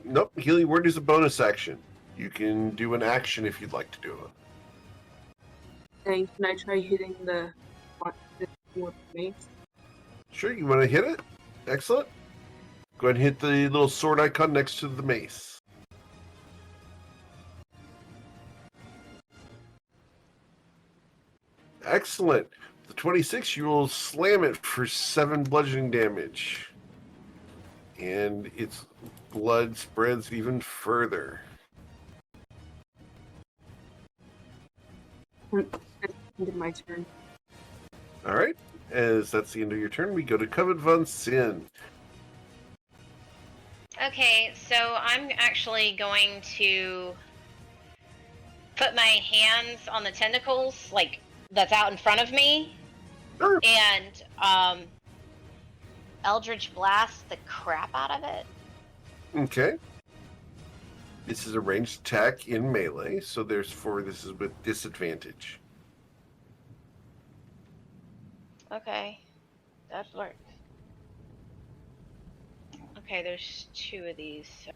[SPEAKER 1] Nope. Healing word is a bonus action. You can do an action if you'd like to do it.
[SPEAKER 6] And can I try hitting the with mace?
[SPEAKER 1] Sure, you want to hit it? Excellent. Go ahead and hit the little sword icon next to the mace. Excellent. The 26, you will slam it for 7 bludgeoning damage. And its blood spreads even further.
[SPEAKER 6] Ended my turn.
[SPEAKER 1] All right. As that's the end of your turn, we go to Covet von Sin.
[SPEAKER 5] Okay, so I'm actually going to put my hands on the tentacles, like, that's out in front of me,
[SPEAKER 1] Sure.
[SPEAKER 5] and Eldritch Blast the crap out of it.
[SPEAKER 1] Okay. This is a ranged attack in melee, so therefore this is with disadvantage.
[SPEAKER 5] Okay, that works. Okay, there's 2 of these. So.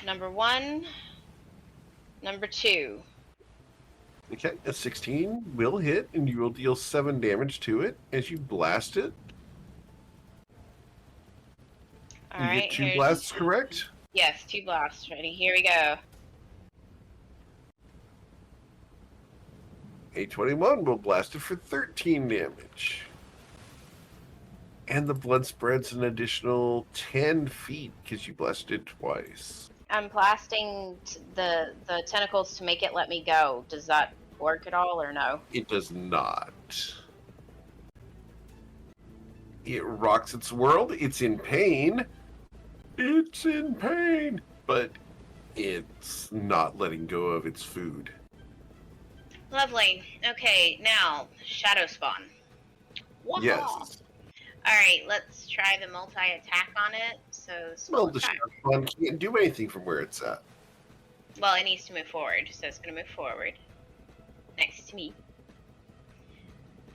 [SPEAKER 5] Number 1, number 2.
[SPEAKER 1] Okay, a 16 will hit, and you will deal 7 damage to it as you blast it.
[SPEAKER 5] All
[SPEAKER 1] you
[SPEAKER 5] right,
[SPEAKER 1] get 2
[SPEAKER 5] here's...
[SPEAKER 1] blasts, correct?
[SPEAKER 5] Yes, 2 blasts. Ready? Here we go.
[SPEAKER 1] A 21 will blast it for 13 damage. And the blood spreads an additional 10 feet because you blasted it twice.
[SPEAKER 5] I'm blasting the tentacles to make it let me go. Does that work at all, or no?
[SPEAKER 1] It does not. It rocks its world. It's in pain. It's in pain. But it's not letting go of its food.
[SPEAKER 5] Lovely. Okay, now Shadow Spawn. Waha!
[SPEAKER 1] Yes.
[SPEAKER 5] All right, let's try the multi-attack on it. So small
[SPEAKER 1] Well, the
[SPEAKER 5] attack.
[SPEAKER 1] Shadow Spawn can't do anything from where it's at.
[SPEAKER 5] Well, it needs to move forward, so it's going to move forward next to me,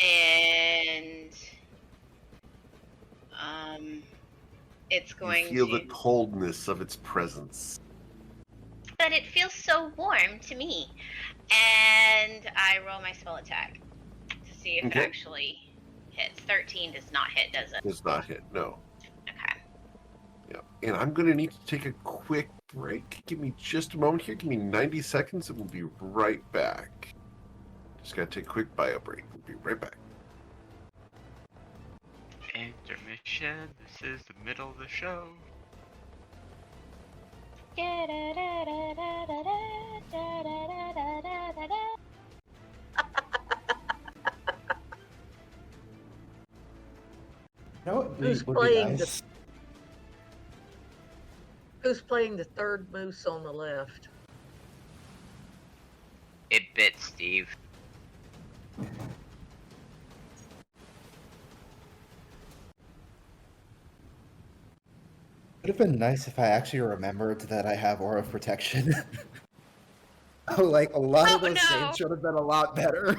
[SPEAKER 5] and it's going
[SPEAKER 1] You feel
[SPEAKER 5] to.
[SPEAKER 1] the coldness of its presence.
[SPEAKER 5] But it feels so warm to me, and I roll my spell attack to see if it actually hits. 13 does not hit, does it?
[SPEAKER 1] Does not hit. No.
[SPEAKER 5] Okay.
[SPEAKER 1] Yeah. And I'm going to need to take a quick break. Give me just a moment here. Give me 90 seconds and we'll be right back. Just got to take a quick bio break. We'll be right back.
[SPEAKER 2] Intermission. This is the middle of the show.
[SPEAKER 4] You know what
[SPEAKER 3] Who's
[SPEAKER 4] would be
[SPEAKER 3] playing
[SPEAKER 4] nice?
[SPEAKER 3] Who's playing the third moose on the left?
[SPEAKER 2] It bit Steve.
[SPEAKER 4] Would have been nice if I actually remembered that I have aura of protection. Like, a lot of
[SPEAKER 5] Oh,
[SPEAKER 4] those
[SPEAKER 5] no.
[SPEAKER 4] saves should have been a lot better.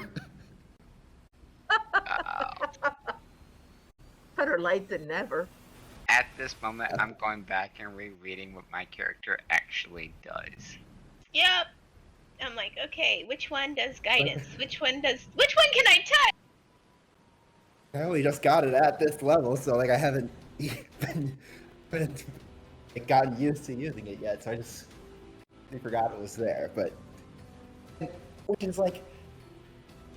[SPEAKER 3] Better late than never.
[SPEAKER 2] At this moment, I'm going back and rereading what my character actually does.
[SPEAKER 5] Yep. I'm like, okay, which one does guidance? Which one can I touch?
[SPEAKER 4] I only just got it at this level, so like I haven't even gotten used to using it yet, so I forgot it was there, but which is like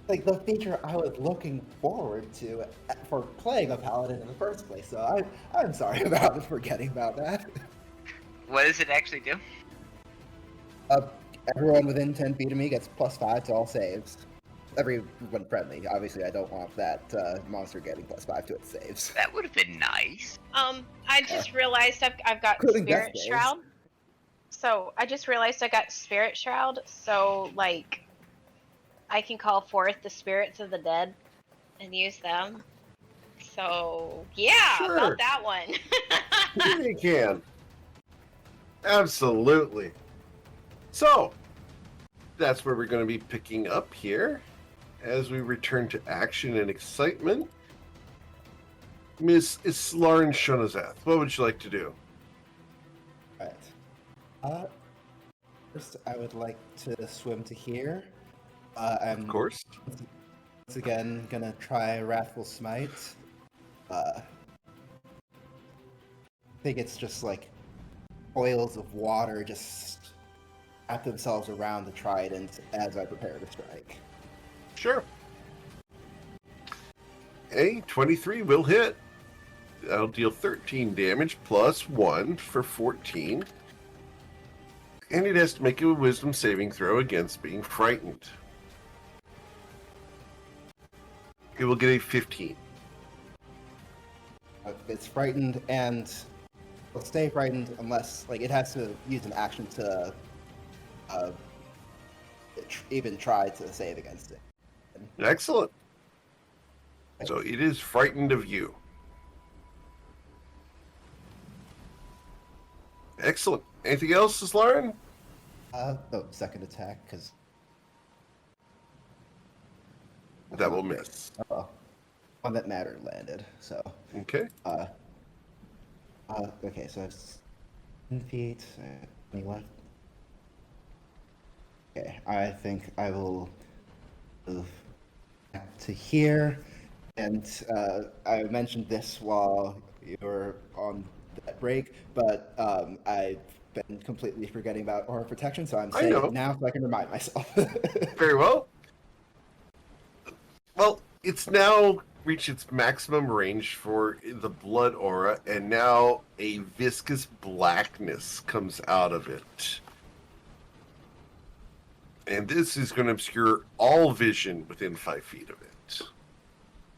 [SPEAKER 4] the feature I was looking forward to for playing a paladin in the first place. So I'm sorry about forgetting about that.
[SPEAKER 2] What does it actually do?
[SPEAKER 4] Everyone within 10 feet of me gets +5 to all saves. Everyone friendly. Obviously, I don't want that monster getting +5 to its saves.
[SPEAKER 2] That would have been nice.
[SPEAKER 5] I just realized I've got
[SPEAKER 4] Including death
[SPEAKER 5] Spirit
[SPEAKER 4] saves.
[SPEAKER 5] Shroud. So I just realized I got Spirit Shroud. So like, I can call forth the spirits of the dead and use them. So yeah,
[SPEAKER 1] Sure.
[SPEAKER 5] about that one.
[SPEAKER 1] Sure you can. Absolutely. So, that's where we're going to be picking up here as we return to action and excitement. Miss Islarin Shonazath, what would you like to do?
[SPEAKER 4] Right. First, I would like to swim to here. I'm
[SPEAKER 1] Of course.
[SPEAKER 4] once again gonna try Wrathful Smite. I think it's just like oils of water just wrap themselves around the trident as I prepare to strike.
[SPEAKER 1] Sure. A 23 will hit. That'll deal 13 damage plus 1 for 14. And it has to make a wisdom saving throw against being frightened. It will get a 15.
[SPEAKER 4] It's frightened and will stay frightened unless like it has to use an action to even try to save against it.
[SPEAKER 1] Excellent. So it is frightened of you. Excellent. Anything else, Islarin?
[SPEAKER 4] Second attack because
[SPEAKER 1] That will miss.
[SPEAKER 4] one that mattered landed. So
[SPEAKER 1] Okay.
[SPEAKER 4] okay, so I have 10 feet, 20 left. Okay, I think I will move back to here, and I mentioned this while you were on that break, but I've been completely forgetting about aura protection, so I'm saying it now so I can remind myself.
[SPEAKER 1] Very well. Well, it's now reached its maximum range for the blood aura, and now a viscous blackness comes out of it. And this is going to obscure all vision within 5 feet of it.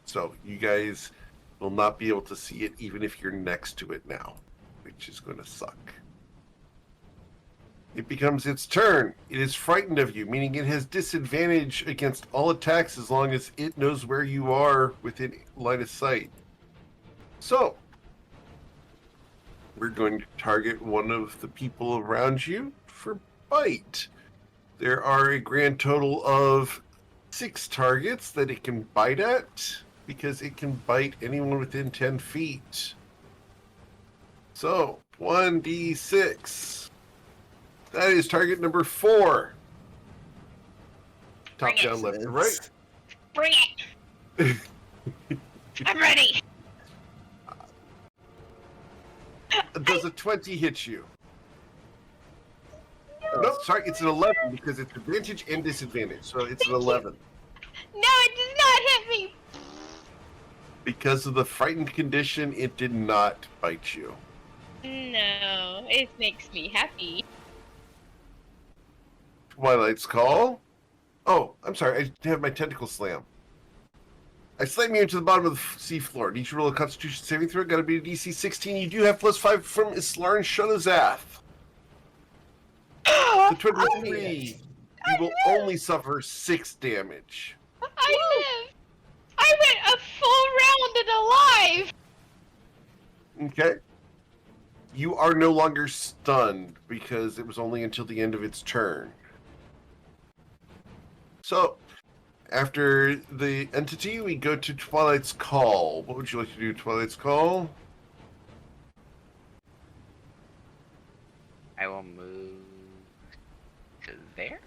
[SPEAKER 1] So you guys will not be able to see it even if you're next to it now, which is going to suck. It becomes its turn. It is frightened of you, meaning it has disadvantage against all attacks as long as it knows where you are within line of sight. So, we're going to target one of the people around you for bite. There are a grand total of 6 targets that it can bite at, because it can bite anyone within 10 feet. So, 1d6. That is target number 4. Top
[SPEAKER 5] Bring it.
[SPEAKER 1] down, left to right.
[SPEAKER 5] Bring it. I'm ready.
[SPEAKER 1] Does a 20 hit you? Nope, sorry, it's an 11 because it's advantage and disadvantage, so it's an 11.
[SPEAKER 5] No, it does not hit me.
[SPEAKER 1] Because of the frightened condition, it did not bite you.
[SPEAKER 5] No, it makes me happy.
[SPEAKER 1] Twilight's Call. Oh, I'm sorry, I didn't have my tentacle slam. I slam you into the bottom of the sea floor. Need you roll a Constitution saving throw. Got to be a DC 16. You do have +5 from Islarin Shonazath. To 23. You will only suffer 6 damage.
[SPEAKER 5] I live. I went a full round and alive.
[SPEAKER 1] Okay. You are no longer stunned because it was only until the end of its turn. So, after the entity, we go to Twilight's Call. What would you like to do, Twilight's Call?
[SPEAKER 2] I will move to there.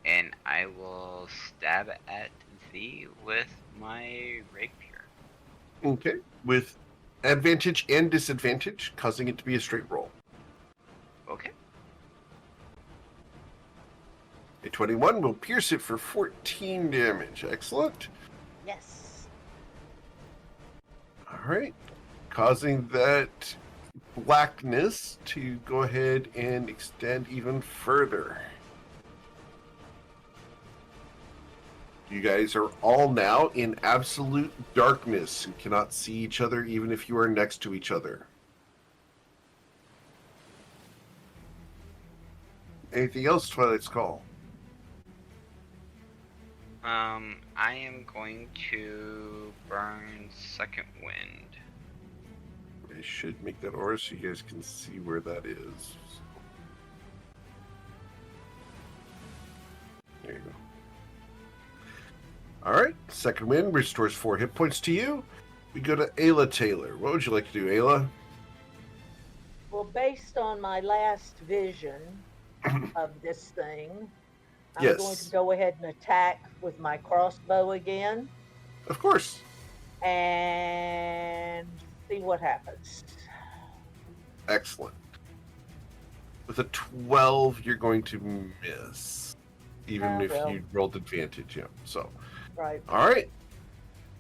[SPEAKER 2] And I will stab at thee with my rapier.
[SPEAKER 1] Okay. With advantage and disadvantage, causing it to be a straight roll.
[SPEAKER 2] Okay.
[SPEAKER 1] A 21 will pierce it for 14 damage. Excellent.
[SPEAKER 3] Yes.
[SPEAKER 1] All right. Causing that blackness to go ahead and extend even further. You guys are all now in absolute darkness and cannot see each other even if you are next to each other. Anything else, Twilight's Call?
[SPEAKER 2] I am going to burn Second Wind.
[SPEAKER 1] I should make that aura so you guys can see where that is. There you go. Alright, Second Wind restores 4 hit points to you. We go to Ayla Taylor. What would you like to do, Ayla?
[SPEAKER 3] Well, based on my last vision of this thing, I'm going
[SPEAKER 1] Yes.
[SPEAKER 3] to go ahead and attack with my crossbow again
[SPEAKER 1] Of course.
[SPEAKER 3] and see what happens.
[SPEAKER 1] Excellent. With a 12, you're going to miss. Even if
[SPEAKER 3] well.
[SPEAKER 1] you rolled advantage, yeah. So,
[SPEAKER 3] Right.
[SPEAKER 1] alright.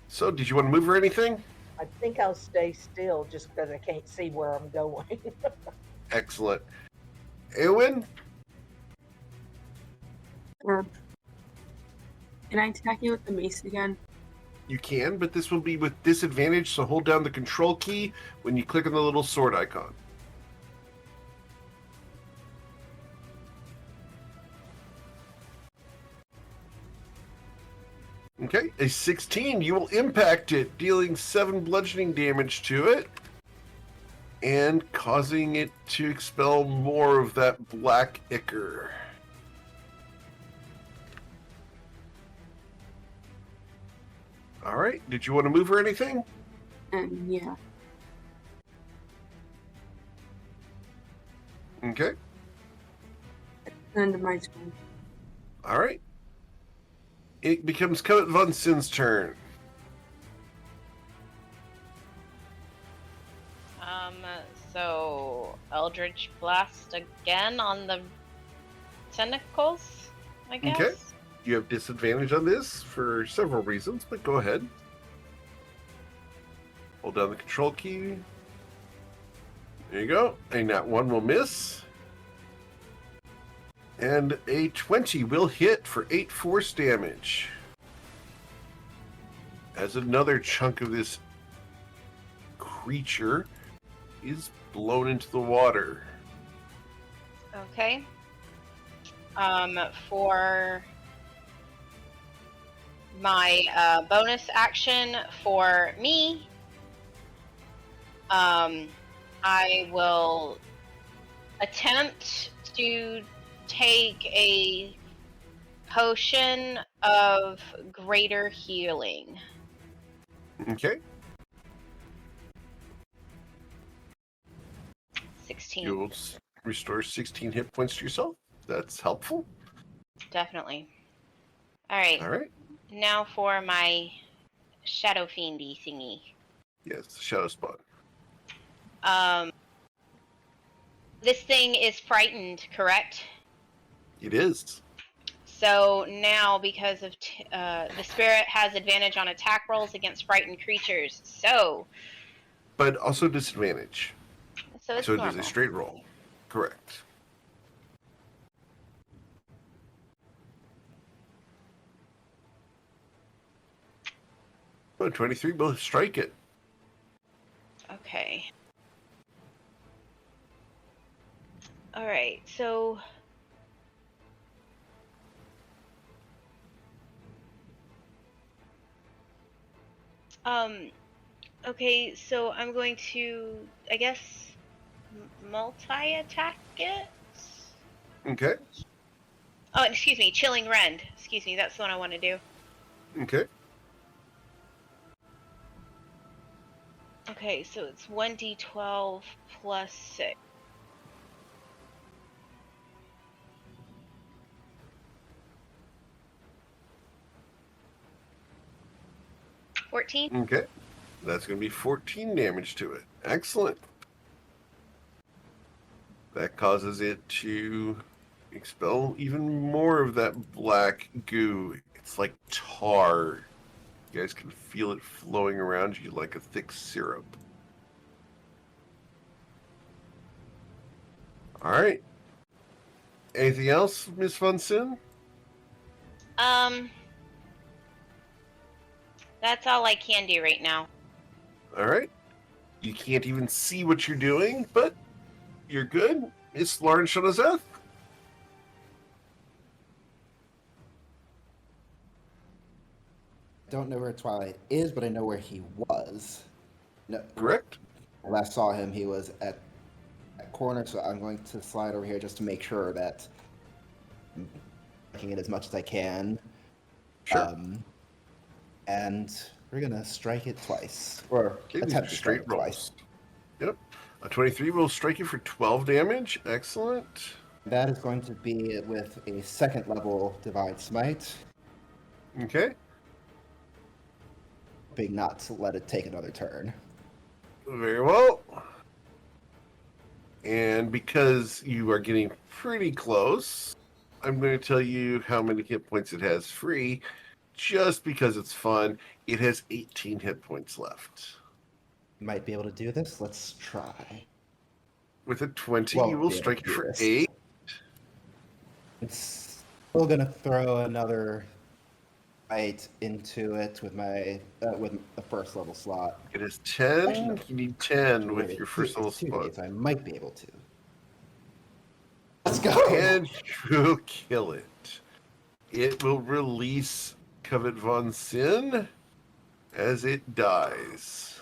[SPEAKER 1] So, did you want to move or anything?
[SPEAKER 3] I think I'll stay still just because I can't see where I'm going.
[SPEAKER 1] Excellent. Eowyn?
[SPEAKER 6] Can I attack you with the mace again?
[SPEAKER 1] You can, but this will be with disadvantage, so hold down the control key when you click on the little sword icon. Okay, a 16. You will impact it, dealing 7 bludgeoning damage to it, and causing it to expel more of that black ichor. Alright, did you want to move or anything?
[SPEAKER 6] Yeah.
[SPEAKER 1] Okay,
[SPEAKER 6] End of my turn.
[SPEAKER 1] alright. It becomes Comet Von Sin's turn.
[SPEAKER 5] So Eldritch Blast again on the tentacles, I guess.
[SPEAKER 1] Okay. You have disadvantage on this for several reasons, but go ahead. Hold down the control key. There you go. And that one will miss. And a 20 will hit for 8 force damage. As another chunk of this creature is blown into the water.
[SPEAKER 5] Okay. For my bonus action for me, I will attempt to take a potion of greater healing.
[SPEAKER 1] Okay.
[SPEAKER 5] 16.
[SPEAKER 1] You'll restore 16 hit points to yourself. That's helpful.
[SPEAKER 5] Definitely. Alright.
[SPEAKER 1] All right.
[SPEAKER 5] Now for my Shadow Fiendy thingy.
[SPEAKER 1] Yes, Shadow Spawn.
[SPEAKER 5] This thing is frightened, correct?
[SPEAKER 1] It is.
[SPEAKER 5] So now, because of the spirit has advantage on attack rolls against frightened creatures, so
[SPEAKER 1] But also disadvantage.
[SPEAKER 5] it's
[SPEAKER 1] So it
[SPEAKER 5] normal.
[SPEAKER 1] is a straight roll. Correct. Oh, 23 will strike it.
[SPEAKER 5] Okay. All right. So okay, so I'm going to, I guess, multi-attack it?
[SPEAKER 1] Okay.
[SPEAKER 5] Oh, excuse me, Chilling Rend. Excuse me, that's the one I want to do.
[SPEAKER 1] Okay.
[SPEAKER 5] Okay, so it's 1d12 plus 6.
[SPEAKER 1] Okay. That's going to be 14 damage to it. Excellent. That causes it to expel even more of that black goo. It's like tar. You guys can feel it flowing around you like a thick syrup. All right. Anything else, Miss Von Sin?
[SPEAKER 5] That's all I can do right now.
[SPEAKER 1] All right. You can't even see what you're doing, but you're good. Miss Lauren Shonazeth?
[SPEAKER 4] Don't know where Twilight is, but I know where he was. No,
[SPEAKER 1] Correct?
[SPEAKER 4] when I last saw him, he was at that corner, so I'm going to slide over here just to make sure that I'm making it as much as I can.
[SPEAKER 1] Sure.
[SPEAKER 4] And we're gonna strike it twice, or
[SPEAKER 1] Okay, these are
[SPEAKER 4] attempt to strike
[SPEAKER 1] straight
[SPEAKER 4] it twice.
[SPEAKER 1] rolls. Yep. A 23 will strike you for 12 damage. Excellent.
[SPEAKER 4] That is going to be with a second level Divine Smite,
[SPEAKER 1] Okay.
[SPEAKER 4] hoping not to let it take another turn.
[SPEAKER 1] Very well. And because you are getting pretty close, I'm going to tell you how many hit points it has free, just because it's fun. It has 18 hit points left.
[SPEAKER 4] Might be able to do this. Let's try.
[SPEAKER 1] With a 20,
[SPEAKER 4] Won't
[SPEAKER 1] you will
[SPEAKER 4] be able
[SPEAKER 1] strike
[SPEAKER 4] to
[SPEAKER 1] you
[SPEAKER 4] do
[SPEAKER 1] for
[SPEAKER 4] this.
[SPEAKER 1] 8.
[SPEAKER 4] It's still gonna throw another fight into it with my with the first level slot.
[SPEAKER 1] It is 10.
[SPEAKER 4] Actually,
[SPEAKER 1] You need 10
[SPEAKER 4] Wait,
[SPEAKER 1] with your first level
[SPEAKER 4] it's 2
[SPEAKER 1] spot.
[SPEAKER 4] days. I might be able to. Let's go.
[SPEAKER 1] And you will kill it. It will release Covet von Sin as it dies.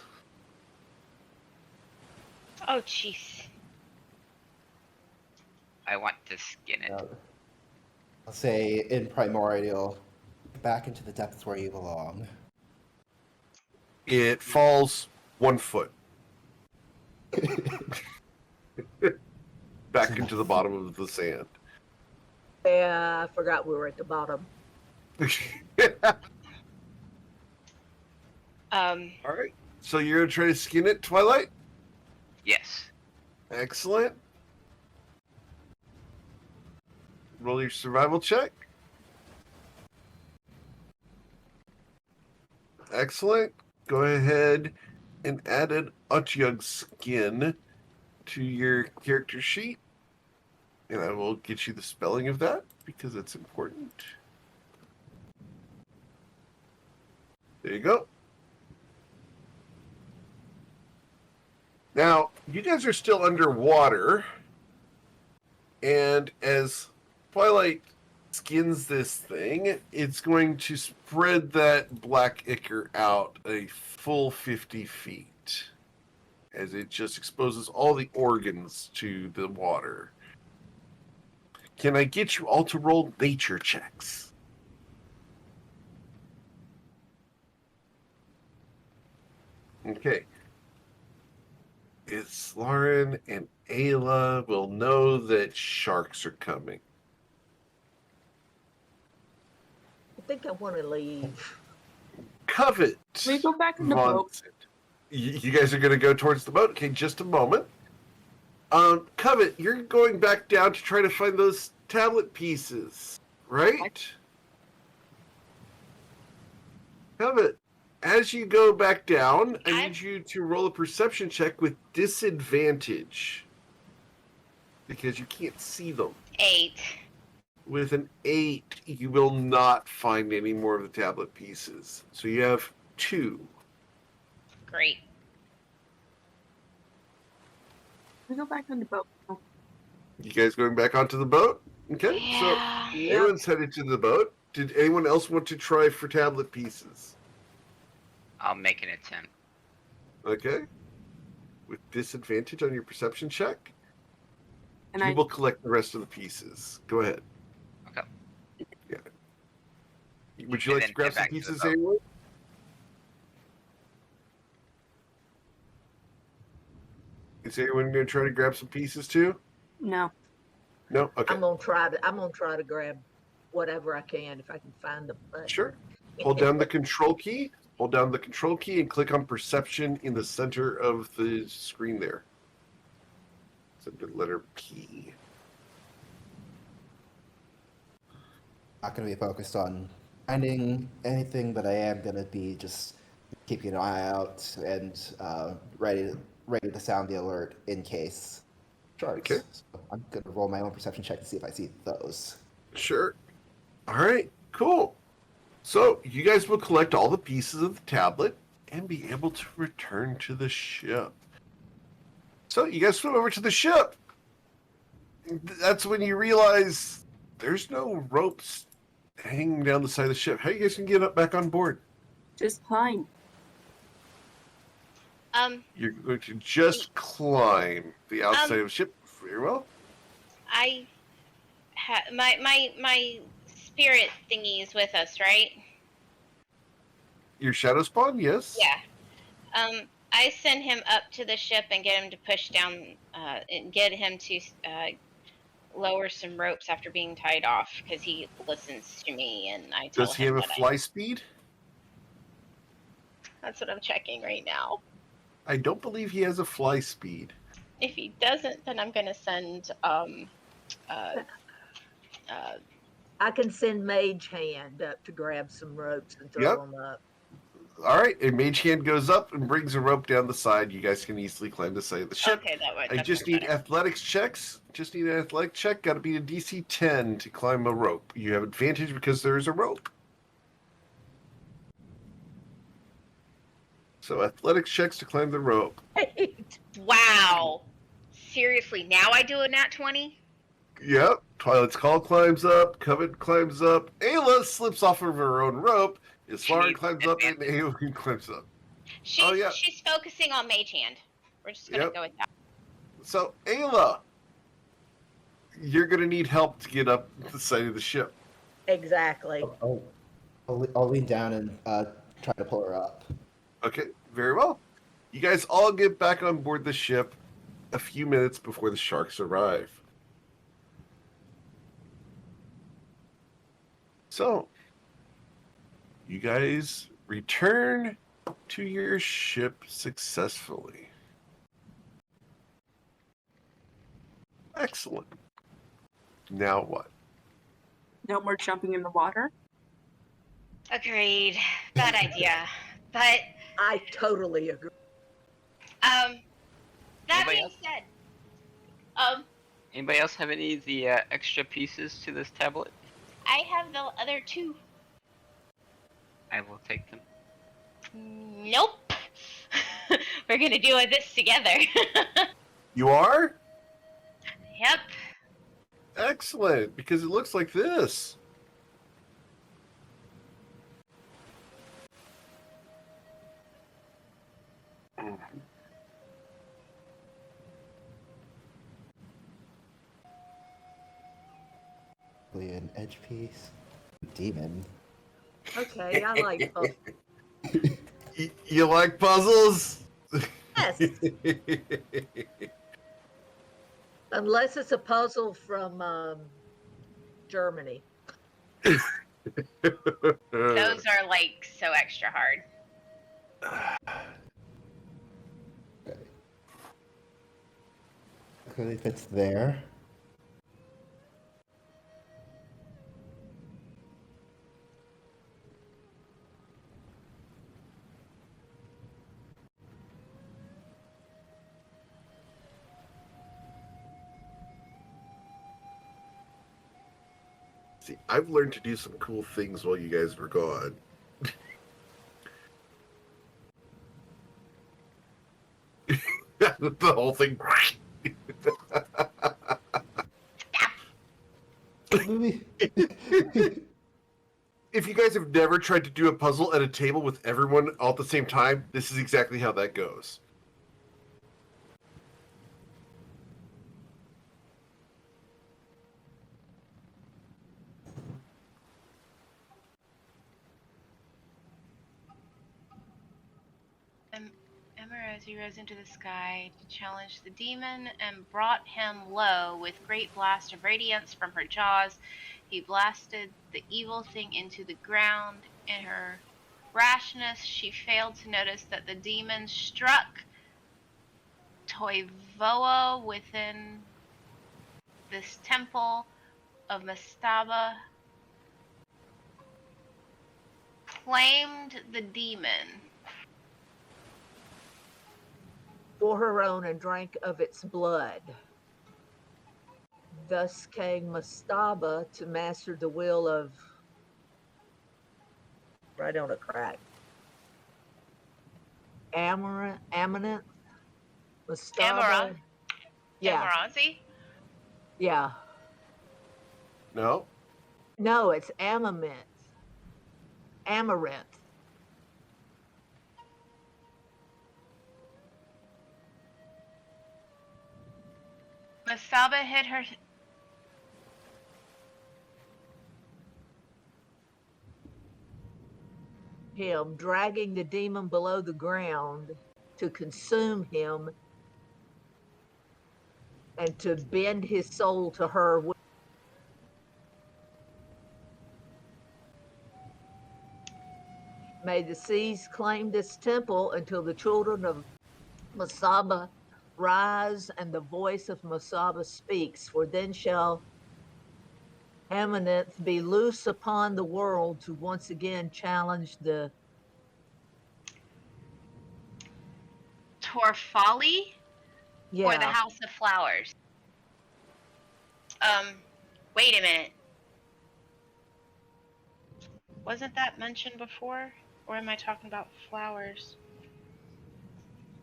[SPEAKER 5] Oh, jeez.
[SPEAKER 2] I want to skin it.
[SPEAKER 4] I'll say in primordial, back into the depths where you belong.
[SPEAKER 1] It falls 1 foot back into the bottom of the sand.
[SPEAKER 3] Yeah, I forgot we were at the bottom.
[SPEAKER 1] All right. So you're going to try to skin it, Twilight?
[SPEAKER 2] Yes.
[SPEAKER 1] Excellent. Roll your survival check. Excellent. Go ahead and add an Utjug skin to your character sheet. And I will get you the spelling of that because it's important. There you go. Now, you guys are still underwater. And as Twilight skins this thing, it's going to spread that black ichor out a full 50 feet as it just exposes all the organs to the water. Can I get you all to roll nature checks? Okay. It's Lauren and Ayla will know that sharks are coming.
[SPEAKER 3] I think I want to leave.
[SPEAKER 1] Covet.
[SPEAKER 6] Can we go back in the
[SPEAKER 1] Von-
[SPEAKER 6] boat?
[SPEAKER 1] You guys are going to go towards the boat? Okay, just a moment. Covet, you're going back down to try to find those tablet pieces, right? Covet, as you go back down, I need you to roll a perception check with disadvantage because you can't see them.
[SPEAKER 5] 8.
[SPEAKER 1] With an 8, you will not find any more of the tablet pieces. So you have 2.
[SPEAKER 5] Great.
[SPEAKER 6] Can we go back on the boat? Oh,
[SPEAKER 1] You guys going back onto the boat? Okay,
[SPEAKER 5] Yeah.
[SPEAKER 1] so everyone's headed to the boat. Did anyone else want to try for tablet pieces?
[SPEAKER 2] I'll make an attempt.
[SPEAKER 1] Okay. With disadvantage on your perception check,
[SPEAKER 6] and
[SPEAKER 1] you
[SPEAKER 6] I
[SPEAKER 1] will collect the rest of the pieces. Go ahead.
[SPEAKER 2] Okay.
[SPEAKER 1] Yeah. Would you like
[SPEAKER 2] then
[SPEAKER 1] to grab
[SPEAKER 2] get
[SPEAKER 1] some
[SPEAKER 2] back to the
[SPEAKER 1] pieces,
[SPEAKER 2] boat.
[SPEAKER 1] anyone? Is anyone going to try to grab some pieces too?
[SPEAKER 6] no.
[SPEAKER 1] No? Okay.
[SPEAKER 3] I'm gonna try to grab whatever I can if I can find the button.
[SPEAKER 1] Sure. Hold down the control key. Hold down the control key and click on perception in the center of the screen there. It's the letter P.
[SPEAKER 4] Not going to be focused on finding anything, but I am going to be just keeping an eye out and ready to sound the alert in case sharks.
[SPEAKER 1] Okay.
[SPEAKER 4] So I'm going to roll my own perception check to see if I see those.
[SPEAKER 1] Sure. All right. Cool. So you guys will collect all the pieces of the tablet and be able to return to the ship. So you guys swim over to the ship. That's when you realize there's no ropes hanging down the side of the ship. How are you guys gonna get up back on board?
[SPEAKER 6] Just climb.
[SPEAKER 1] You're going to just climb the outside of the ship. Very well.
[SPEAKER 5] I my spirit thingy is with us, right?
[SPEAKER 1] Your shadow spawn, yes.
[SPEAKER 5] Yeah. I send him up to the ship and get him to push down, and get him to lower some ropes after being tied off because he listens to me and I tell
[SPEAKER 1] Does he
[SPEAKER 5] him
[SPEAKER 1] have a fly speed?
[SPEAKER 5] that's what I'm checking right now.
[SPEAKER 1] I don't believe he has a fly speed.
[SPEAKER 5] If he doesn't, then I'm gonna send
[SPEAKER 3] I can send Mage Hand up to grab some ropes and throw them up.
[SPEAKER 1] All right, a mage hand goes up and brings a rope down the side. You guys can easily climb the side of the ship.
[SPEAKER 5] Okay,
[SPEAKER 1] I just need athletics checks. Just need an athletic check. Got to be a DC 10 to climb a rope. You have advantage because there is a rope. So athletics checks to climb the rope.
[SPEAKER 5] Wow. Seriously, now I do a nat 20?
[SPEAKER 1] Yep. Twilight's Call climbs up. Covet climbs up. Ayla slips off of her own rope. Isfaran climbs up, and Ayla climbs up.
[SPEAKER 5] She's focusing on Mage Hand. We're just gonna go with that.
[SPEAKER 1] So, Ayla, you're going to need help to get up the side of the ship.
[SPEAKER 3] Exactly.
[SPEAKER 4] I'll lean down and try to pull her up.
[SPEAKER 1] Okay, very well. You guys all get back on board the ship a few minutes before the sharks arrive. So, you guys return to your ship successfully. Excellent. Now what?
[SPEAKER 6] No more jumping in the water.
[SPEAKER 5] Agreed. Bad idea. But
[SPEAKER 3] I totally agree.
[SPEAKER 5] that being said,
[SPEAKER 7] anybody else have any of the extra pieces to this tablet?
[SPEAKER 5] I have the other two.
[SPEAKER 7] I will take them.
[SPEAKER 5] Nope. We're gonna do this together.
[SPEAKER 1] You are?
[SPEAKER 5] Yep.
[SPEAKER 1] Excellent, because it looks like this.
[SPEAKER 4] An edge piece. Demon.
[SPEAKER 3] Okay, I like puzzles.
[SPEAKER 1] You like puzzles?
[SPEAKER 3] Yes. Unless it's a puzzle from Germany.
[SPEAKER 5] Those are like so extra hard.
[SPEAKER 4] Clearly fits there.
[SPEAKER 1] See, I've learned to do some cool things while you guys were gone. The whole thing. If you guys have never tried to do a puzzle at a table with everyone all at the same time, this is exactly how that goes.
[SPEAKER 5] Emerald rose into the sky to challenge the demon and brought him low with great blast of radiance from her jaws. He blasted the evil thing into the ground. In her rashness, she failed to notice that the demon struck Toivoa within this temple of Mastaba, claimed the demon
[SPEAKER 3] for her own and drank of its blood. Thus came Mastaba to master the will of right on a crack. Amarant, Mastaba. Yeah.
[SPEAKER 5] Amaranthi?
[SPEAKER 3] Yeah.
[SPEAKER 1] No?
[SPEAKER 3] No, it's Amaranth. Amaranth.
[SPEAKER 5] Masaba hid her.
[SPEAKER 3] Him, dragging the demon below the ground to consume him and to bend his soul to her. May the seas claim this temple until the children of Masaba rise and the voice of Masaba speaks, for then shall Amonith be loose upon the world to once again challenge the
[SPEAKER 5] Torfali or the
[SPEAKER 3] yeah.
[SPEAKER 5] House of Flowers? Wait a minute. Wasn't that mentioned before? Or am I talking about flowers?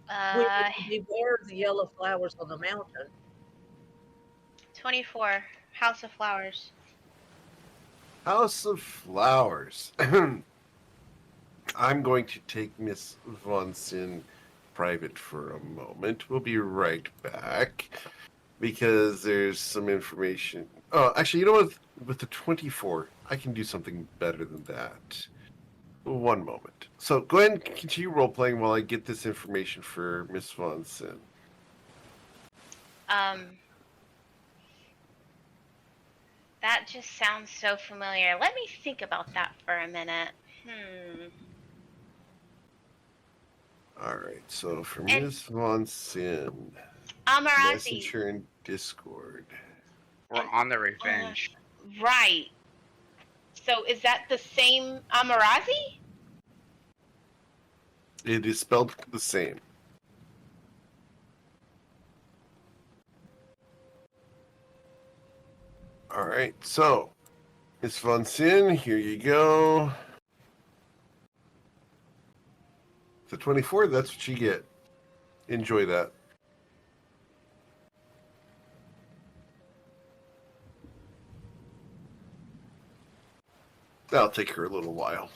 [SPEAKER 3] Beware the yellow flowers on the mountain.
[SPEAKER 5] 24. House of Flowers.
[SPEAKER 1] House of Flowers. I'm going to take Miss Von Sin private for a moment. We'll be right back because there's some information. Oh, actually, you know what? With the 24, I can do something better than that. One moment. So go ahead and continue role playing while I get this information for Miss Von Sin.
[SPEAKER 5] That just sounds so familiar. Let me think about that for a minute.
[SPEAKER 1] All right. So for
[SPEAKER 5] And-
[SPEAKER 1] Miss Von Sin,
[SPEAKER 5] Amarazi.
[SPEAKER 1] message her in Discord.
[SPEAKER 2] We're on the revenge.
[SPEAKER 5] Right. So is that the same Amarazi?
[SPEAKER 1] It is spelled the same. All right, so Miss Von Sin, here you go. The 24, that's what you get. Enjoy that. That'll take her a little while.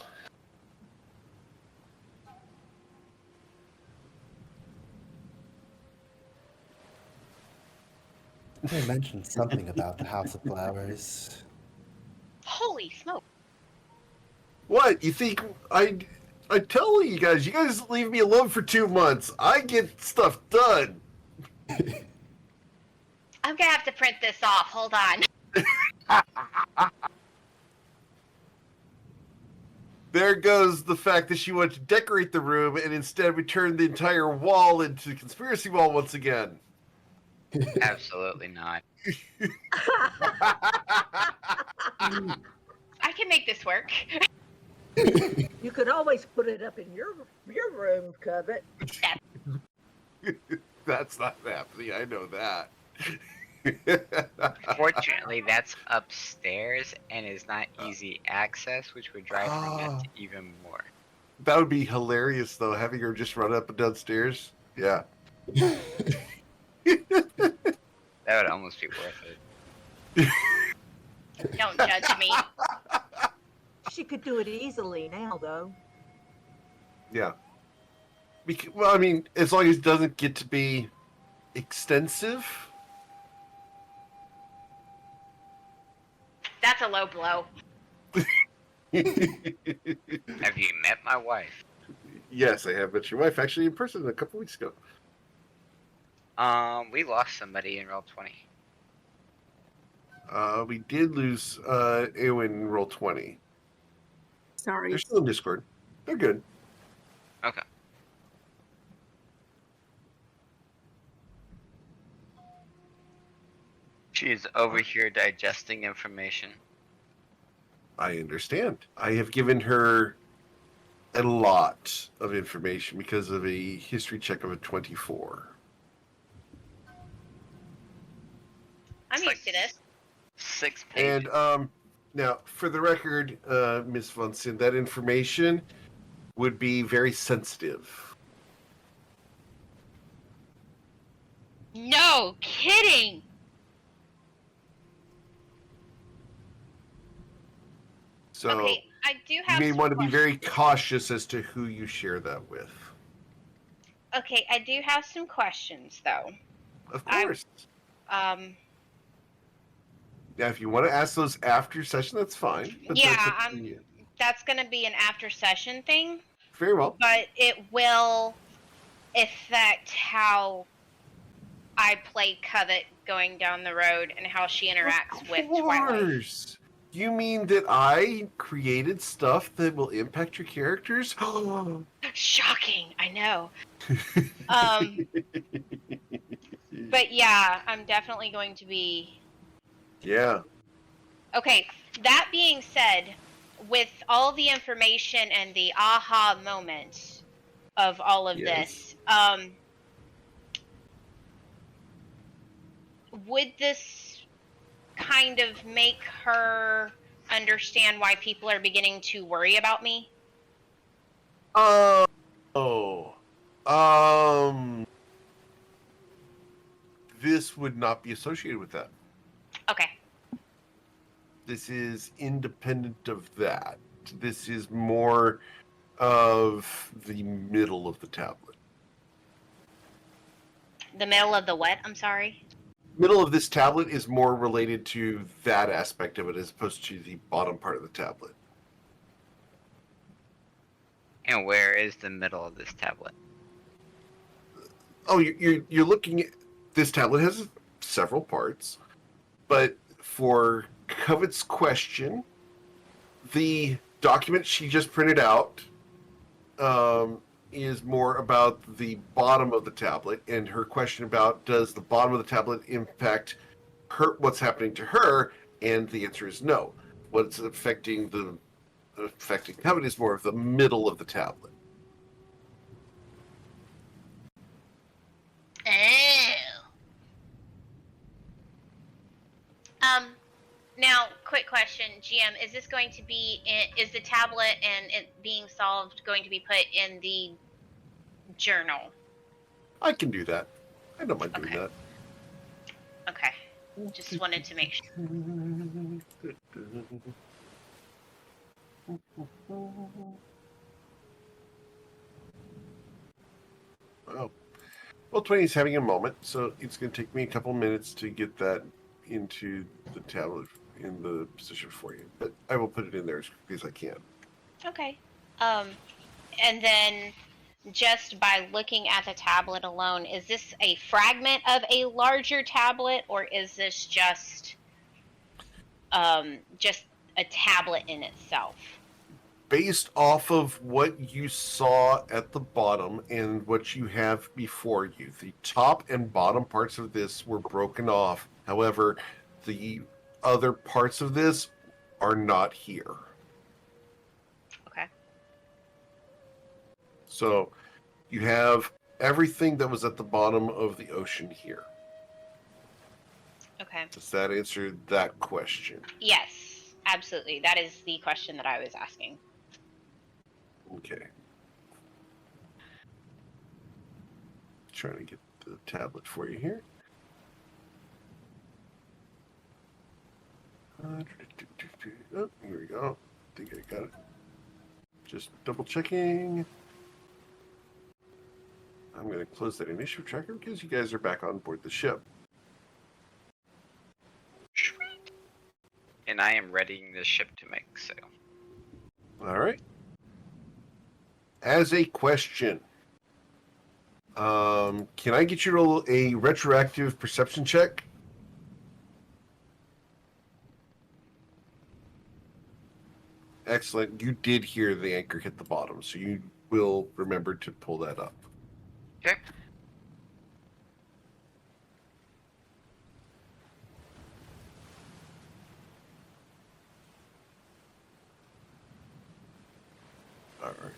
[SPEAKER 4] They mentioned something about the House of Flowers.
[SPEAKER 5] Holy smoke.
[SPEAKER 1] What? You think I tell you guys leave me alone for 2 months. I get stuff done.
[SPEAKER 5] I'm gonna have to print this off. Hold on.
[SPEAKER 1] There goes the fact that she wanted to decorate the room and instead we turned the entire wall into a conspiracy wall once again.
[SPEAKER 2] Absolutely not.
[SPEAKER 5] I can make this work.
[SPEAKER 3] You could always put it up in your room, Covet.
[SPEAKER 1] That's not happening. I know that.
[SPEAKER 2] Fortunately, that's upstairs and is not easy access, which would drive her nuts even more.
[SPEAKER 1] That would be hilarious, though, having her just run up and downstairs. Yeah.
[SPEAKER 2] That would almost be worth it.
[SPEAKER 5] Don't judge me.
[SPEAKER 3] She could do it easily now, though.
[SPEAKER 1] Yeah. Well, I mean, as long as it doesn't get to be extensive.
[SPEAKER 5] That's a low blow.
[SPEAKER 2] Have you met my wife?
[SPEAKER 1] Yes, I have met your wife actually in person a couple weeks ago.
[SPEAKER 2] We lost somebody in roll 20.
[SPEAKER 1] We did lose Eowyn in roll 20.
[SPEAKER 6] Sorry.
[SPEAKER 1] They're still in Discord. They're good.
[SPEAKER 2] Okay. She is over here digesting information.
[SPEAKER 1] I understand. I have given her a lot of information because of a history check of a 24.
[SPEAKER 5] I'm used to this.
[SPEAKER 2] 6 pages.
[SPEAKER 1] And now, for the record, Ms. Von Sin, that information would be very sensitive.
[SPEAKER 5] No kidding.
[SPEAKER 1] So
[SPEAKER 5] Okay, I do
[SPEAKER 1] you
[SPEAKER 5] have
[SPEAKER 1] may
[SPEAKER 5] some
[SPEAKER 1] want to be
[SPEAKER 5] questions.
[SPEAKER 1] very cautious as to who you share that with.
[SPEAKER 5] Okay, I do have some questions though.
[SPEAKER 1] Of
[SPEAKER 5] I-
[SPEAKER 1] course. Now, if you want to ask those after session, that's fine. But
[SPEAKER 5] yeah,
[SPEAKER 1] that's up to you.
[SPEAKER 5] that's going to be an after session thing,
[SPEAKER 1] Very well.
[SPEAKER 5] but it will affect how I play Covet going down the road and how she interacts with Twilight.
[SPEAKER 1] Course. You mean that I created stuff that will impact your characters?
[SPEAKER 5] Shocking, I know. But yeah, I'm definitely going to be.
[SPEAKER 1] Yeah.
[SPEAKER 5] Okay, that being said, with all the information and the aha moment of all of
[SPEAKER 1] Yes.
[SPEAKER 5] this, would this kind of make her understand why people are beginning to worry about me?
[SPEAKER 1] Oh. This would not be associated with that.
[SPEAKER 5] Okay.
[SPEAKER 1] This is independent of that. This is more of the middle of the tablet.
[SPEAKER 5] The middle of the what? I'm sorry.
[SPEAKER 1] Middle of this tablet is more related to that aspect of it as opposed to the bottom part of the tablet.
[SPEAKER 7] And where is the middle of this tablet?
[SPEAKER 1] Oh, you're looking at this tablet has several parts, but for Covet's question, the document she just printed out is more about the bottom of the tablet, and her question about does the bottom of the tablet impact her, what's happening to her, and the answer is no. What's affecting Covet is more of the middle of the tablet.
[SPEAKER 5] Oh. Now, quick question, GM, is this going to be is the tablet and it being solved going to be put in the journal?
[SPEAKER 1] I can do that. I don't mind doing
[SPEAKER 5] Okay.
[SPEAKER 1] that.
[SPEAKER 5] Okay. Just wanted to make sure.
[SPEAKER 1] Wow. Well, 20 is having a moment, so it's going to take me a couple minutes to get that into the tablet in the position for you. But I will put it in there as quickly as I can.
[SPEAKER 5] Okay. And then just by looking at the tablet alone, is this a fragment of a larger tablet, or is this just a tablet in itself?
[SPEAKER 1] Based off of what you saw at the bottom and what you have before you, the top and bottom parts of this were broken off. However, the other parts of this are not here.
[SPEAKER 5] Okay.
[SPEAKER 1] So you have everything that was at the bottom of the ocean here.
[SPEAKER 5] Okay.
[SPEAKER 1] Does that answer that question?
[SPEAKER 5] Yes, absolutely. That is the question that I was asking.
[SPEAKER 1] Okay. Trying to get the tablet for you here. Oh, here we go. I think I got it. Just double checking. I'm going to close that initiative tracker because you guys are back on board the ship.
[SPEAKER 7] Sweet. And I am readying this ship to make sail.
[SPEAKER 1] All right. As a question, can I get you to roll a retroactive perception check? Excellent. You did hear the anchor hit the bottom, so you will remember to pull that up.
[SPEAKER 7] Okay.
[SPEAKER 1] All right.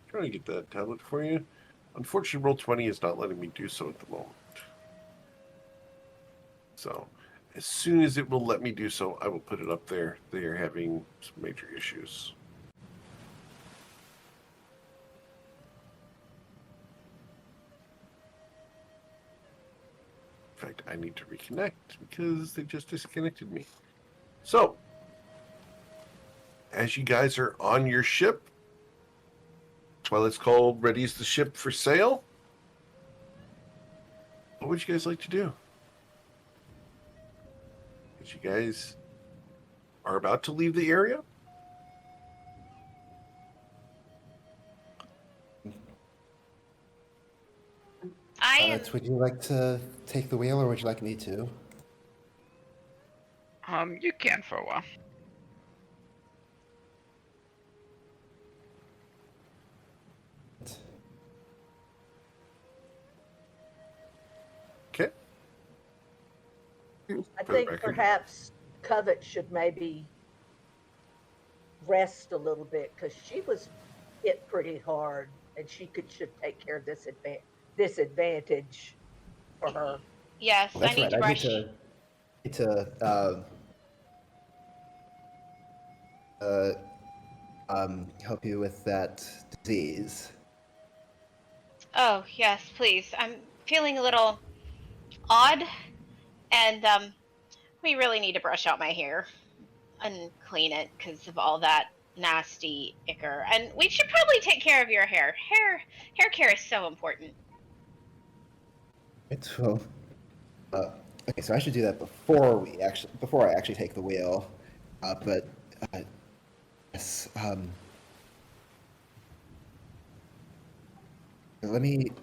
[SPEAKER 1] Trying to get that tablet for you. Unfortunately, Roll20 is not letting me do so at the moment. So, as soon as it will let me do so, I will put it up there. They are having some major issues. In fact, I need to reconnect because they just disconnected me. So, as you guys are on your ship, Twilight's Call readies the ship for sail. what would you guys like to do? As you guys are about to leave the area?
[SPEAKER 5] I am.
[SPEAKER 4] Would you like to take the wheel, or would you like me to?
[SPEAKER 7] You can for a while.
[SPEAKER 1] Okay.
[SPEAKER 3] I
[SPEAKER 1] For the
[SPEAKER 3] think
[SPEAKER 1] record.
[SPEAKER 3] perhaps Covet should maybe rest a little bit because she was hit pretty hard, and should take care of this advantage for her.
[SPEAKER 5] Yes,
[SPEAKER 4] Well,
[SPEAKER 5] I
[SPEAKER 4] that's
[SPEAKER 5] need
[SPEAKER 4] right.
[SPEAKER 5] to
[SPEAKER 4] I
[SPEAKER 5] brush.
[SPEAKER 4] need to help you with that disease.
[SPEAKER 5] Oh, yes, please. I'm feeling a little odd, and we really need to brush out my hair and clean it because of all that nasty ichor. And we should probably take care of your hair. Hair care is so important.
[SPEAKER 4] Right. Well, okay, so I should do that before I actually take the wheel. But yes, let me, at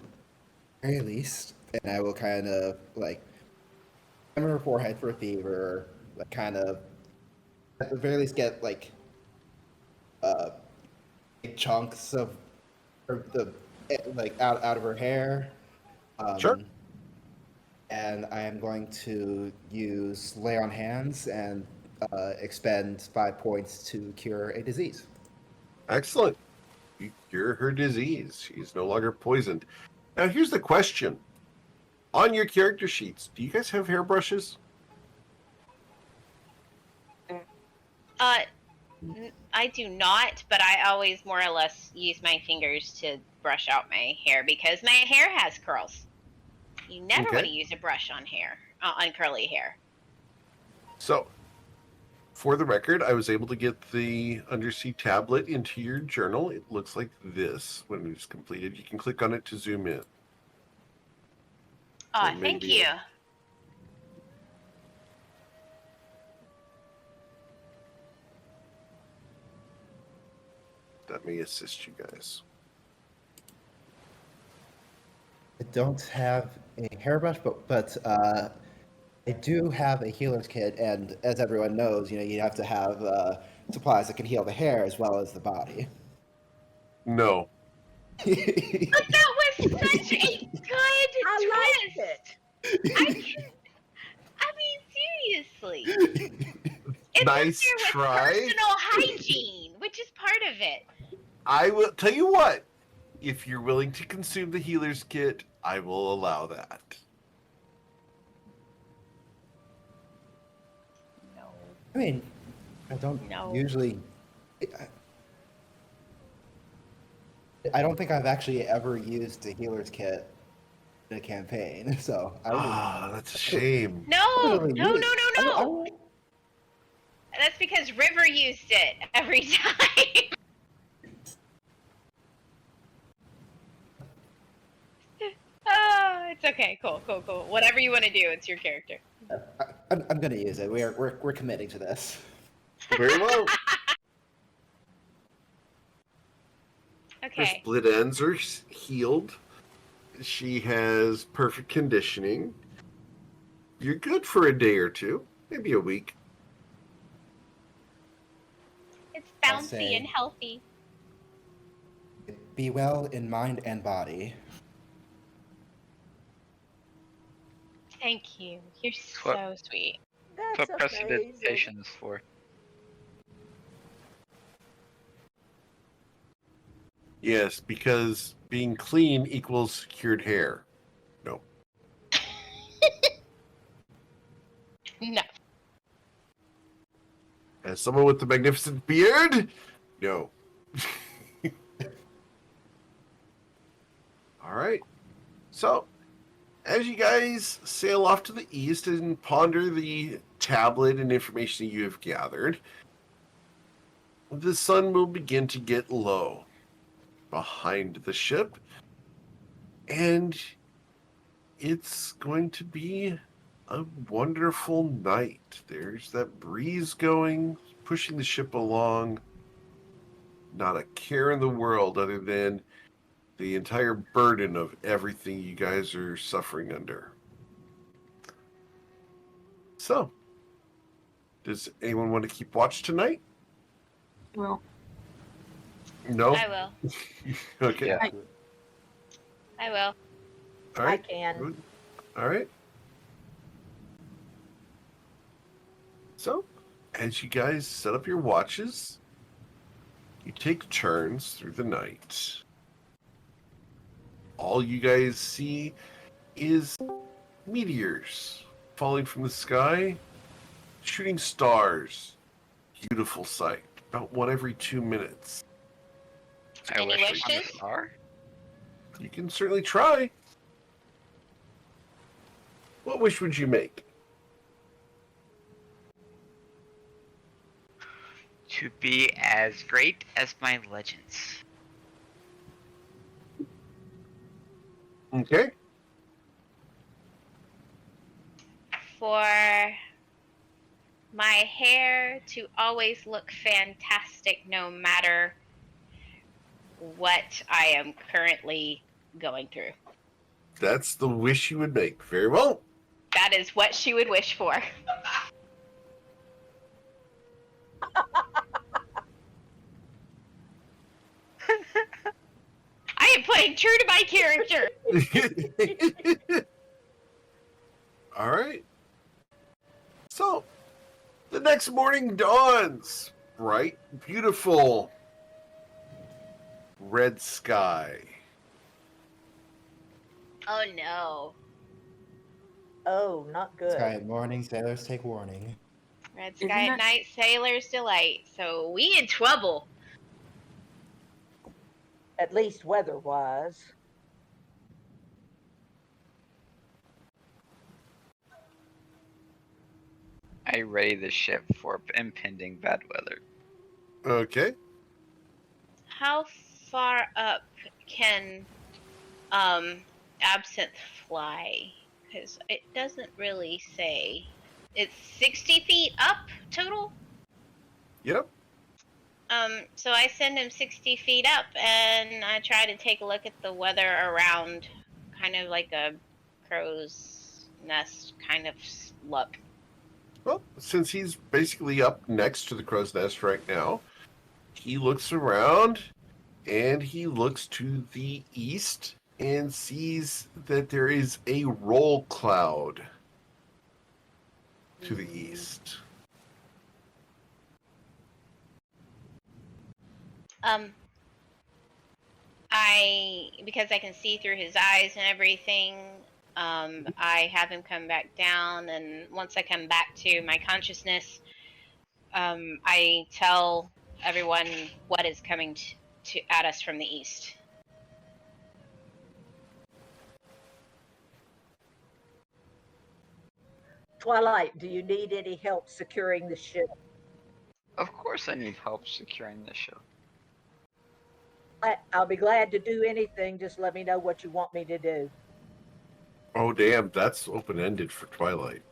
[SPEAKER 4] the very least, and I will kind of like hammer her forehead for a fever, like kind of at the very least get like uh big chunks of like out of her hair.
[SPEAKER 1] Sure.
[SPEAKER 4] And I am going to use lay on hands and expend 5 points to cure a disease.
[SPEAKER 1] Excellent. You cure her disease. She's no longer poisoned. Now, here's the question. On your character sheets, do you guys have hairbrushes?
[SPEAKER 5] I do not, but I always more or less use my fingers to brush out my hair because my hair has curls. You never want to use a brush on hair, on curly hair.
[SPEAKER 1] So, for the record, I was able to get the undersea tablet into your journal. It looks like this when it's completed. You can click on it to zoom in.
[SPEAKER 5] Oh,
[SPEAKER 1] So
[SPEAKER 5] thank
[SPEAKER 1] maybe
[SPEAKER 5] you.
[SPEAKER 1] that may assist you guys.
[SPEAKER 4] I don't have a hairbrush, but I do have a healer's kit, and as everyone knows, you have to have supplies that can heal the hair as well as the body.
[SPEAKER 1] No.
[SPEAKER 5] But that was such a good
[SPEAKER 3] I liked
[SPEAKER 5] twist.
[SPEAKER 3] it.
[SPEAKER 5] I mean, seriously. It's up
[SPEAKER 1] Nice
[SPEAKER 5] there with
[SPEAKER 1] try.
[SPEAKER 5] personal hygiene, which is part of it.
[SPEAKER 1] I will tell you what. If you're willing to consume the healer's kit, I will allow that.
[SPEAKER 5] No.
[SPEAKER 4] I mean, I don't usually. I don't think I've actually ever used a healer's kit in a campaign, so I would.
[SPEAKER 1] That's a shame.
[SPEAKER 5] No.
[SPEAKER 4] I
[SPEAKER 5] That's because River used it every time. Oh, it's okay. Cool. Whatever you want to do, it's your character.
[SPEAKER 4] I'm gonna use it. We're committing to this.
[SPEAKER 1] Very well. Her
[SPEAKER 5] Okay.
[SPEAKER 1] split ends are healed. She has perfect conditioning. You're good for a day or two, maybe a week.
[SPEAKER 5] It's
[SPEAKER 4] I'll
[SPEAKER 5] bouncy
[SPEAKER 4] say-
[SPEAKER 5] and healthy.
[SPEAKER 4] Be well in mind and body.
[SPEAKER 5] Thank you. You're
[SPEAKER 7] What-
[SPEAKER 5] so sweet.
[SPEAKER 7] That's
[SPEAKER 3] That's
[SPEAKER 7] what
[SPEAKER 3] amazing.
[SPEAKER 7] prestidigitation is for.
[SPEAKER 1] Yes, because being clean equals cured hair. No.
[SPEAKER 5] No.
[SPEAKER 1] As someone with the magnificent beard? No. All right. So, as you guys sail off to the east and ponder the tablet and information you have gathered, the sun will begin to get low behind the ship, and it's going to be a wonderful night. There's that breeze going, pushing the ship along. Not a care in the world other than the entire burden of everything you guys are suffering under. So, does anyone want to keep watch tonight?
[SPEAKER 6] Well,
[SPEAKER 1] No?
[SPEAKER 5] I will.
[SPEAKER 1] Okay.
[SPEAKER 7] Yeah.
[SPEAKER 5] I will.
[SPEAKER 1] All
[SPEAKER 3] I
[SPEAKER 1] right.
[SPEAKER 3] can.
[SPEAKER 1] Good. All right. So, as you guys set up your watches, you take turns through the night. All you guys see is meteors falling from the sky, shooting stars. Beautiful sight. About one every 2 minutes.
[SPEAKER 7] I
[SPEAKER 5] Any
[SPEAKER 7] wish we could
[SPEAKER 5] wishes?
[SPEAKER 7] are.
[SPEAKER 1] You can certainly try. What wish would you make?
[SPEAKER 7] To be as great as my legends.
[SPEAKER 1] Okay.
[SPEAKER 5] For my hair to always look fantastic no matter what I am currently going through.
[SPEAKER 1] That's the wish you would make. Very well.
[SPEAKER 5] That is what she would wish for. I am playing true to my character.
[SPEAKER 1] All right. So, the next morning dawns. Bright, beautiful red sky.
[SPEAKER 5] Oh no.
[SPEAKER 3] Oh, not good.
[SPEAKER 4] Sky at morning, sailors take warning.
[SPEAKER 5] Red
[SPEAKER 6] Isn't
[SPEAKER 5] sky at
[SPEAKER 6] that-
[SPEAKER 5] night, sailor's delight. So we in trouble.
[SPEAKER 3] At least weather-wise.
[SPEAKER 7] I ready the ship for impending bad weather.
[SPEAKER 1] Okay.
[SPEAKER 5] How far up can absinthe fly? Because it doesn't really say. It's 60 feet up total.
[SPEAKER 1] Yep.
[SPEAKER 5] So I send him 60 feet up, and I try to take a look at the weather around, kind of like a crow's nest kind of look.
[SPEAKER 1] Well, since he's basically up next to the crow's nest right now, he looks around and he looks to the east and sees that there is a roll cloud to the east.
[SPEAKER 5] Because I can see through his eyes and everything, I have him come back down, and once I come back to my consciousness, I tell everyone what is coming at us from the east.
[SPEAKER 3] Twilight, do you need any help securing the ship?
[SPEAKER 7] Of course I need help securing the ship.
[SPEAKER 3] I'll be glad to do anything. Just let me know what you want me to do.
[SPEAKER 1] Oh, damn, that's open-ended for Twilight.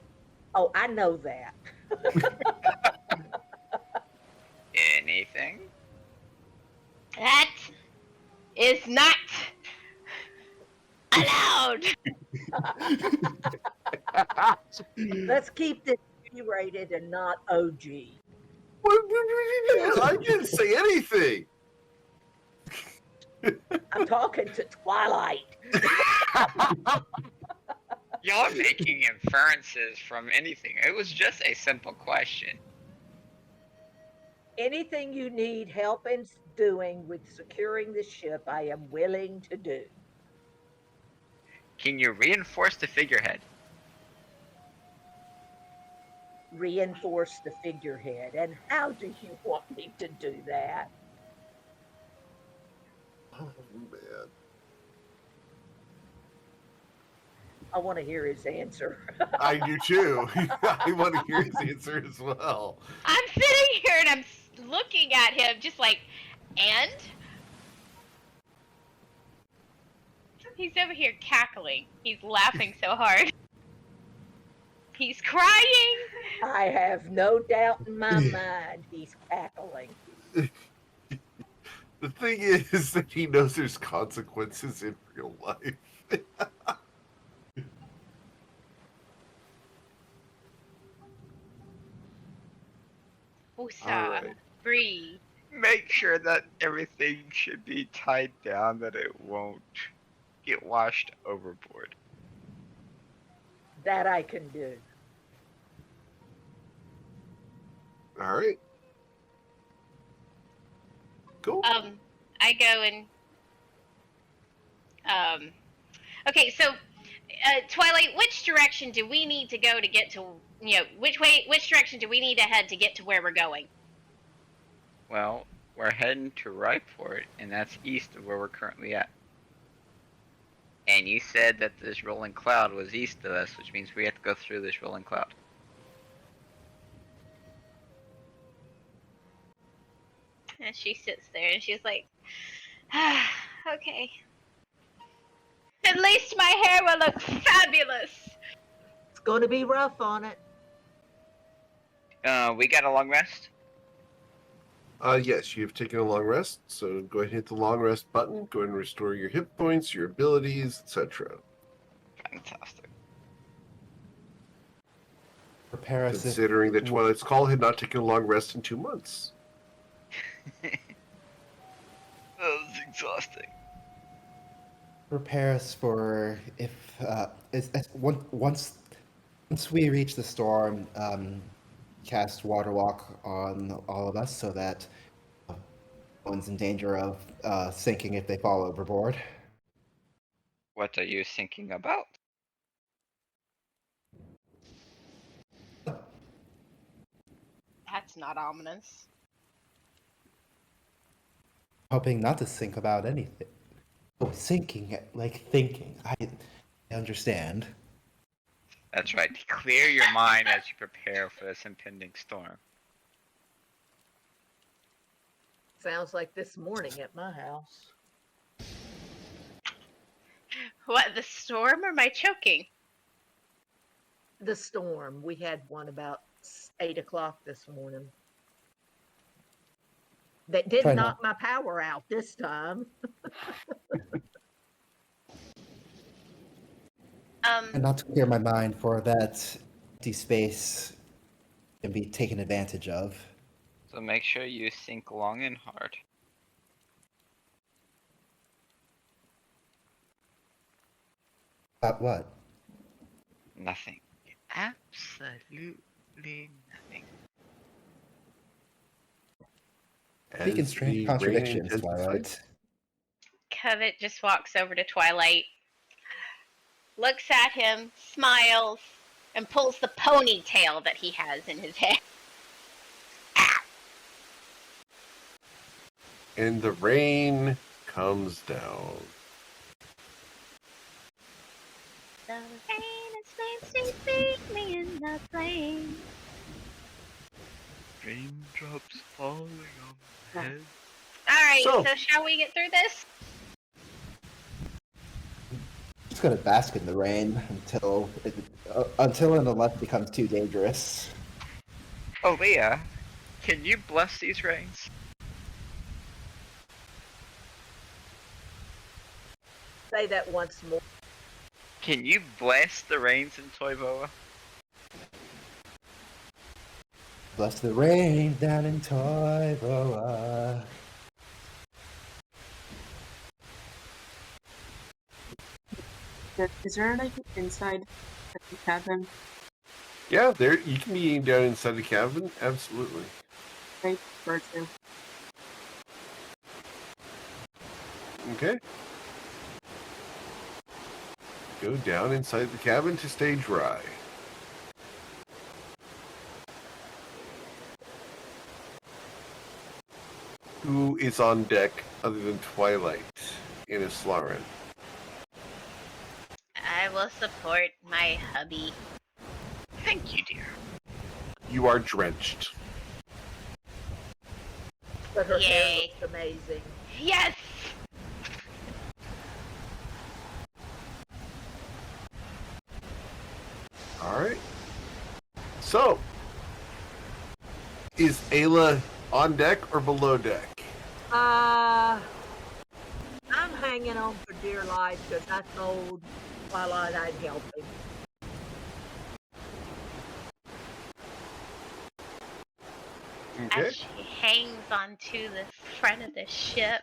[SPEAKER 3] Oh, I know that.
[SPEAKER 7] Anything?
[SPEAKER 5] That is not allowed.
[SPEAKER 3] Let's keep this G-rated and not OG.
[SPEAKER 1] I didn't say anything.
[SPEAKER 3] I'm talking to Twilight.
[SPEAKER 7] Y'all are making inferences from anything. It was just a simple question.
[SPEAKER 3] Anything you need help in doing with securing the ship, I am willing to do.
[SPEAKER 7] Can you reinforce the figurehead?
[SPEAKER 3] Reinforce the figurehead. And how do you want me to do that?
[SPEAKER 1] Oh, man.
[SPEAKER 3] I want to hear his answer.
[SPEAKER 1] I do too. I want to hear his answer as well.
[SPEAKER 5] I'm sitting here and I'm looking at him just like, and? He's over here cackling. He's laughing so hard. He's crying.
[SPEAKER 3] I have no doubt in my mind he's cackling.
[SPEAKER 1] The thing is that he knows there's consequences in real life.
[SPEAKER 5] Usa,
[SPEAKER 1] Alright.
[SPEAKER 5] breathe.
[SPEAKER 7] Make sure that everything should be tied down, that it won't get washed overboard.
[SPEAKER 3] That I can do.
[SPEAKER 1] All right. Cool.
[SPEAKER 5] I go and okay, so Twilight, which direction do we need to go to get to, which direction do we need to head to get to where we're going?
[SPEAKER 7] Well, we're heading to Ryport, and that's east of where we're currently at. And you said that this rolling cloud was east of us, which means we have to go through this rolling cloud.
[SPEAKER 5] And she sits there and she's like, ah, okay. At least my hair will look fabulous.
[SPEAKER 3] It's going to be rough on it.
[SPEAKER 7] We got a long rest?
[SPEAKER 1] Yes, you've taken a long rest, so go ahead and hit the long rest button. Go ahead and restore your hit points, your abilities, etc.
[SPEAKER 7] Fantastic.
[SPEAKER 4] Prepare us.
[SPEAKER 1] Considering that Twilight's Call had not taken a long rest in 2 months.
[SPEAKER 7] That was exhausting.
[SPEAKER 4] Prepare us for if once we reach the storm, cast water walk on all of us so that no one's in danger of sinking if they fall overboard.
[SPEAKER 7] What are you thinking about?
[SPEAKER 5] That's not ominous.
[SPEAKER 4] Hoping not to think about anything. Oh, sinking, like thinking. I understand.
[SPEAKER 7] That's right. Clear your mind as you prepare for this impending storm.
[SPEAKER 3] Sounds like this morning at my house.
[SPEAKER 5] What, the storm or my choking?
[SPEAKER 3] The storm. We had one about 8 o'clock this morning. That did
[SPEAKER 4] Try
[SPEAKER 3] knock my power out this time.
[SPEAKER 4] And not to clear my mind for that empty space can be taken advantage of.
[SPEAKER 7] So make sure you think long and hard.
[SPEAKER 4] About what?
[SPEAKER 7] Nothing. Absolutely nothing.
[SPEAKER 4] Speaking
[SPEAKER 1] As
[SPEAKER 4] strange
[SPEAKER 1] the rain
[SPEAKER 4] contradictions,
[SPEAKER 1] intensifies-
[SPEAKER 4] Twilight.
[SPEAKER 5] Covet just walks over to Twilight, looks at him, smiles, and pulls the ponytail that he has in his hair.
[SPEAKER 1] And the rain comes down.
[SPEAKER 5] The rain is meant to me in the flame.
[SPEAKER 7] Raindrops falling on my head.
[SPEAKER 5] Alright,
[SPEAKER 1] So-
[SPEAKER 5] so shall we get through this?
[SPEAKER 4] Just gonna bask in the rain until and unless it becomes too dangerous.
[SPEAKER 7] Oh, Leah, can you bless these rains?
[SPEAKER 3] Say that once more.
[SPEAKER 7] Can you bless the rains in Toivoa?
[SPEAKER 4] Bless the rain down in Toivoa.
[SPEAKER 6] Is there like inside the cabin?
[SPEAKER 1] Yeah, there you can be eating down inside the cabin. Absolutely.
[SPEAKER 6] Right, bird too.
[SPEAKER 1] Okay. Go down inside the cabin to stay dry. Who is on deck other than Twilight in a Slarin?
[SPEAKER 5] I will support my hubby.
[SPEAKER 7] Thank you, dear.
[SPEAKER 1] You are drenched.
[SPEAKER 3] But her hair
[SPEAKER 5] Yay.
[SPEAKER 3] looks amazing.
[SPEAKER 5] Yes!
[SPEAKER 1] is Ayla on deck or below deck?
[SPEAKER 3] I'm hanging on for dear life because I told Twilight I'd help him.
[SPEAKER 1] Okay.
[SPEAKER 5] As she hangs onto the front of the ship.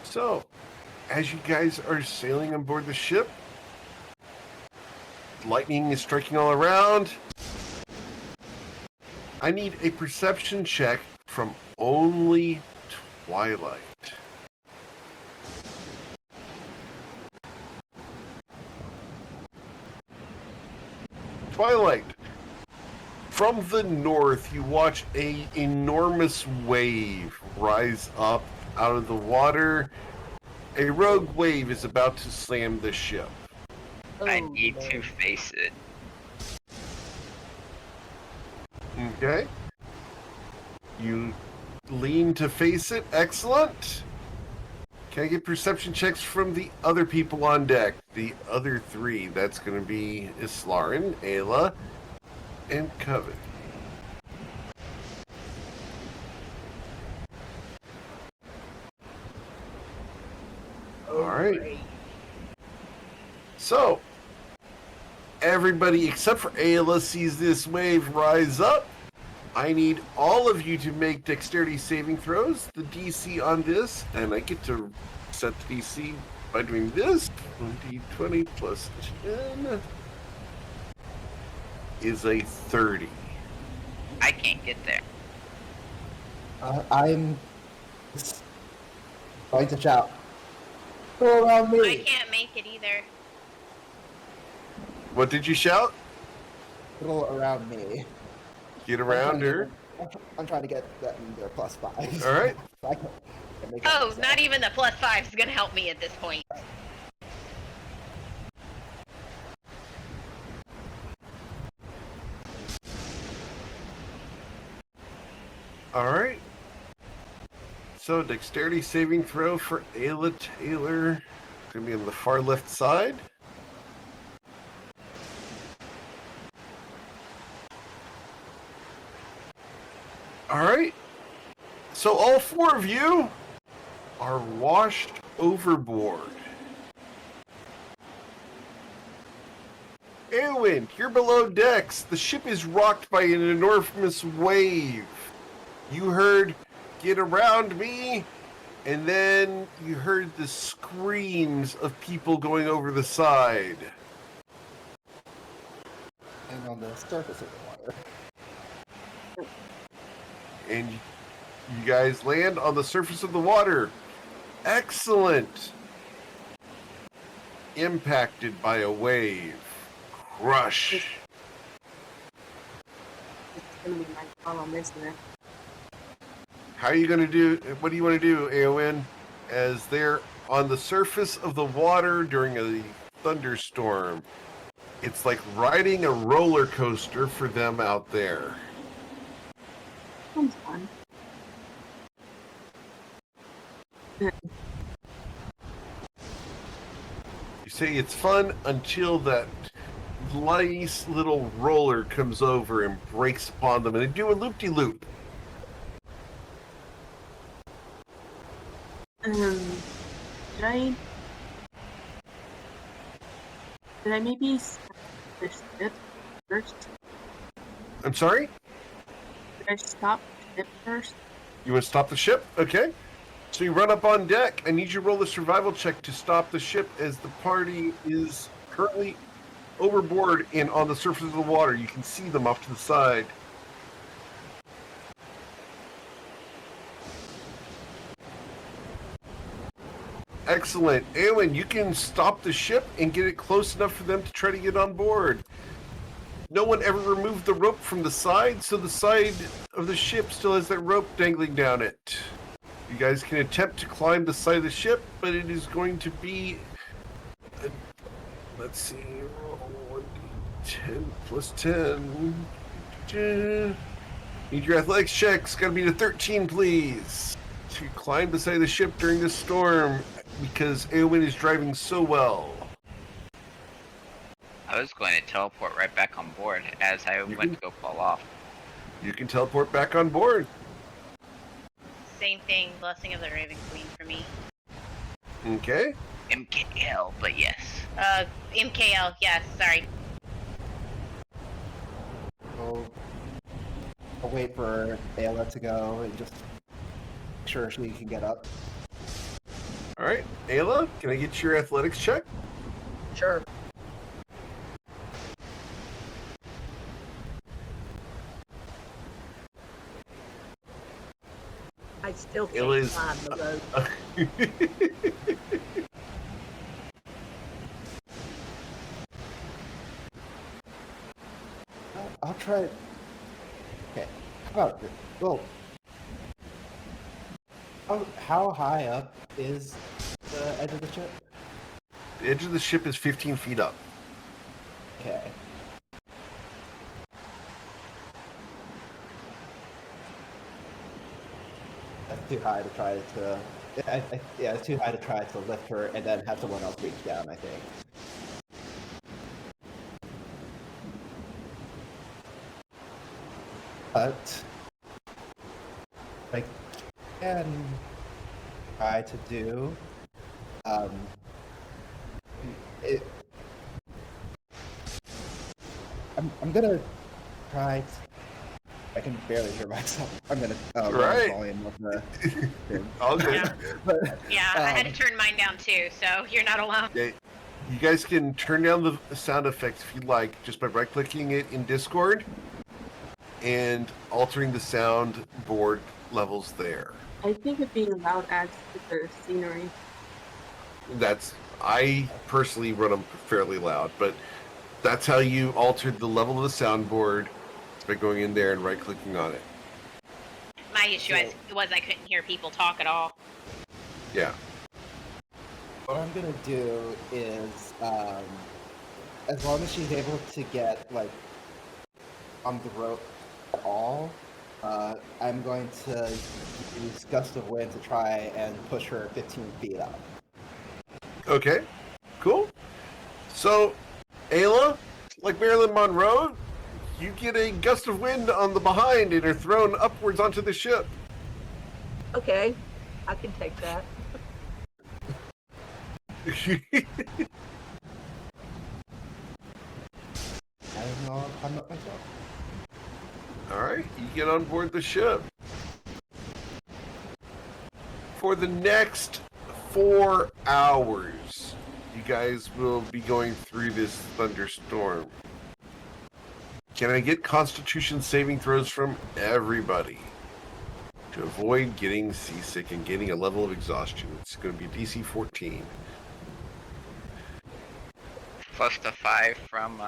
[SPEAKER 1] So, as you guys are sailing on board the ship, lightning is striking all around. I need a perception check from only Twilight. Twilight. From the north, you watch a enormous wave rise up out of the water. A rogue wave is about to slam the ship.
[SPEAKER 7] I
[SPEAKER 3] Oh,
[SPEAKER 7] need to
[SPEAKER 3] Lord.
[SPEAKER 7] face it.
[SPEAKER 1] Okay. You lean to face it. Excellent. Can I get perception checks from the other people on deck? The other three. That's going to be Islarin, Ayla, and Covet.
[SPEAKER 3] Oh,
[SPEAKER 1] All right.
[SPEAKER 3] great.
[SPEAKER 1] So, everybody except for Ayla sees this wave rise up. I need all of you to make dexterity saving throws. The DC on this, and I get to set the DC by doing this. 1d20 plus 10 is a 30.
[SPEAKER 7] I can't get there.
[SPEAKER 4] I'm going to shout. Go around
[SPEAKER 5] I
[SPEAKER 4] me.
[SPEAKER 5] can't make it either.
[SPEAKER 1] What did you shout?
[SPEAKER 4] Go around me.
[SPEAKER 1] Get around her.
[SPEAKER 4] I'm trying to get that in their +5.
[SPEAKER 1] All right.
[SPEAKER 4] I can make
[SPEAKER 5] Oh,
[SPEAKER 4] it, so.
[SPEAKER 5] not even the +5 is gonna help me at this point.
[SPEAKER 1] All right. So, dexterity saving throw for Ayla Taylor. Going to be on the far left side. All right. So, all four of you are washed overboard. Eowyn, you're below decks. The ship is rocked by an enormous wave. You heard, "Get around me," and then you heard the screams of people going over the side.
[SPEAKER 4] And on the surface of the water.
[SPEAKER 1] And you guys land on the surface of the water. Excellent. Impacted by a wave. Crush.
[SPEAKER 6] It's gonna be my problem, isn't it?
[SPEAKER 1] How are you going to do? What do you want to do, Eowyn? As they're on the surface of the water during a thunderstorm. It's like riding a roller coaster for them out there.
[SPEAKER 6] Sounds fun.
[SPEAKER 1] You say it's fun until that nice little roller comes over and breaks upon them, and they do a loop-de-loop.
[SPEAKER 6] Did I maybe stop the ship first?
[SPEAKER 1] I'm sorry?
[SPEAKER 6] Did I stop the ship first?
[SPEAKER 1] You want to stop the ship? Okay. So you run up on deck. I need you to roll a survival check to stop the ship as the party is currently overboard and on the surface of the water. You can see them off to the side. Excellent. Eowyn, you can stop the ship and get it close enough for them to try to get on board. No one ever removed the rope from the side, so the side of the ship still has that rope dangling down it. You guys can attempt to climb the side of the ship, but it is going to be... let's see... 1d10 plus 10... Need your athletics checks. Gotta be a 13, please. To climb the side of the ship during this storm, because Eowyn is driving so well.
[SPEAKER 7] I was going to teleport right back on board as I went to go fall off.
[SPEAKER 1] You can teleport back on board.
[SPEAKER 5] Same thing. Blessing of the Raven Queen for me.
[SPEAKER 1] Okay.
[SPEAKER 7] MKL, but yes.
[SPEAKER 5] MKL. Yes. Sorry.
[SPEAKER 4] I'll wait for Ayla to go and just make sure she can get up.
[SPEAKER 1] All right, Ayla, can I get your athletics check?
[SPEAKER 3] Sure. I still can't
[SPEAKER 1] Ayla's-
[SPEAKER 3] climb the road.
[SPEAKER 4] I'll try. Okay. How about this? Well, how high up is the edge of the ship?
[SPEAKER 1] The edge of the ship is 15 feet up.
[SPEAKER 4] Okay. That's too high to try to. Yeah, it's too high to try to lift her and then have someone else reach down, I think. But I can try to do. It, I'm gonna try. I can barely hear myself. I'm gonna lower
[SPEAKER 1] Right.
[SPEAKER 4] the volume of the thing.
[SPEAKER 1] All good.
[SPEAKER 5] Yeah.
[SPEAKER 4] But,
[SPEAKER 5] Yeah, I had to turn mine down too, so you're not alone.
[SPEAKER 1] Yeah, you guys can turn down the sound effects if you'd like, just by right-clicking it in Discord and altering the sound board levels there.
[SPEAKER 6] I think it being loud adds to the scenery.
[SPEAKER 1] I personally run them fairly loud, but that's how you altered the level of the soundboard by going in there and right-clicking on it.
[SPEAKER 5] My issue was I couldn't hear people talk at all.
[SPEAKER 1] Yeah.
[SPEAKER 4] what I'm gonna do is, as long as she's able to get like on the rope at all, I'm going to use gust of wind to try and push her 15 feet up.
[SPEAKER 1] Okay. Cool. So, Ayla, like Marilyn Monroe, you get a gust of wind on the behind and are thrown upwards onto the ship.
[SPEAKER 3] Okay, I can take that.
[SPEAKER 4] I don't know if I'm up myself.
[SPEAKER 1] All right, you get on board the ship. For the next 4 hours, you guys will be going through this thunderstorm. Can I get Constitution saving throws from everybody to avoid getting seasick and getting a level of exhaustion? It's going to be DC 14.
[SPEAKER 7] Plus the 5 from.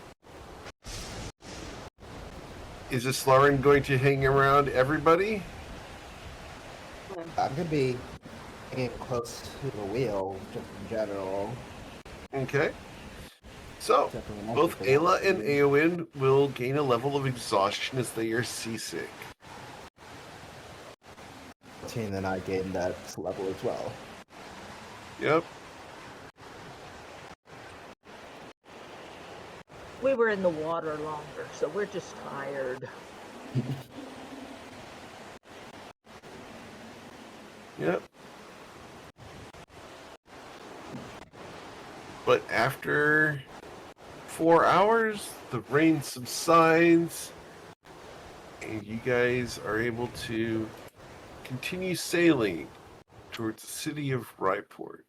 [SPEAKER 1] Is this Lauren going to hang around everybody?
[SPEAKER 4] I'm gonna be getting close to the wheel, just in general.
[SPEAKER 1] Okay. So,
[SPEAKER 4] except for the next
[SPEAKER 1] both
[SPEAKER 4] thing.
[SPEAKER 1] Ayla and Eowyn will gain a level of exhaustion as they are seasick.
[SPEAKER 4] Tina and I gained that level as well.
[SPEAKER 1] Yep.
[SPEAKER 3] We were in the water longer, so we're just tired.
[SPEAKER 1] Yep. But after 4 hours, the rain subsides, and you guys are able to continue sailing towards the city of Ryport.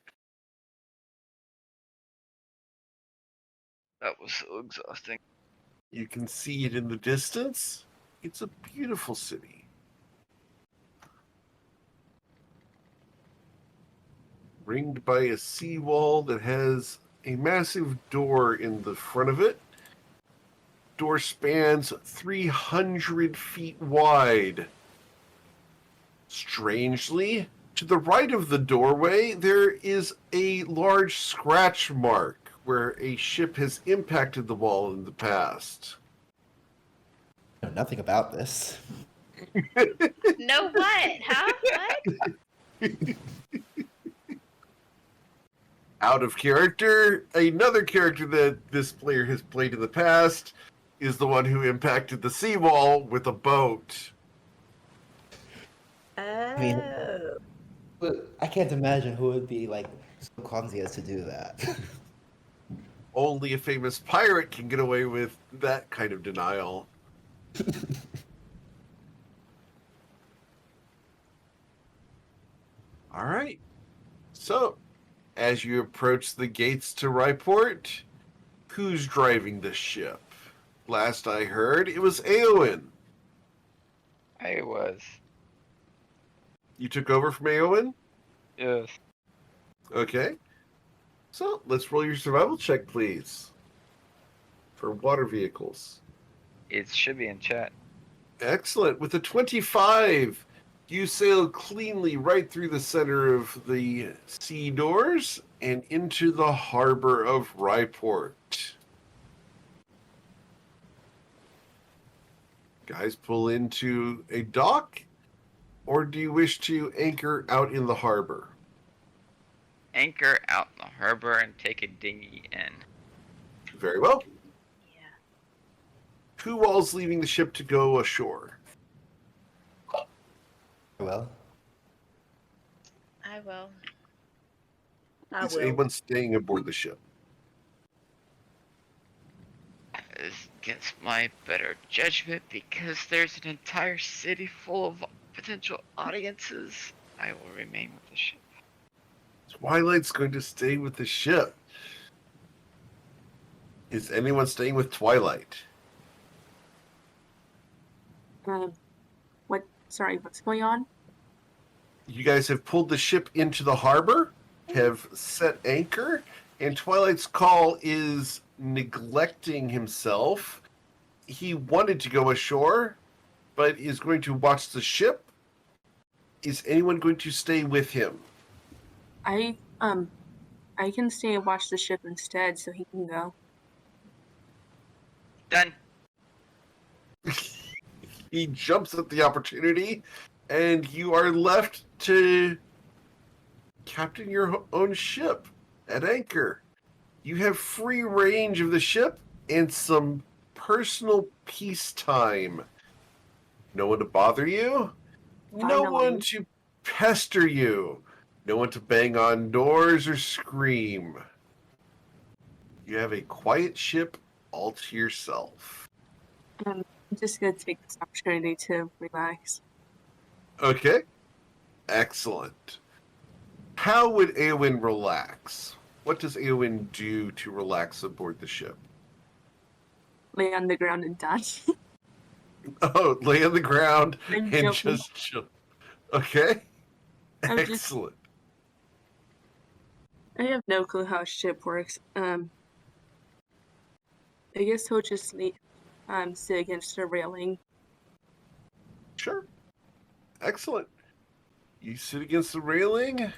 [SPEAKER 7] That was so exhausting.
[SPEAKER 1] You can see it in the distance. It's a beautiful city. Ringed by a seawall that has a massive door in the front of it. Door spans 300 feet wide. Strangely, to the right of the doorway, there is a large scratch mark where a ship has impacted the wall in the past.
[SPEAKER 4] I know nothing about this.
[SPEAKER 5] No what? Huh? What?
[SPEAKER 1] Out of character, another character that this player has played in the past is the one who impacted the seawall with a boat.
[SPEAKER 4] mean,
[SPEAKER 3] Oh,
[SPEAKER 4] but I can't imagine who would be like so clumsy as to do that.
[SPEAKER 1] Only a famous pirate can get away with that kind of denial. All right. So, as you approach the gates to Ryport, who's driving the ship? Last I heard, it was Eowyn.
[SPEAKER 7] I was.
[SPEAKER 1] You took over from Eowyn?
[SPEAKER 7] Yes.
[SPEAKER 1] Okay. So, let's roll your survival check, please. For water vehicles.
[SPEAKER 7] It should be in chat.
[SPEAKER 1] Excellent. With a 25, you sail cleanly right through the center of the sea doors and into the harbor of Ryport. Guys, pull into a dock, or do you wish to anchor out in the harbor?
[SPEAKER 7] Anchor out in the harbor and take a dinghy in.
[SPEAKER 1] Very well.
[SPEAKER 5] Yeah.
[SPEAKER 1] Who all's leaving the ship to go ashore?
[SPEAKER 4] Well,
[SPEAKER 5] I will.
[SPEAKER 3] I
[SPEAKER 1] Is
[SPEAKER 3] will.
[SPEAKER 1] anyone staying aboard the ship?
[SPEAKER 7] Is against my better judgment because there's an entire city full of potential audiences. I will remain with the ship.
[SPEAKER 1] Twilight's going to stay with the ship. Is anyone staying with Twilight?
[SPEAKER 6] What? Sorry, what's going on?
[SPEAKER 1] You guys have pulled the ship into the harbor, have set anchor, and Twilight's call is neglecting himself. He wanted to go ashore, but is going to watch the ship. Is anyone going to stay with him?
[SPEAKER 6] I can stay and watch the ship instead, so he can go.
[SPEAKER 7] Done.
[SPEAKER 1] He jumps at the opportunity, and you are left to captain your own ship at anchor. You have free range of the ship and some personal peacetime. No one to bother you, no
[SPEAKER 6] Finally.
[SPEAKER 1] one to pester you, no one to bang on doors or scream. You have a quiet ship all to yourself.
[SPEAKER 6] I'm just gonna take this opportunity to relax.
[SPEAKER 1] Okay, excellent. How would Eowyn relax? What does Eowyn do to relax aboard the ship?
[SPEAKER 6] Lay on the ground and die.
[SPEAKER 1] Oh, lay on the ground
[SPEAKER 6] I'm
[SPEAKER 1] and
[SPEAKER 6] joking.
[SPEAKER 1] just chill. Okay,
[SPEAKER 6] I'm just-
[SPEAKER 1] excellent.
[SPEAKER 6] I have no clue how a ship works. I guess he'll just sit against a railing.
[SPEAKER 1] Sure, excellent. You sit against the railing.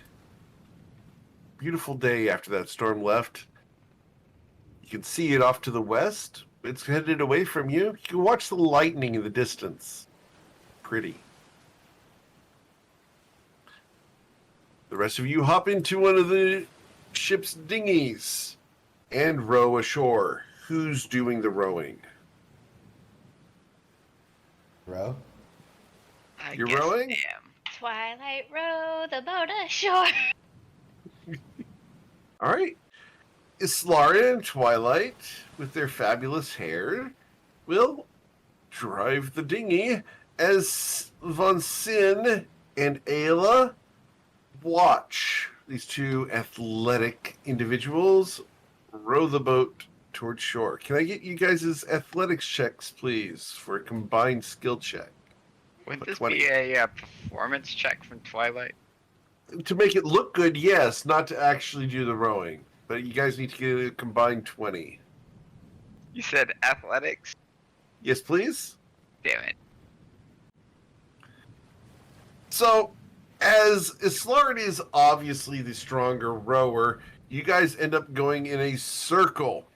[SPEAKER 1] Beautiful day after that storm left. You can see it off to the west. It's headed away from you. You can watch the lightning in the distance. Pretty. The rest of you hop into one of the ship's dinghies and row ashore. Who's doing the rowing?
[SPEAKER 4] bro.
[SPEAKER 7] I
[SPEAKER 1] You're
[SPEAKER 7] guess
[SPEAKER 1] rowing?
[SPEAKER 7] I am.
[SPEAKER 5] Twilight row the boat ashore.
[SPEAKER 1] All right. Islaria and Twilight, with their fabulous hair, will drive the dinghy as Von Sin and Ayla watch these two athletic individuals row the boat towards shore. Can I get you guys' athletics checks, please, for a combined skill check?
[SPEAKER 7] Wouldn't
[SPEAKER 1] A
[SPEAKER 7] this
[SPEAKER 1] 20.
[SPEAKER 7] be a performance check from Twilight?
[SPEAKER 1] To make it look good, yes, not to actually do the rowing. But you guys need to get a combined 20.
[SPEAKER 7] You said athletics?
[SPEAKER 1] Yes, please?
[SPEAKER 7] Damn it.
[SPEAKER 1] So, as Islard is obviously the stronger rower, you guys end up going in a circle.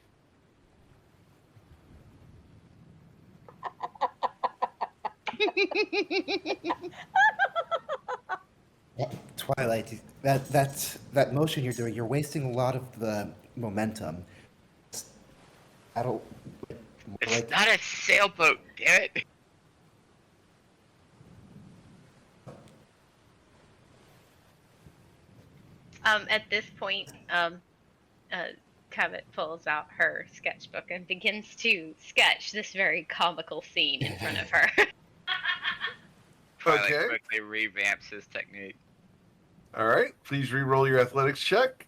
[SPEAKER 4] Twilight, that motion you're doing, you're wasting a lot of the momentum. I don't
[SPEAKER 7] It's
[SPEAKER 4] like.
[SPEAKER 7] not a sailboat, damn it.
[SPEAKER 5] At this point, Covet pulls out her sketchbook and begins to sketch this very comical scene in front of her.
[SPEAKER 7] Twilight
[SPEAKER 1] Okay.
[SPEAKER 7] quickly revamps his technique.
[SPEAKER 1] All right. Please re-roll your athletics check.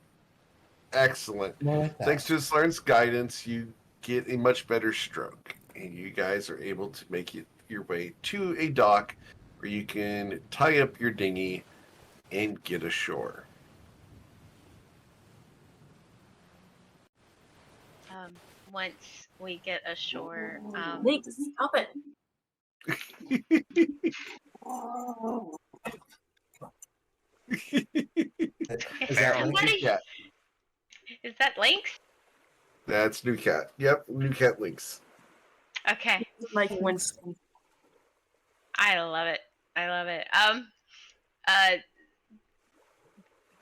[SPEAKER 1] Excellent.
[SPEAKER 4] More like that.
[SPEAKER 1] Thanks to Slarn's guidance, you get a much better stroke, and you guys are able to make it your way to a dock where you can tie up your dinghy and get ashore.
[SPEAKER 5] Once we get ashore,
[SPEAKER 6] Nate, stop it.
[SPEAKER 4] Is that
[SPEAKER 7] Feral.
[SPEAKER 4] like
[SPEAKER 5] What are you-
[SPEAKER 1] Cat.
[SPEAKER 5] is that Lynx?
[SPEAKER 1] That's New Cat. Yep, New Cat Links.
[SPEAKER 5] Okay,
[SPEAKER 6] Like Winston.
[SPEAKER 5] I love it. I love it.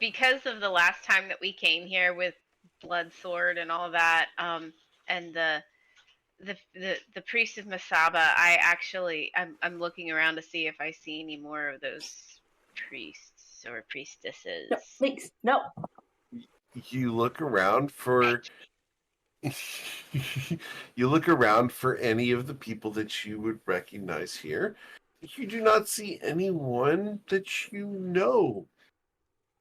[SPEAKER 5] Because of the last time that we came here with Blood Sword and all that, and the priest of Masaba, I'm looking around to see if I see any more of those priests or priestesses.
[SPEAKER 6] No, thanks. No.
[SPEAKER 1] You look around for you look around for any of the people that you would recognize here. You do not see anyone that you know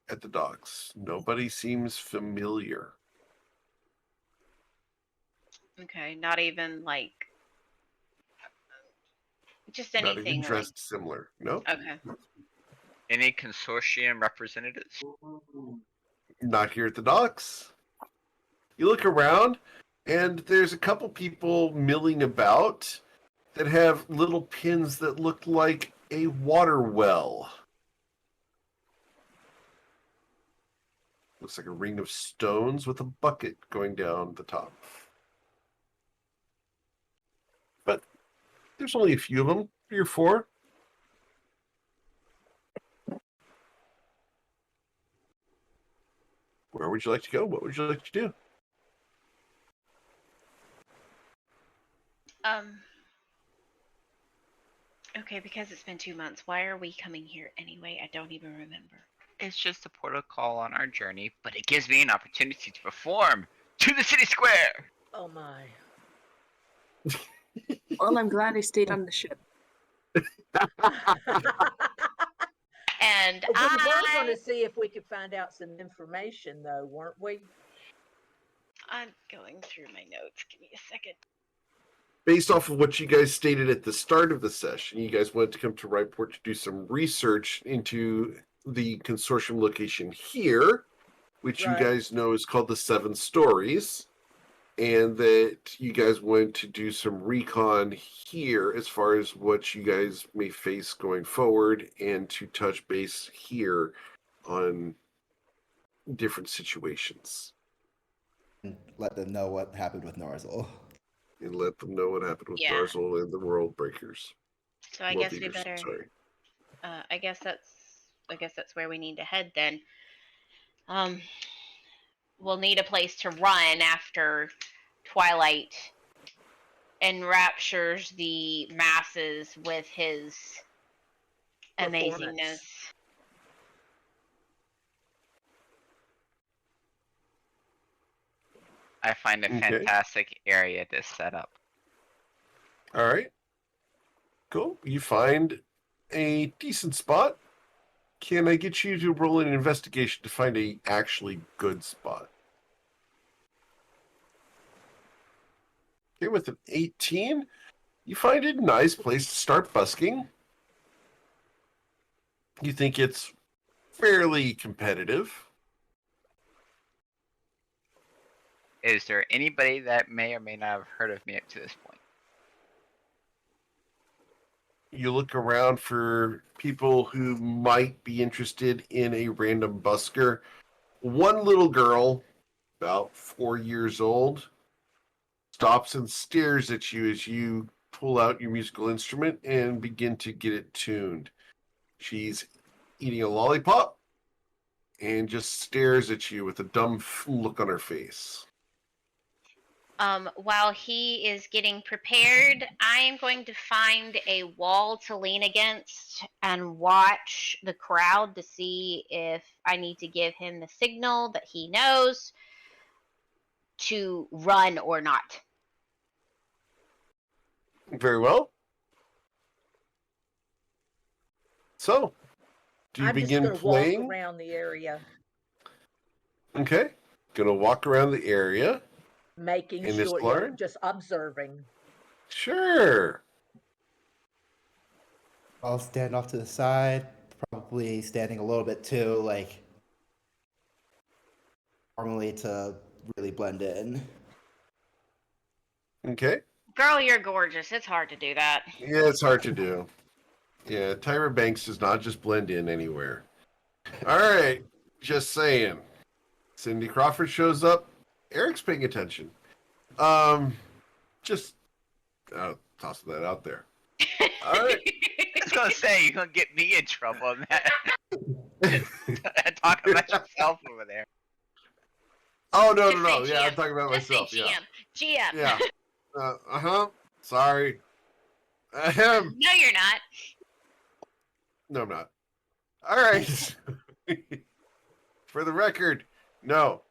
[SPEAKER 1] at the docks. Nobody seems familiar.
[SPEAKER 5] Okay, not even like just
[SPEAKER 1] Not
[SPEAKER 5] anything
[SPEAKER 1] even
[SPEAKER 5] like.
[SPEAKER 1] dressed similar. Nope.
[SPEAKER 5] Okay.
[SPEAKER 7] Any consortium representatives?
[SPEAKER 1] Not here at the docks. You look around, and there's a couple people milling about that have little pins that look like a water well. Looks like a ring of stones with a bucket going down the top. But there's only a few of them, 3 or 4. Where would you like to go? What would you like to do?
[SPEAKER 5] Okay, because it's been 2 months. Why are we coming here anyway? I don't even remember.
[SPEAKER 7] It's just a protocol on our journey, but it gives me an opportunity to perform to the city square.
[SPEAKER 3] Oh my.
[SPEAKER 6] Well, I'm glad I stayed on the ship.
[SPEAKER 5] And
[SPEAKER 3] We were
[SPEAKER 5] I,
[SPEAKER 3] going to see if we could find out some information, though, weren't we?
[SPEAKER 5] I'm going through my notes. Give me a second.
[SPEAKER 1] Based off of what you guys stated at the start of the session, you guys wanted to come to Wrightport to do some research into the consortium location here, which
[SPEAKER 3] Right.
[SPEAKER 1] you guys know is called the Seven Stories, and that you guys wanted to do some recon here as far as what you guys may face going forward, and to touch base here on different situations.
[SPEAKER 4] And let them know what happened with Narzel.
[SPEAKER 1] And let them know what happened with
[SPEAKER 5] Yeah.
[SPEAKER 1] Darzel and the World Breakers.
[SPEAKER 5] So I
[SPEAKER 1] World
[SPEAKER 5] guess we
[SPEAKER 1] Eaters,
[SPEAKER 5] better.
[SPEAKER 1] sorry.
[SPEAKER 5] I guess that's where we need to head then. We'll need a place to run after Twilight enraptures the masses with his
[SPEAKER 3] Performance.
[SPEAKER 5] amazingness.
[SPEAKER 7] I find a
[SPEAKER 1] Okay.
[SPEAKER 7] fantastic area to set up.
[SPEAKER 1] All right. Cool. You find a decent spot. Can I get you to roll an investigation to find a actually good spot? Okay, with an 18, you find a nice place to start busking. You think it's fairly competitive.
[SPEAKER 7] Is there anybody that may or may not have heard of me up to this point?
[SPEAKER 1] You look around for people who might be interested in a random busker. One little girl, about 4 years old, stops and stares at you as you pull out your musical instrument and begin to get it tuned. She's eating a lollipop and just stares at you with a dumb look on her face.
[SPEAKER 5] While he is getting prepared, I am going to find a wall to lean against and watch the crowd to see if I need to give him the signal that he knows to run or not.
[SPEAKER 1] Very well. So, do you
[SPEAKER 3] I'm just
[SPEAKER 1] begin
[SPEAKER 3] going to walk
[SPEAKER 1] playing?
[SPEAKER 3] around the area,
[SPEAKER 1] Okay. Gonna walk around the area.
[SPEAKER 3] making
[SPEAKER 1] In this
[SPEAKER 3] sure,
[SPEAKER 1] Lauren?
[SPEAKER 3] just observing.
[SPEAKER 1] Sure.
[SPEAKER 4] I'll stand off to the side, probably standing a little bit too, like normally to really blend in.
[SPEAKER 1] Okay.
[SPEAKER 5] Girl, you're gorgeous. It's hard to do that.
[SPEAKER 1] Yeah, it's hard to do. Yeah, Tyra Banks does not just blend in anywhere. All right. Just saying. Cindy Crawford shows up. Eric's paying attention. Just tossing that out there. All right.
[SPEAKER 7] I was gonna say you're gonna get me in trouble on that. Talk about yourself over there.
[SPEAKER 1] Oh no,
[SPEAKER 5] Just
[SPEAKER 1] no, no.
[SPEAKER 5] say
[SPEAKER 1] Yeah, I'm
[SPEAKER 5] GM.
[SPEAKER 1] talking about
[SPEAKER 5] Just say
[SPEAKER 1] myself. Yeah.
[SPEAKER 5] GM.
[SPEAKER 1] Yeah. Sorry. Ahem.
[SPEAKER 5] No, you're not.
[SPEAKER 1] No, I'm not. All right. For the record, no.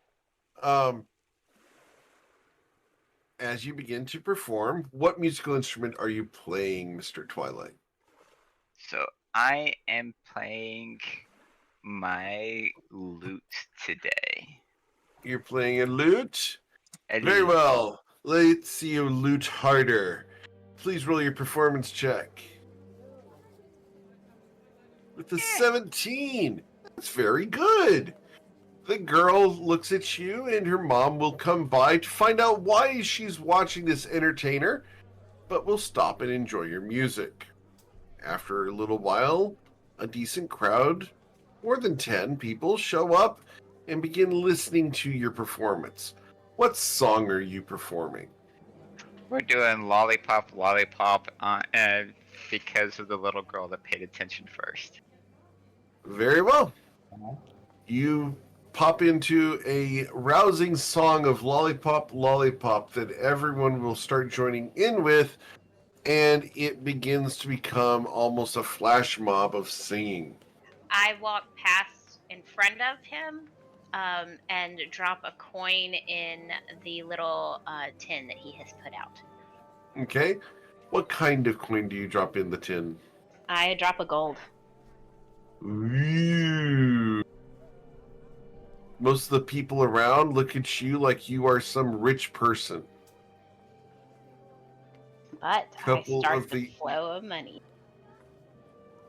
[SPEAKER 1] As you begin to perform, what musical instrument are you playing, Mr. Twilight?
[SPEAKER 7] So I am playing my lute today.
[SPEAKER 1] You're playing a lute?
[SPEAKER 7] A
[SPEAKER 1] Very
[SPEAKER 7] lute.
[SPEAKER 1] well. Let's see you lute harder. Please roll your performance check. With a 17. That's very good. The girl looks at you and her mom will come by to find out why she's watching this entertainer, but will stop and enjoy your music. After a little while, a decent crowd, more than 10 people, show up and begin listening to your performance. What song are you performing?
[SPEAKER 7] We're doing Lollipop, Lollipop, and because of the little girl that paid attention first.
[SPEAKER 1] Very well. You pop into a rousing song of Lollipop, Lollipop that everyone will start joining in with, and it begins to become almost a flash mob of singing.
[SPEAKER 5] I walk past in front of him and drop a coin in the little tin that he has put out.
[SPEAKER 1] Okay? What kind of coin do you drop in the tin?
[SPEAKER 5] I drop a gold.
[SPEAKER 1] Ooh. Most of the people around look at you like you are some rich person.
[SPEAKER 5] But
[SPEAKER 1] Couple
[SPEAKER 5] I start
[SPEAKER 1] of
[SPEAKER 5] the
[SPEAKER 1] the-
[SPEAKER 5] flow of money.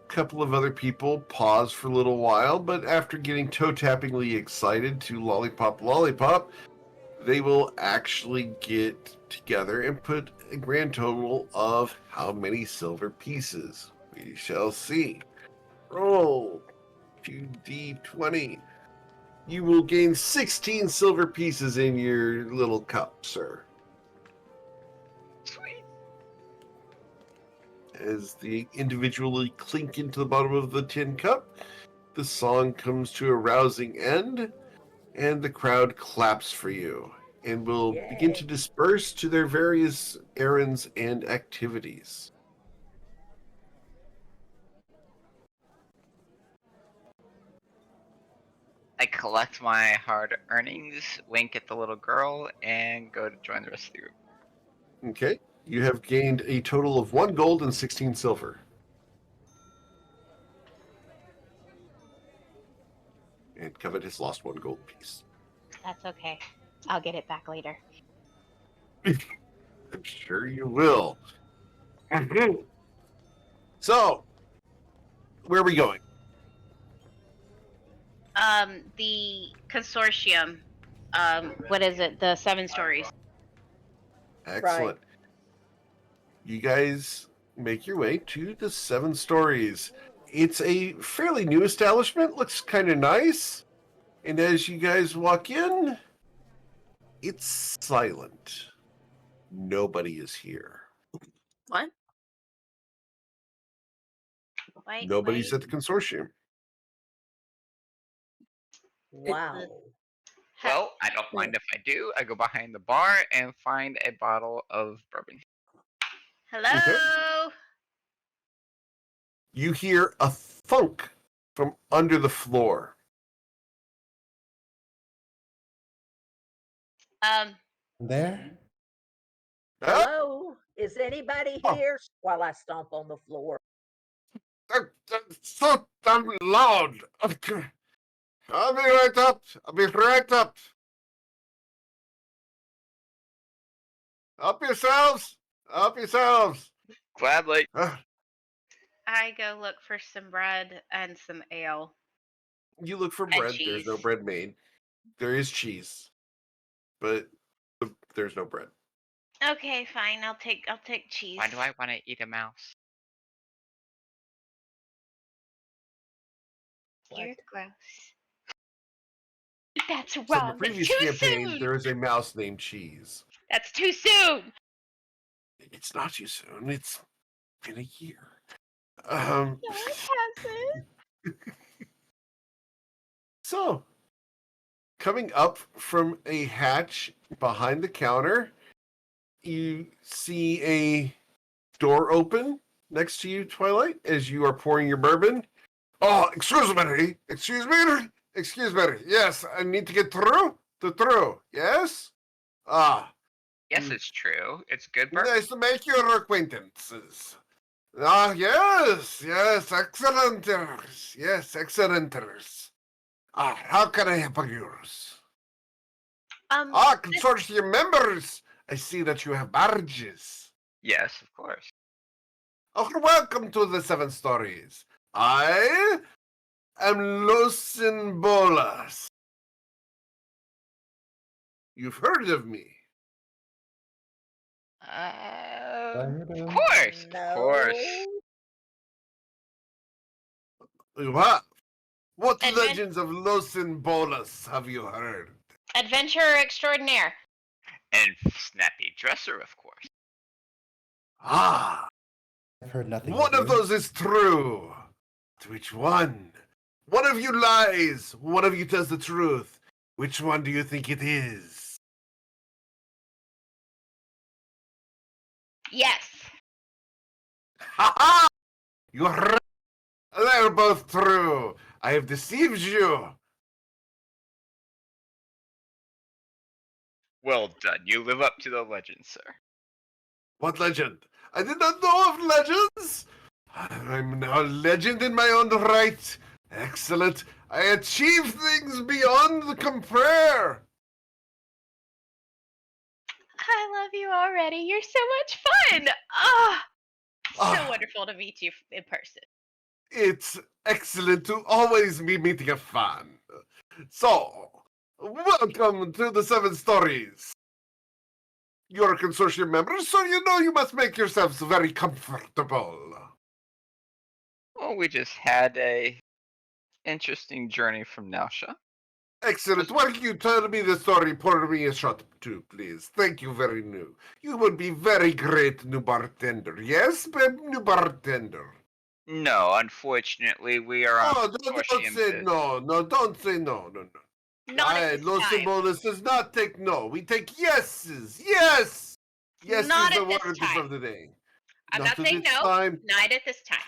[SPEAKER 1] Couple of other people pause for a little while, but after getting toe-tappingly excited to Lollipop, Lollipop, they will actually get together and put a grand total of how many silver pieces. We shall see. Roll 2d20. You will gain 16 silver pieces in your little cup, sir.
[SPEAKER 7] Sweet.
[SPEAKER 1] As they individually clink into the bottom of the tin cup, the song comes to a rousing end, and the crowd claps for you and will begin to
[SPEAKER 3] Yay.
[SPEAKER 1] disperse to their various errands and activities.
[SPEAKER 7] I collect my hard earnings, wink at the little girl, and go to join the rest of the group.
[SPEAKER 1] Okay, you have gained a total of 1 gold and 16 silver. And Covet has lost 1 gold piece.
[SPEAKER 5] That's okay. I'll get it back later.
[SPEAKER 1] I'm sure you will. So, where are we going?
[SPEAKER 5] The consortium. What is it? The 7 stories.
[SPEAKER 1] Excellent. You guys make your way to the 7 stories. It's a fairly new establishment, looks kind of nice. And as you guys walk in, it's silent. Nobody is here.
[SPEAKER 6] What?
[SPEAKER 5] Wait,
[SPEAKER 1] Nobody's
[SPEAKER 5] wait.
[SPEAKER 1] at the consortium.
[SPEAKER 3] Wow.
[SPEAKER 7] Well, I don't mind if I do. I go behind the bar and find a bottle of bourbon.
[SPEAKER 5] Hello.
[SPEAKER 1] You hear a thunk from under the floor.
[SPEAKER 4] There?
[SPEAKER 1] Ah,
[SPEAKER 3] Hello? Is anybody
[SPEAKER 1] Oh.
[SPEAKER 3] here? While I stomp on the floor.
[SPEAKER 1] that's so damn loud. Okay. I'll be right up. I'll be right up. Help yourselves. Help yourselves.
[SPEAKER 7] Gladly.
[SPEAKER 1] Ah,
[SPEAKER 5] I go look for some bread and some ale
[SPEAKER 1] you look for
[SPEAKER 5] and
[SPEAKER 1] bread. There's
[SPEAKER 5] cheese.
[SPEAKER 1] no bread made. There is cheese, but there's no bread.
[SPEAKER 5] Okay, fine. I'll take cheese.
[SPEAKER 7] Why do I want to eat a mouse?
[SPEAKER 5] You're
[SPEAKER 3] What?
[SPEAKER 5] gross. That's
[SPEAKER 1] So in the
[SPEAKER 5] wrong. That's
[SPEAKER 1] previous
[SPEAKER 5] too
[SPEAKER 1] campaign,
[SPEAKER 5] soon.
[SPEAKER 1] there is a mouse named Cheese.
[SPEAKER 5] That's too soon.
[SPEAKER 1] It's not too soon. It's been a year.
[SPEAKER 5] No, it hasn't.
[SPEAKER 1] So, coming up from a hatch behind the counter, you see a door open next to you, Twilight, as you are pouring your bourbon. Oh, excuse me. Excuse me. Excuse me. Yes, I need to get through. Yes? Ah,
[SPEAKER 7] Yes, it's true. It's good bourbon.
[SPEAKER 1] nice to make your acquaintances. Ah, yes, excellenters. Yes, excellenters. Ah, how can I help you? Ah, consortium members. I see that you have badges.
[SPEAKER 7] Yes, of course.
[SPEAKER 1] Oh, welcome to the Seven Stories. I am Losin Bolas. You've heard of me.
[SPEAKER 7] Of course, of course.
[SPEAKER 1] You have. What
[SPEAKER 5] Advent-
[SPEAKER 1] legends of Losin Bolas have you heard?
[SPEAKER 5] Adventurer extraordinaire.
[SPEAKER 7] And snappy dresser, of course.
[SPEAKER 1] Ah,
[SPEAKER 4] I've heard nothing
[SPEAKER 1] one of
[SPEAKER 4] you.
[SPEAKER 1] those is true. Which one? One of you lies. One of you tells the truth. Which one do you think it is?
[SPEAKER 5] Yes.
[SPEAKER 1] Ha ha! You're right. They're both true. I have deceived you.
[SPEAKER 7] Well done. You live up to the legend, sir.
[SPEAKER 1] What legend? I did not know of legends. I'm now a legend in my own right. Excellent. I achieve things beyond compare.
[SPEAKER 5] I love you already. You're so much fun. So
[SPEAKER 1] Ah.
[SPEAKER 5] wonderful to meet you in person.
[SPEAKER 1] It's excellent to always be meeting a fan. So, welcome to the Seven Stories. You're a consortium member, so you know you must make yourselves very comfortable.
[SPEAKER 7] Well, we just had a interesting journey from Nausha.
[SPEAKER 1] Excellent. Why don't you tell me the story? Pour me a shot too, please. Thank you very new. You would be very great new bartender. Yes, new bartender.
[SPEAKER 7] No, unfortunately, we are on
[SPEAKER 1] Oh, don't
[SPEAKER 7] consortium
[SPEAKER 1] say
[SPEAKER 7] business.
[SPEAKER 1] no. No, don't say no.
[SPEAKER 5] Not at this
[SPEAKER 1] Los
[SPEAKER 5] time.
[SPEAKER 1] Symbolis does not take no. We take yeses. Yes. Yes
[SPEAKER 5] Not
[SPEAKER 1] is the
[SPEAKER 5] at this
[SPEAKER 1] word
[SPEAKER 5] time.
[SPEAKER 1] of the day.
[SPEAKER 5] I'm not
[SPEAKER 1] at
[SPEAKER 5] saying
[SPEAKER 1] this
[SPEAKER 5] no.
[SPEAKER 1] time.
[SPEAKER 5] Not at this time.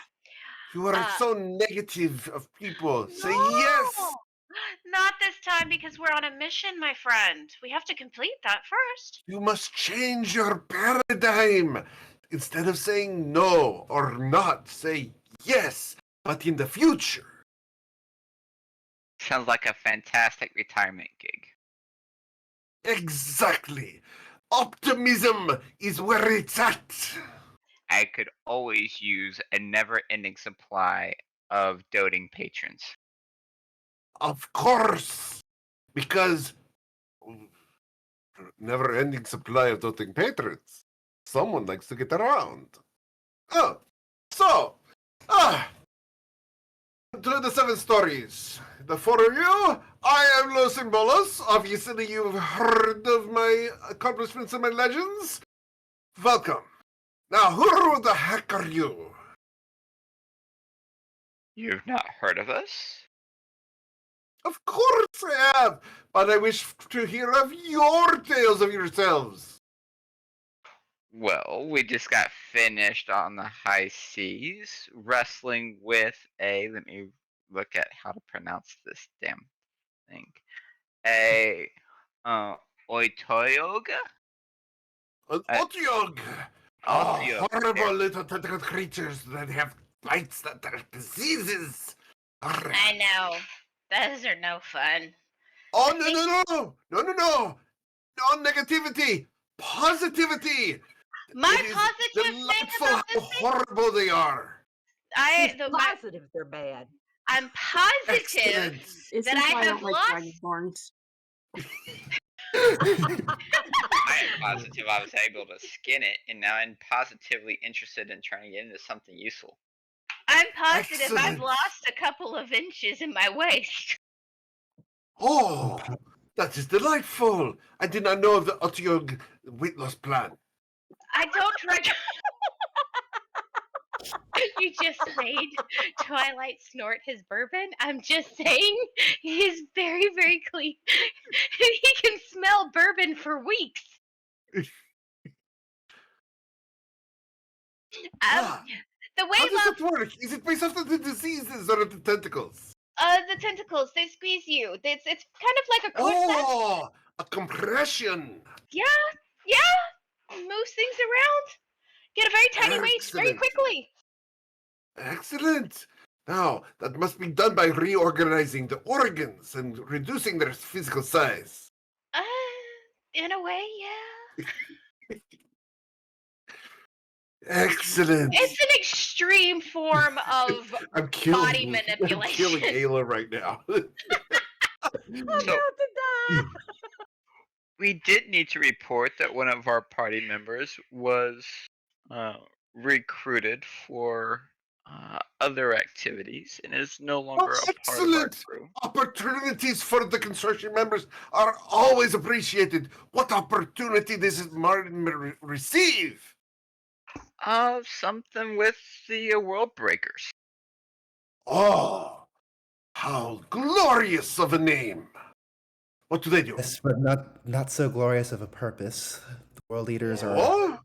[SPEAKER 1] You are so negative of people. Say yes.
[SPEAKER 5] Not this time because we're on a mission, my friend. We have to complete that first.
[SPEAKER 1] You must change your paradigm. Instead of saying no or not, say yes, but in the future.
[SPEAKER 7] Sounds like a fantastic retirement gig.
[SPEAKER 1] Exactly. Optimism is where it's at.
[SPEAKER 7] I could always use a never-ending supply of doting patrons.
[SPEAKER 1] Of course. Because never-ending supply of doting patrons. Someone likes to get around. Oh, so, to the Seven Stories. The four of you, I am Los Symbolos. Obviously, you've heard of my accomplishments and my legends. Welcome. Now, who the heck are you?
[SPEAKER 7] You've not heard of us?
[SPEAKER 1] Of course I have, but I wish to hear of your tales of yourselves.
[SPEAKER 7] Well, we just got finished on the high seas, wrestling with a. Let me look at how to pronounce this damn thing. A Oitoyoga?
[SPEAKER 1] An
[SPEAKER 7] Uh,
[SPEAKER 1] Otyog!
[SPEAKER 7] Otyog.
[SPEAKER 1] Horrible little tentacle creatures that have bites that are diseases. Arr.
[SPEAKER 5] I know. Those are no fun.
[SPEAKER 1] Oh,
[SPEAKER 5] I
[SPEAKER 1] no,
[SPEAKER 5] think-
[SPEAKER 1] no, no! No, no, no! No negativity! Positivity!
[SPEAKER 5] My
[SPEAKER 1] It is
[SPEAKER 5] positive thing
[SPEAKER 1] delightful
[SPEAKER 5] about
[SPEAKER 1] how
[SPEAKER 5] this thing,
[SPEAKER 1] horrible they are.
[SPEAKER 3] He's positive they're bad.
[SPEAKER 5] I'm positive
[SPEAKER 1] Excellent.
[SPEAKER 6] This
[SPEAKER 5] that
[SPEAKER 6] is
[SPEAKER 5] I
[SPEAKER 6] why I
[SPEAKER 5] have
[SPEAKER 6] don't like
[SPEAKER 5] lost.
[SPEAKER 6] dragonborns.
[SPEAKER 7] I am positive I was able to skin it, and now I'm positively interested in trying to get into something useful.
[SPEAKER 5] I'm positive I've
[SPEAKER 1] Excellent.
[SPEAKER 5] lost a couple of inches in my waist.
[SPEAKER 1] Oh, that is delightful. I did not know of the Otyog weight loss plan.
[SPEAKER 5] I don't like. You just made Twilight snort his bourbon. I'm just saying, he's very, very clean. He can smell bourbon for weeks.
[SPEAKER 1] Ah,
[SPEAKER 5] The way
[SPEAKER 1] how does
[SPEAKER 5] love,
[SPEAKER 1] it work? Is it based off of the diseases or of the tentacles?
[SPEAKER 5] the tentacles, they squeeze you. It's kind of like a corset.
[SPEAKER 1] Oh, a compression.
[SPEAKER 5] Yeah, moves things around. Get a very tiny waist very
[SPEAKER 1] Excellent.
[SPEAKER 5] quickly.
[SPEAKER 1] Excellent. Now, that must be done by reorganizing the organs and reducing their physical size.
[SPEAKER 5] In a way, yeah.
[SPEAKER 1] Excellent.
[SPEAKER 5] It's an extreme form of
[SPEAKER 1] I'm killing,
[SPEAKER 5] body
[SPEAKER 1] I'm
[SPEAKER 5] manipulation.
[SPEAKER 1] killing Ayla right now.
[SPEAKER 3] I'm about
[SPEAKER 7] So-
[SPEAKER 3] to die.
[SPEAKER 7] We did need to report that one of our party members was recruited for other activities and is no longer a part of our
[SPEAKER 1] Excellent.
[SPEAKER 7] crew.
[SPEAKER 1] Opportunities for the consortium members are always appreciated. What opportunity does Martin receive?
[SPEAKER 7] Something with the World Breakers.
[SPEAKER 1] Oh, how glorious of a name. What do they do?
[SPEAKER 4] Yes, but not so glorious of a purpose. The world leaders are
[SPEAKER 1] Oh,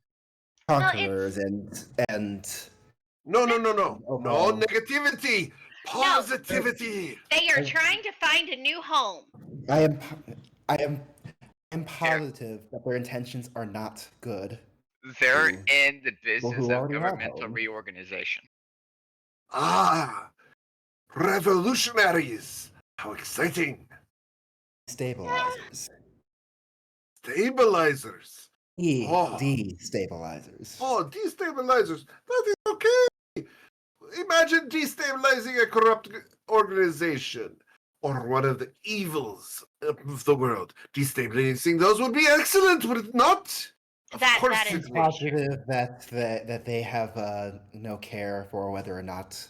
[SPEAKER 4] conquerors and
[SPEAKER 1] no, no, no, no. No
[SPEAKER 4] Overall.
[SPEAKER 1] negativity. Positivity.
[SPEAKER 5] They are trying to find a new home.
[SPEAKER 4] I am po- I am positive that their intentions are not good.
[SPEAKER 7] They're
[SPEAKER 4] Ooh.
[SPEAKER 7] in the business
[SPEAKER 4] who
[SPEAKER 7] of
[SPEAKER 4] already have
[SPEAKER 7] governmental
[SPEAKER 4] home.
[SPEAKER 7] reorganization.
[SPEAKER 1] Ah, revolutionaries. How exciting.
[SPEAKER 4] Stabilizers.
[SPEAKER 1] Stabilizers. Oh.
[SPEAKER 4] Destabilizers.
[SPEAKER 1] Oh, destabilizers. That is okay. Imagine destabilizing a corrupt organization or one of the evils of the world. Destabilizing those would be excellent, would it not? Of course
[SPEAKER 5] That
[SPEAKER 1] it
[SPEAKER 5] is
[SPEAKER 1] would.
[SPEAKER 5] for sure.
[SPEAKER 4] Positive that they have no care for whether or not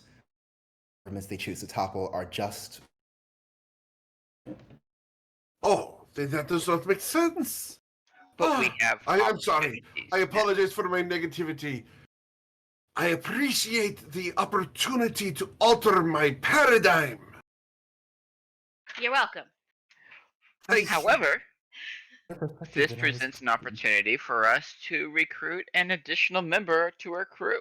[SPEAKER 4] governments they choose to topple are just.
[SPEAKER 1] Oh, then that does not make sense.
[SPEAKER 7] But we have.
[SPEAKER 1] I'm sorry.
[SPEAKER 7] opportunities.
[SPEAKER 1] I apologize for my negativity. I appreciate the opportunity to alter my paradigm.
[SPEAKER 5] You're welcome.
[SPEAKER 1] Thank you.
[SPEAKER 7] However,
[SPEAKER 4] perspective
[SPEAKER 7] this
[SPEAKER 4] than I was
[SPEAKER 7] presents an opportunity for us to recruit an additional member to our crew.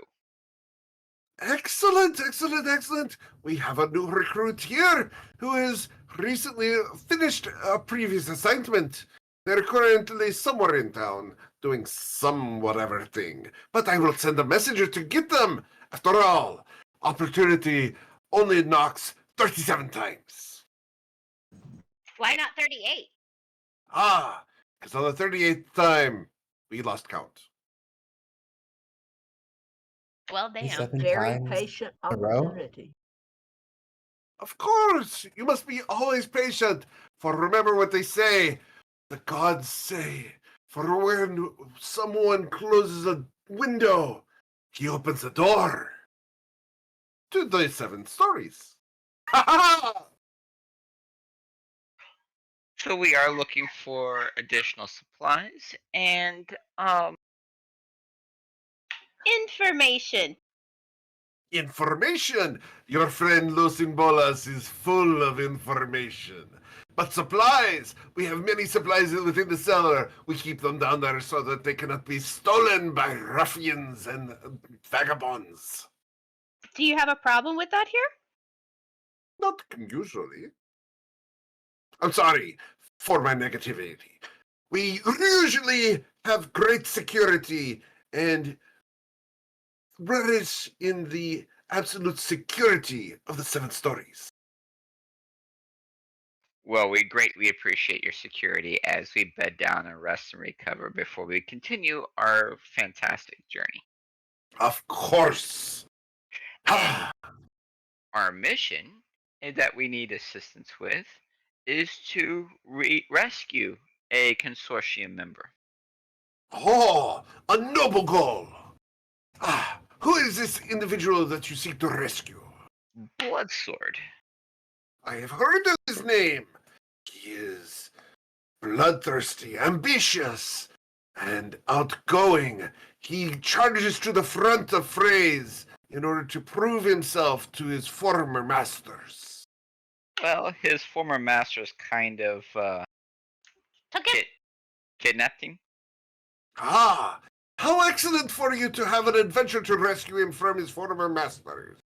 [SPEAKER 1] Excellent, excellent, excellent. We have a new recruit here who has recently finished a previous assignment. They're currently somewhere in town doing some whatever thing, but I will send a messenger to get them. After all, opportunity only knocks 37 times.
[SPEAKER 5] Why not 38?
[SPEAKER 1] Ah, because on the 38th time, we lost count.
[SPEAKER 5] Well, damn.
[SPEAKER 4] 7
[SPEAKER 3] Very
[SPEAKER 4] times
[SPEAKER 3] patient
[SPEAKER 4] in a row?
[SPEAKER 3] opportunity.
[SPEAKER 1] Of course, you must be always patient, for remember what they say. The gods say, for when someone closes a window, he opens a door to the 7 stories. Ha ha!
[SPEAKER 7] So we are looking for additional supplies and
[SPEAKER 5] Information.
[SPEAKER 1] Information! Your friend Lucin Bolas is full of information. But supplies! We have many supplies within the cellar. We keep them down there so that they cannot be stolen by ruffians and vagabonds.
[SPEAKER 5] Do you have a problem with that here?
[SPEAKER 1] Not usually. I'm sorry for my negativity. We usually have great security and relish in the absolute security of the 7 stories.
[SPEAKER 7] Well, we greatly appreciate your security as we bed down and rest and recover before we continue our fantastic journey.
[SPEAKER 1] Of course.
[SPEAKER 7] And our mission that we need assistance with is to rescue a consortium member.
[SPEAKER 1] Oh, a noble goal. Who is this individual that you seek to rescue?
[SPEAKER 7] Bloodsword.
[SPEAKER 1] I have heard of his name. He is bloodthirsty, ambitious, and outgoing. He charges to the front of frays in order to prove himself to his former masters.
[SPEAKER 7] Well, his former masters kind of
[SPEAKER 5] Took it.
[SPEAKER 7] kidnapped him.
[SPEAKER 1] Ah, how excellent for you to have an adventure to rescue him from his former masters.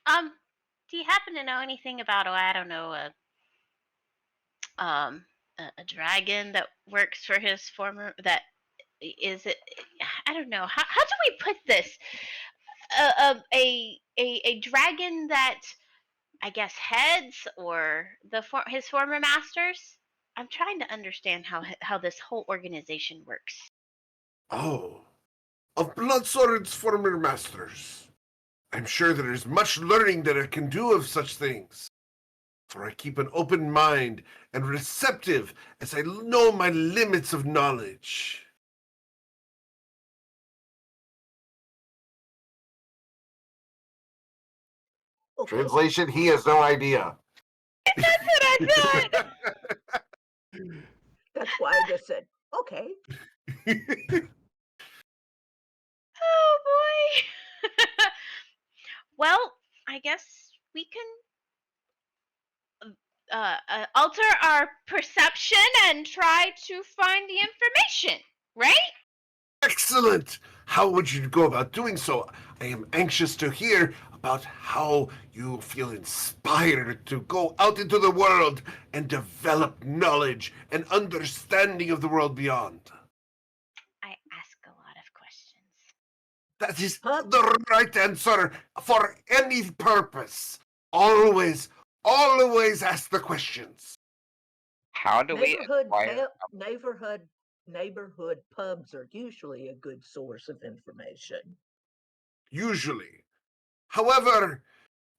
[SPEAKER 5] Do you happen to know anything about, I don't know, a dragon that works for his former, that is it, I don't know. How do we put this? A dragon that I guess heads or his former masters? I'm trying to understand how this whole organization works.
[SPEAKER 1] Oh, of Bloodsword's former masters. I'm sure there is much learning that I can do of such things. For I keep an open mind and receptive as I know my limits of knowledge.
[SPEAKER 3] Okay,
[SPEAKER 1] Translation, he has no idea.
[SPEAKER 5] That's what I thought.
[SPEAKER 3] that's why I just said, okay.
[SPEAKER 5] Oh boy. Well, I guess we can alter our perception and try to find the information, right?
[SPEAKER 1] Excellent! How would you go about doing so? I am anxious to hear about how you feel inspired to go out into the world and develop knowledge and understanding of the world beyond.
[SPEAKER 5] I ask a lot of questions.
[SPEAKER 1] That is
[SPEAKER 3] Huh?
[SPEAKER 1] the right answer for any purpose. Always, always ask the questions.
[SPEAKER 7] How do we acquire?
[SPEAKER 3] Neighborhood pubs are usually a good source of information.
[SPEAKER 1] Usually. However,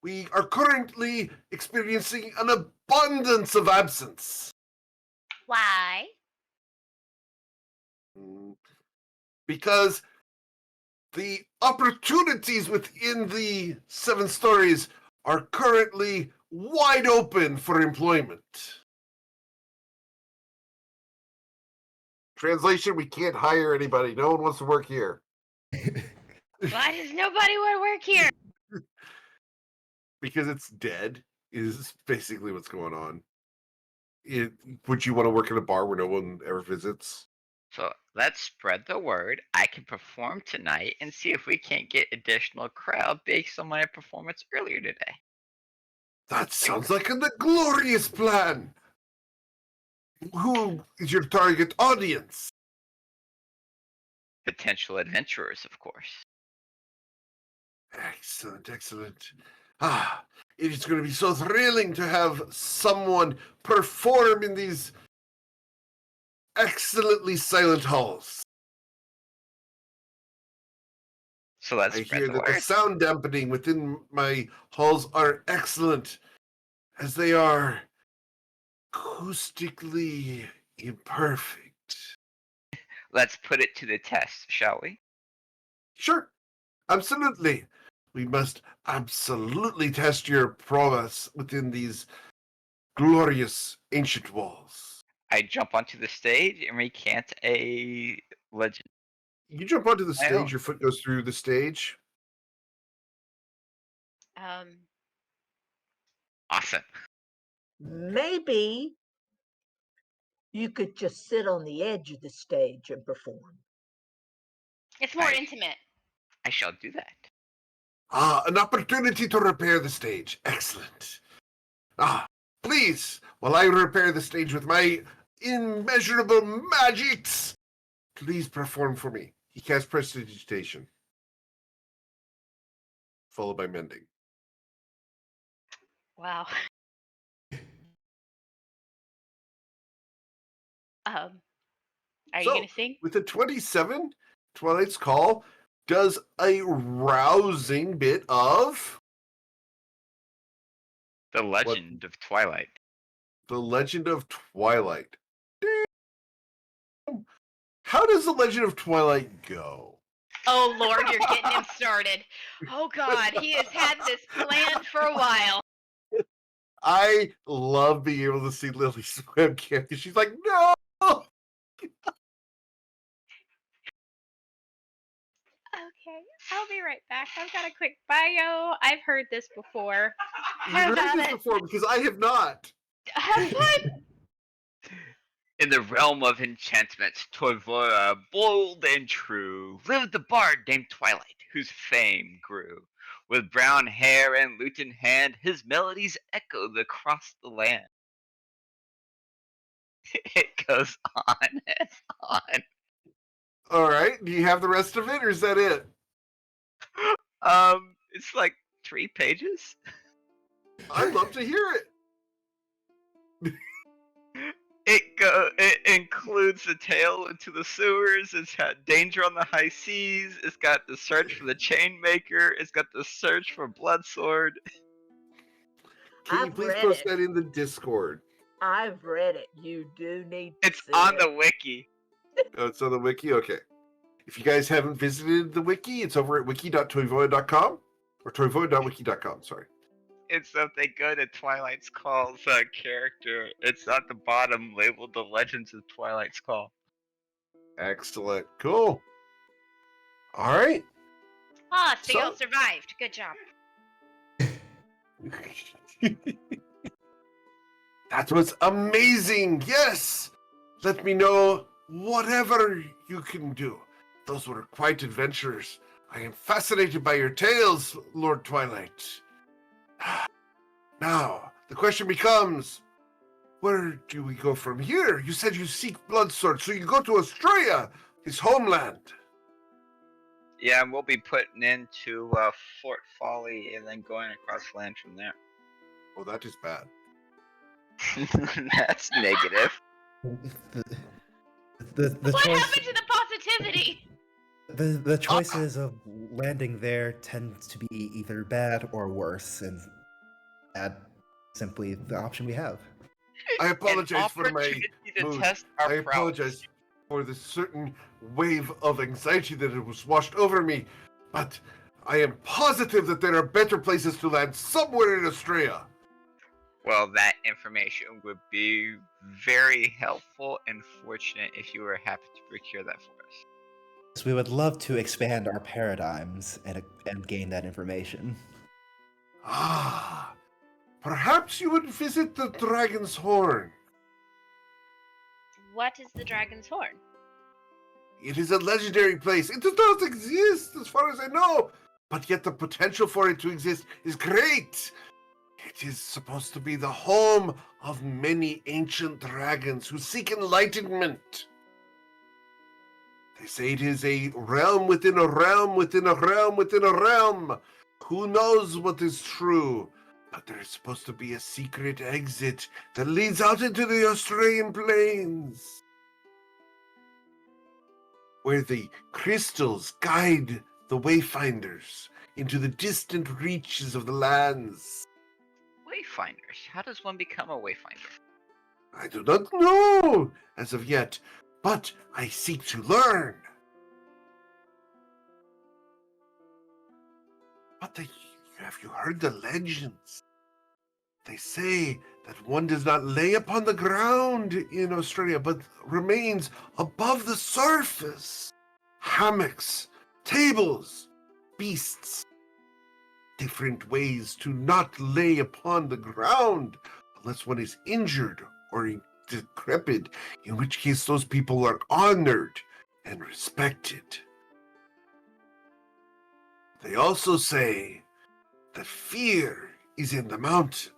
[SPEAKER 1] we are currently experiencing an abundance of absence.
[SPEAKER 5] Why?
[SPEAKER 1] Because the opportunities within the 7 stories are currently wide open for employment. Translation, we can't hire anybody. No one wants to work here.
[SPEAKER 5] Why does nobody want to work here?
[SPEAKER 1] Because it's dead, is basically what's going on. Would you want to work in a bar where no one ever visits?
[SPEAKER 7] So let's spread the word. I can perform tonight and see if we can't get additional crowd based on my performance earlier today.
[SPEAKER 1] That sounds like a glorious plan. Who is your target audience?
[SPEAKER 7] Potential adventurers, of course.
[SPEAKER 1] Excellent, excellent. It is going to be so thrilling to have someone perform in these excellently silent halls.
[SPEAKER 7] So let's
[SPEAKER 1] I
[SPEAKER 7] spread
[SPEAKER 1] hear
[SPEAKER 7] the
[SPEAKER 1] that the
[SPEAKER 7] word.
[SPEAKER 1] sound dampening within my halls are excellent, as they are acoustically imperfect.
[SPEAKER 7] Let's put it to the test, shall we?
[SPEAKER 1] Sure, absolutely. We must absolutely test your prowess within these glorious ancient walls.
[SPEAKER 7] I jump onto the stage and recant a legend.
[SPEAKER 1] You jump onto the
[SPEAKER 7] I
[SPEAKER 1] stage,
[SPEAKER 7] don't.
[SPEAKER 1] your foot goes through the stage.
[SPEAKER 7] Awesome.
[SPEAKER 3] Maybe you could just sit on the edge of the stage and perform.
[SPEAKER 5] It's more
[SPEAKER 7] I-
[SPEAKER 5] intimate.
[SPEAKER 7] I shall do that.
[SPEAKER 1] An opportunity to repair the stage. Excellent. Please, while I repair the stage with my immeasurable magics, please perform for me. He casts prestidigitation, followed by mending.
[SPEAKER 5] Wow. Are you
[SPEAKER 1] So,
[SPEAKER 5] gonna sing?
[SPEAKER 1] with a 27, Twilight's Call does a rousing bit of
[SPEAKER 7] The Legend of Twilight.
[SPEAKER 1] The Legend of Twilight. Damn. How does The Legend of Twilight go?
[SPEAKER 5] Oh Lord, you're getting him started. Oh God, he has had this planned for a while.
[SPEAKER 1] I love being able to see Lily's webcam because she's like, no!
[SPEAKER 5] Okay, I'll be right back. I've got a quick bio. I've heard this before.
[SPEAKER 1] You've
[SPEAKER 5] How
[SPEAKER 1] heard
[SPEAKER 5] about
[SPEAKER 1] this
[SPEAKER 5] it?
[SPEAKER 1] before because I have not.
[SPEAKER 5] Have fun.
[SPEAKER 7] In the realm of enchantments, Toivora, bold and true, lived the bard named Twilight, whose fame grew. With brown hair and lute in hand, his melodies echoed across the land. It goes on and on.
[SPEAKER 1] All right. Do you have the rest of it or is that it?
[SPEAKER 7] It's like 3 pages.
[SPEAKER 1] I'd love to hear it.
[SPEAKER 7] It includes the tale into the sewers. It's got danger on the high seas. It's got the search for the chain maker. It's got the search for Bloodsword.
[SPEAKER 1] Can you
[SPEAKER 3] I've
[SPEAKER 1] please
[SPEAKER 3] read
[SPEAKER 1] post
[SPEAKER 3] it.
[SPEAKER 1] that in the Discord?
[SPEAKER 3] I've read it. You do need to
[SPEAKER 7] It's
[SPEAKER 3] see
[SPEAKER 7] on
[SPEAKER 3] it.
[SPEAKER 7] the wiki.
[SPEAKER 1] Oh, it's on the wiki? Okay. If you guys haven't visited the wiki, it's over at wiki.toyvoid.com or toyvoid.wiki.com, sorry.
[SPEAKER 7] It's if they go to Twilight's Call's character. It's at the bottom labeled The Legends of Twilight's Call.
[SPEAKER 1] Excellent. Cool. All right.
[SPEAKER 5] Ah, so y'all
[SPEAKER 1] So-
[SPEAKER 5] survived. Good job.
[SPEAKER 1] That was amazing. Yes. Let me know whatever you can do. Those were quite adventures. I am fascinated by your tales, Lord Twilight. Now, the question becomes, where do we go from here? You said you seek Bloodsword, so you go to Australia, his homeland.
[SPEAKER 7] Yeah, and we'll be putting into Fort Folly and then going across land from there.
[SPEAKER 1] Oh, that is bad.
[SPEAKER 7] That's negative.
[SPEAKER 4] The
[SPEAKER 5] What
[SPEAKER 4] choice
[SPEAKER 5] happened to the positivity?
[SPEAKER 4] the choices of landing there tend to be either bad or worse, and bad simply the option we have.
[SPEAKER 1] I
[SPEAKER 7] An
[SPEAKER 1] apologize for my
[SPEAKER 7] opportunity to
[SPEAKER 1] mood.
[SPEAKER 7] test our
[SPEAKER 1] I
[SPEAKER 7] prowess.
[SPEAKER 1] apologize for the certain wave of anxiety that it was washed over me, but I am positive that there are better places to land somewhere in Australia.
[SPEAKER 7] Well, that information would be very helpful and fortunate if you were happy to procure that for us.
[SPEAKER 4] So we would love to expand our paradigms and gain that information.
[SPEAKER 1] Ah, perhaps you would visit the Dragon's Horn.
[SPEAKER 5] What is the dragon's horn?
[SPEAKER 1] It is a legendary place. It does not exist, as far as I know, but yet the potential for it to exist is great. It is supposed to be the home of many ancient dragons who seek enlightenment. They say it is a realm within a realm within a realm within a realm. Who knows what is true? But there is supposed to be a secret exit that leads out into the Australian plains, where the crystals guide the wayfinders into the distant reaches of the lands.
[SPEAKER 7] Wayfinders. How does one become a wayfinder?
[SPEAKER 1] I do not know as of yet, but I seek to learn. But have you heard the legends? They say that one does not lay upon the ground in Australia, but remains above the surface. Hammocks, tables, beasts. different ways to not lay upon the ground unless one is injured or decrepit, in which case those people are honored and respected. They also say that fear is in the mountain.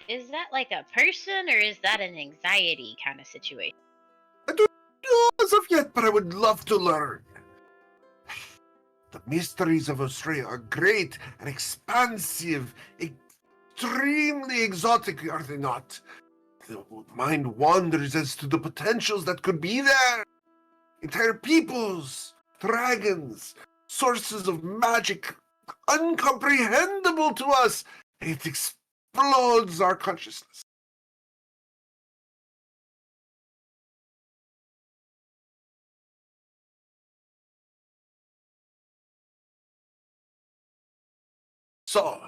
[SPEAKER 5] Is that like a person or is that an anxiety kind of situation?
[SPEAKER 1] I don't know as of yet, but I would love to learn. The mysteries of Australia are great and expansive, extremely exotic, are they not? The mind wanders as to the potentials that could be there. Entire peoples, dragons, sources of magic uncomprehendable to us. It explodes our consciousness. So,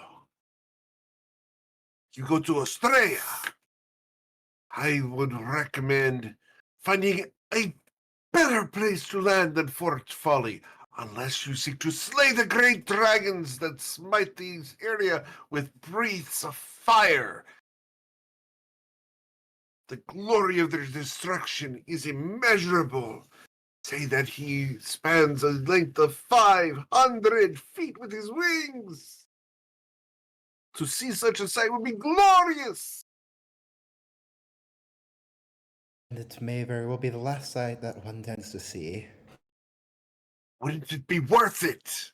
[SPEAKER 1] you go to Australia. I would recommend finding a better place to land than Fort Folly, unless you seek to slay the great dragons that smite this area with breaths of fire. The glory of their destruction is immeasurable. Say that he spans a length of 500 feet with his wings. To see such a sight would be glorious.
[SPEAKER 4] And it may very well be the last sight that one tends to see.
[SPEAKER 1] Wouldn't it be worth it?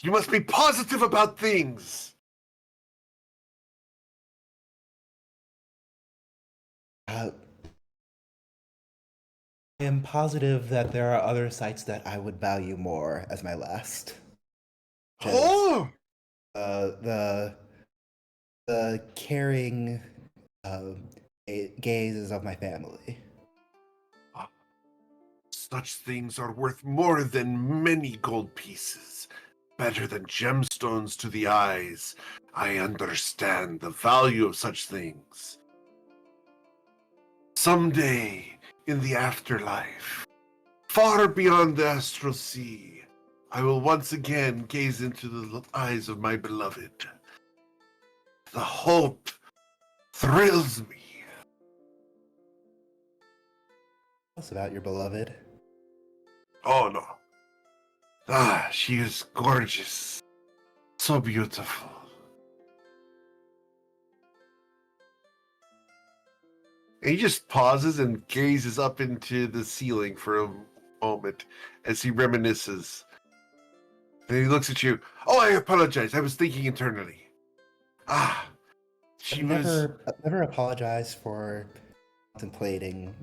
[SPEAKER 1] You must be positive about things.
[SPEAKER 4] I am positive that there are other sites that I would value more as my last.
[SPEAKER 1] Oh!
[SPEAKER 4] The caring gazes of my family.
[SPEAKER 1] Such things are worth more than many gold pieces. Better than gemstones to the eyes. I understand the value of such things. Someday, in the afterlife, far beyond the astral sea, I will once again gaze into the eyes of my beloved. The hope thrills me.
[SPEAKER 4] What's about your beloved?
[SPEAKER 1] Oh no. Ah, she is gorgeous. So beautiful. And he just pauses and gazes up into the ceiling for a moment as he reminisces. Then he looks at you. Oh, I apologize. I was thinking internally. Ah, she was.
[SPEAKER 4] Never apologize for contemplating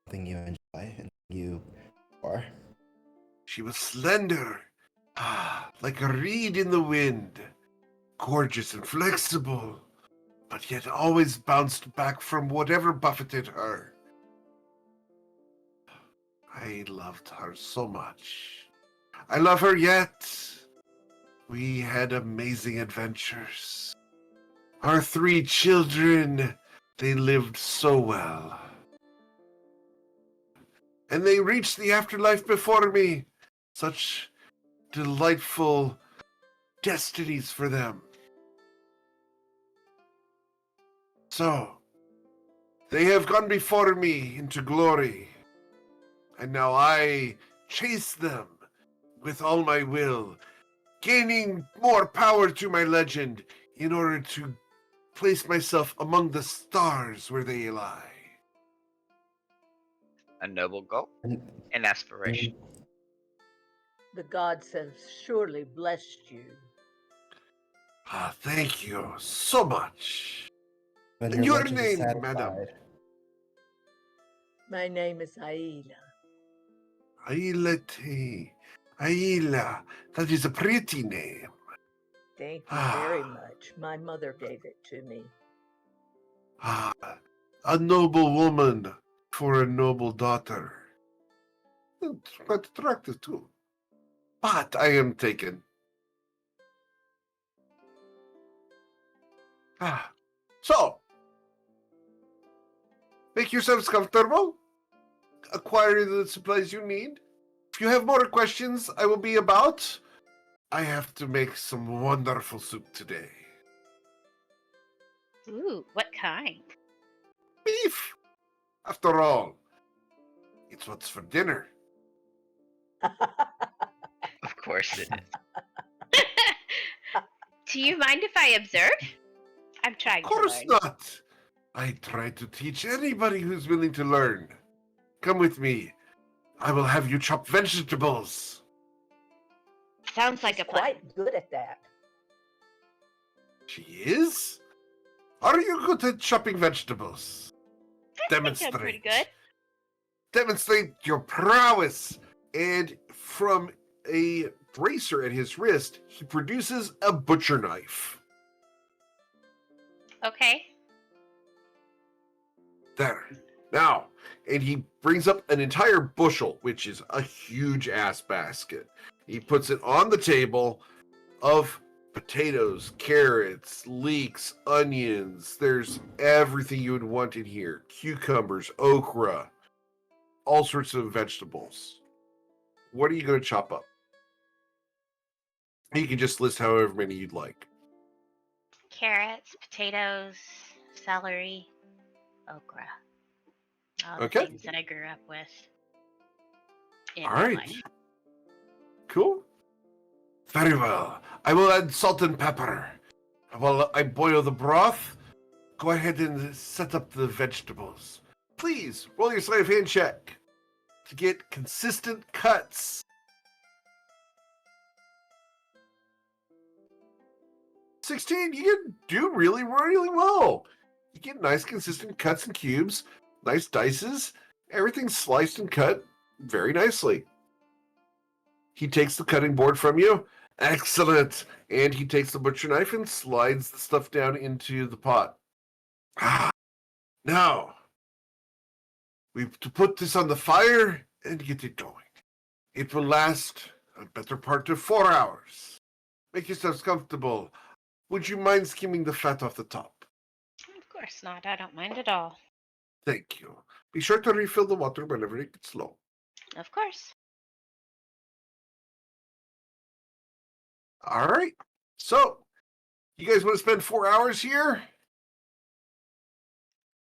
[SPEAKER 4] something you enjoy and you are.
[SPEAKER 1] She was slender. Ah, like a reed in the wind. Gorgeous and flexible, but yet always bounced back from whatever buffeted her. I loved her so much. I love her yet. We had amazing adventures. Our 3 children, they lived so well. And they reached the afterlife before me. Such delightful destinies for them. So, they have gone before me into glory, and now I chase them with all my will, gaining more power to my legend in order to place myself among the stars where they lie.
[SPEAKER 7] A noble goal,
[SPEAKER 4] And
[SPEAKER 7] an aspiration.
[SPEAKER 3] The gods have surely blessed you.
[SPEAKER 1] Ah, thank you so much.
[SPEAKER 4] when
[SPEAKER 1] And
[SPEAKER 4] your
[SPEAKER 1] your
[SPEAKER 4] legend is
[SPEAKER 1] name, madam?
[SPEAKER 4] satisfied,
[SPEAKER 3] My name is Aila.
[SPEAKER 1] Ailete. Aila. That is a pretty name.
[SPEAKER 3] Thank you very much. My mother gave it to me.
[SPEAKER 1] Ah, a noble woman for a noble daughter. It's quite attractive too. But I am taken. Ah, so, make yourselves comfortable. Acquire the supplies you need. If you have more questions, I will be about. I have to make some wonderful soup today.
[SPEAKER 5] Ooh, what kind?
[SPEAKER 1] Beef! After all, it's what's for dinner.
[SPEAKER 7] Of course it is.
[SPEAKER 5] Do you mind if I observe? I'm
[SPEAKER 1] Of
[SPEAKER 5] trying to
[SPEAKER 1] course
[SPEAKER 5] learn.
[SPEAKER 1] not. I try to teach anybody who's willing to learn. Come with me. I will have you chop vegetables.
[SPEAKER 5] Sounds like
[SPEAKER 3] She's
[SPEAKER 5] a plan.
[SPEAKER 3] quite good at that.
[SPEAKER 1] She is? Are you good at chopping vegetables?
[SPEAKER 5] I think I'm pretty good.
[SPEAKER 1] Demonstrate your prowess. And from a bracer at his wrist, he produces a butcher knife.
[SPEAKER 5] Okay.
[SPEAKER 1] There. Now, and he brings up an entire bushel, which is a huge ass basket. He puts it on the table of potatoes, carrots, leeks, onions. There's everything you would want in here. Cucumbers, okra, all sorts of vegetables. What are you going to chop up? You can just list however many you'd like.
[SPEAKER 5] Carrots, potatoes, celery, okra. All the
[SPEAKER 1] Okay.
[SPEAKER 5] things that I grew up with. In
[SPEAKER 1] All
[SPEAKER 5] my
[SPEAKER 1] right.
[SPEAKER 5] life.
[SPEAKER 1] Cool. Very well. I will add salt and pepper. While I boil the broth, go ahead and set up the vegetables. Please roll your sleight of hand check to get consistent cuts. 16, you can do really, really well. You get nice consistent cuts and cubes, nice dices, everything's sliced and cut very nicely. He takes the cutting board from you. Excellent. And he takes the butcher knife and slides the stuff down into the pot. Now, we have to put this on the fire and get it going. It will last a better part of 4 hours. Make yourselves comfortable. Would you mind skimming the fat off the top?
[SPEAKER 5] Of course not. I don't mind at all.
[SPEAKER 1] Thank you. Be sure to refill the water whenever it gets low.
[SPEAKER 5] Of course.
[SPEAKER 1] All right. So, you guys want to spend 4 hours here?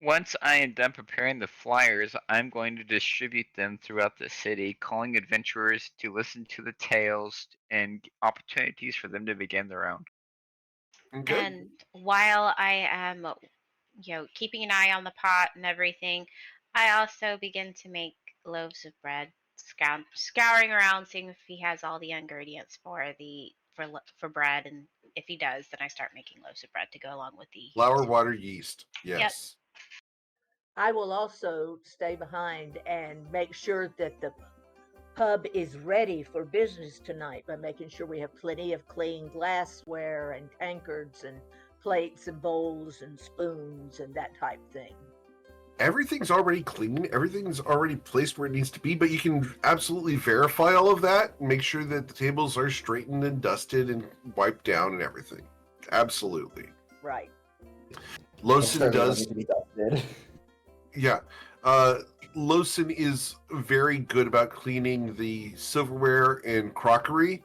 [SPEAKER 7] Once I am done preparing the flyers, I'm going to distribute them throughout the city, calling adventurers to listen to the tales and opportunities for them to begin their own.
[SPEAKER 1] Okay.
[SPEAKER 5] And while I am, keeping an eye on the pot and everything, I also begin to make loaves of bread, scouring around, seeing if he has all the ingredients for bread, and if he does, then I start making loaves of bread to go along with the
[SPEAKER 1] Flour, water, yeast. Yes.
[SPEAKER 3] I will also stay behind and make sure that the pub is ready for business tonight by making sure we have plenty of clean glassware and tankards and plates and bowls and spoons and that type thing.
[SPEAKER 1] Everything's already clean. Everything's already placed where it needs to be, but you can absolutely verify all of that and make sure that the tables are straightened and dusted and wiped down and everything. Absolutely.
[SPEAKER 3] Right.
[SPEAKER 1] Lawson does.
[SPEAKER 4] Need to be dusted.
[SPEAKER 1] Yeah. Lawson is very good about cleaning the silverware and crockery,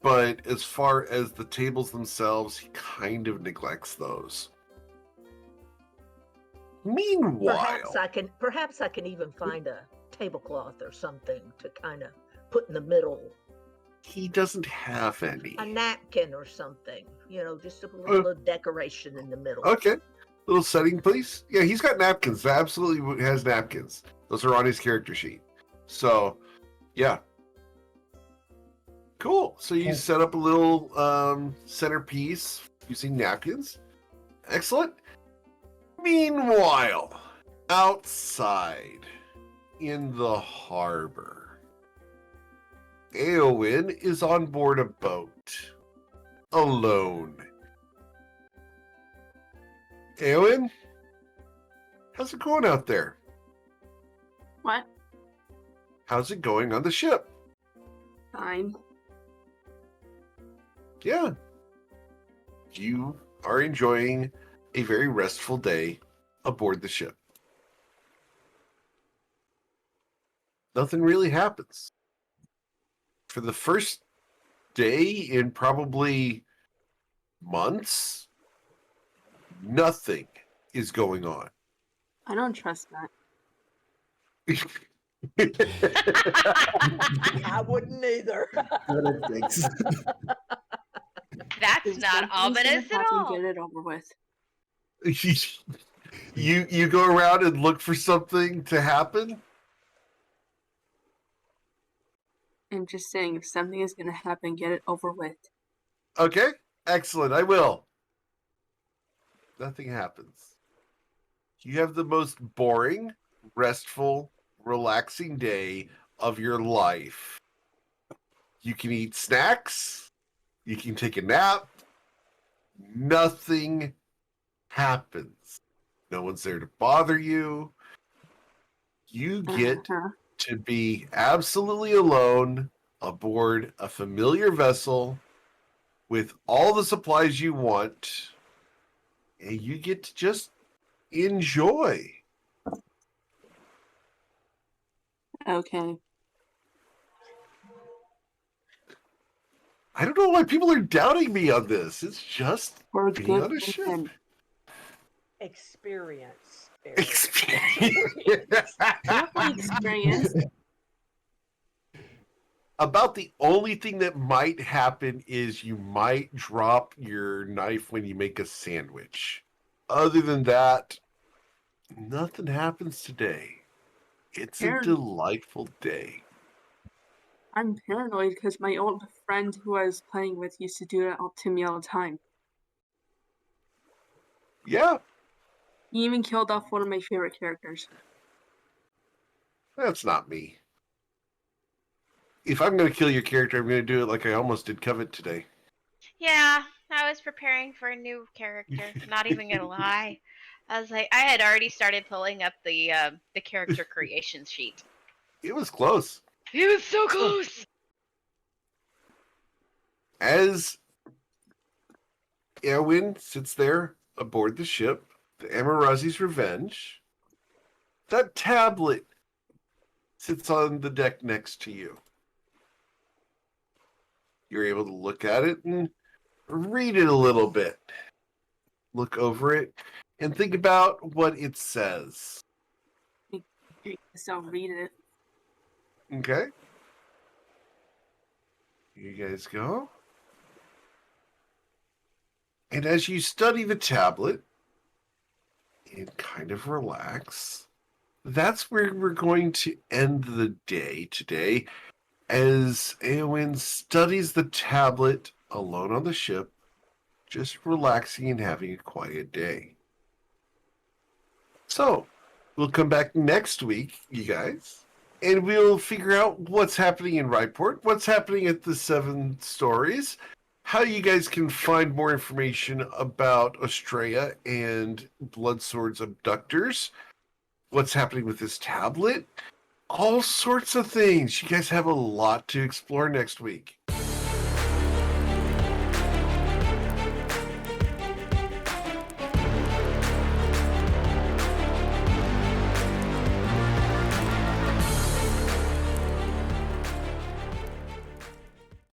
[SPEAKER 1] but as far as the tables themselves, he kind of neglects those. Meanwhile,
[SPEAKER 3] Perhaps I can even find a tablecloth or something to kind of put in the middle.
[SPEAKER 1] he doesn't have any.
[SPEAKER 3] A napkin or something, just a little decoration in the middle.
[SPEAKER 1] Okay. Little setting, please. Yeah, he's got napkins. Absolutely has napkins. Those are on his character sheet. So, yeah. Cool. So you
[SPEAKER 4] Okay.
[SPEAKER 1] set up a little centerpiece using napkins. Excellent. Meanwhile, outside in the harbor, Eowyn is on board a boat. Alone. Eowyn? How's it going out there?
[SPEAKER 6] What?
[SPEAKER 1] How's it going on the ship?
[SPEAKER 6] Fine.
[SPEAKER 1] Yeah. You are enjoying a very restful day aboard the ship. Nothing really happens. For the first day in probably months. Nothing is going on.
[SPEAKER 6] I don't trust that.
[SPEAKER 3] I wouldn't either.
[SPEAKER 4] Thanks.
[SPEAKER 5] That's
[SPEAKER 6] If
[SPEAKER 5] not
[SPEAKER 6] something's gonna
[SPEAKER 5] ominous at
[SPEAKER 6] happen,
[SPEAKER 5] all.
[SPEAKER 6] Get it over with.
[SPEAKER 1] you go around and look for something to happen.
[SPEAKER 6] I'm just saying, if something is gonna happen, get it over with.
[SPEAKER 1] Okay, excellent. I will. Nothing happens. You have the most boring, restful, relaxing day of your life. You can eat snacks. You can take a nap. Nothing happens. No one's there to bother you. You get
[SPEAKER 6] Uh-huh.
[SPEAKER 1] to be absolutely alone aboard a familiar vessel with all the supplies you want, and you get to just enjoy.
[SPEAKER 6] Okay.
[SPEAKER 1] I don't know why people are doubting me on this. It's just
[SPEAKER 6] For a
[SPEAKER 1] being
[SPEAKER 6] good
[SPEAKER 1] on a ship.
[SPEAKER 6] reason.
[SPEAKER 3] Experience.
[SPEAKER 6] Definitely experience.
[SPEAKER 1] About the only thing that might happen is you might drop your knife when you make a sandwich. Other than that, nothing happens today. It's a delightful day.
[SPEAKER 6] I'm paranoid because my old friend who I was playing with used to do that to me all the time.
[SPEAKER 1] Yeah,
[SPEAKER 6] He even killed off one of my favorite characters.
[SPEAKER 1] that's not me. If I'm going to kill your character, I'm going to do it like I almost did Covet today.
[SPEAKER 5] Yeah, I was preparing for a new character. Not even gonna lie. I was like, I had already started pulling up the character creation sheet.
[SPEAKER 1] It was close.
[SPEAKER 5] It was so close.
[SPEAKER 1] As Eowyn sits there aboard the ship, the Amarazi's Revenge, that tablet sits on the deck next to you. You're able to look at it and read it a little bit. Look over it and think about what it says.
[SPEAKER 6] So I'll read it.
[SPEAKER 1] Okay? You guys go. And as you study the tablet and kind of relax, that's where we're going to end the day today, as Eowyn studies the tablet alone on the ship, just relaxing and having a quiet day. So, we'll come back next week, you guys, and we'll figure out what's happening in Ryport, what's happening at the 7 Stories, how you guys can find more information about Australia and Bloodsword's abductors, what's happening with this tablet, all sorts of things. You guys have a lot to explore next week.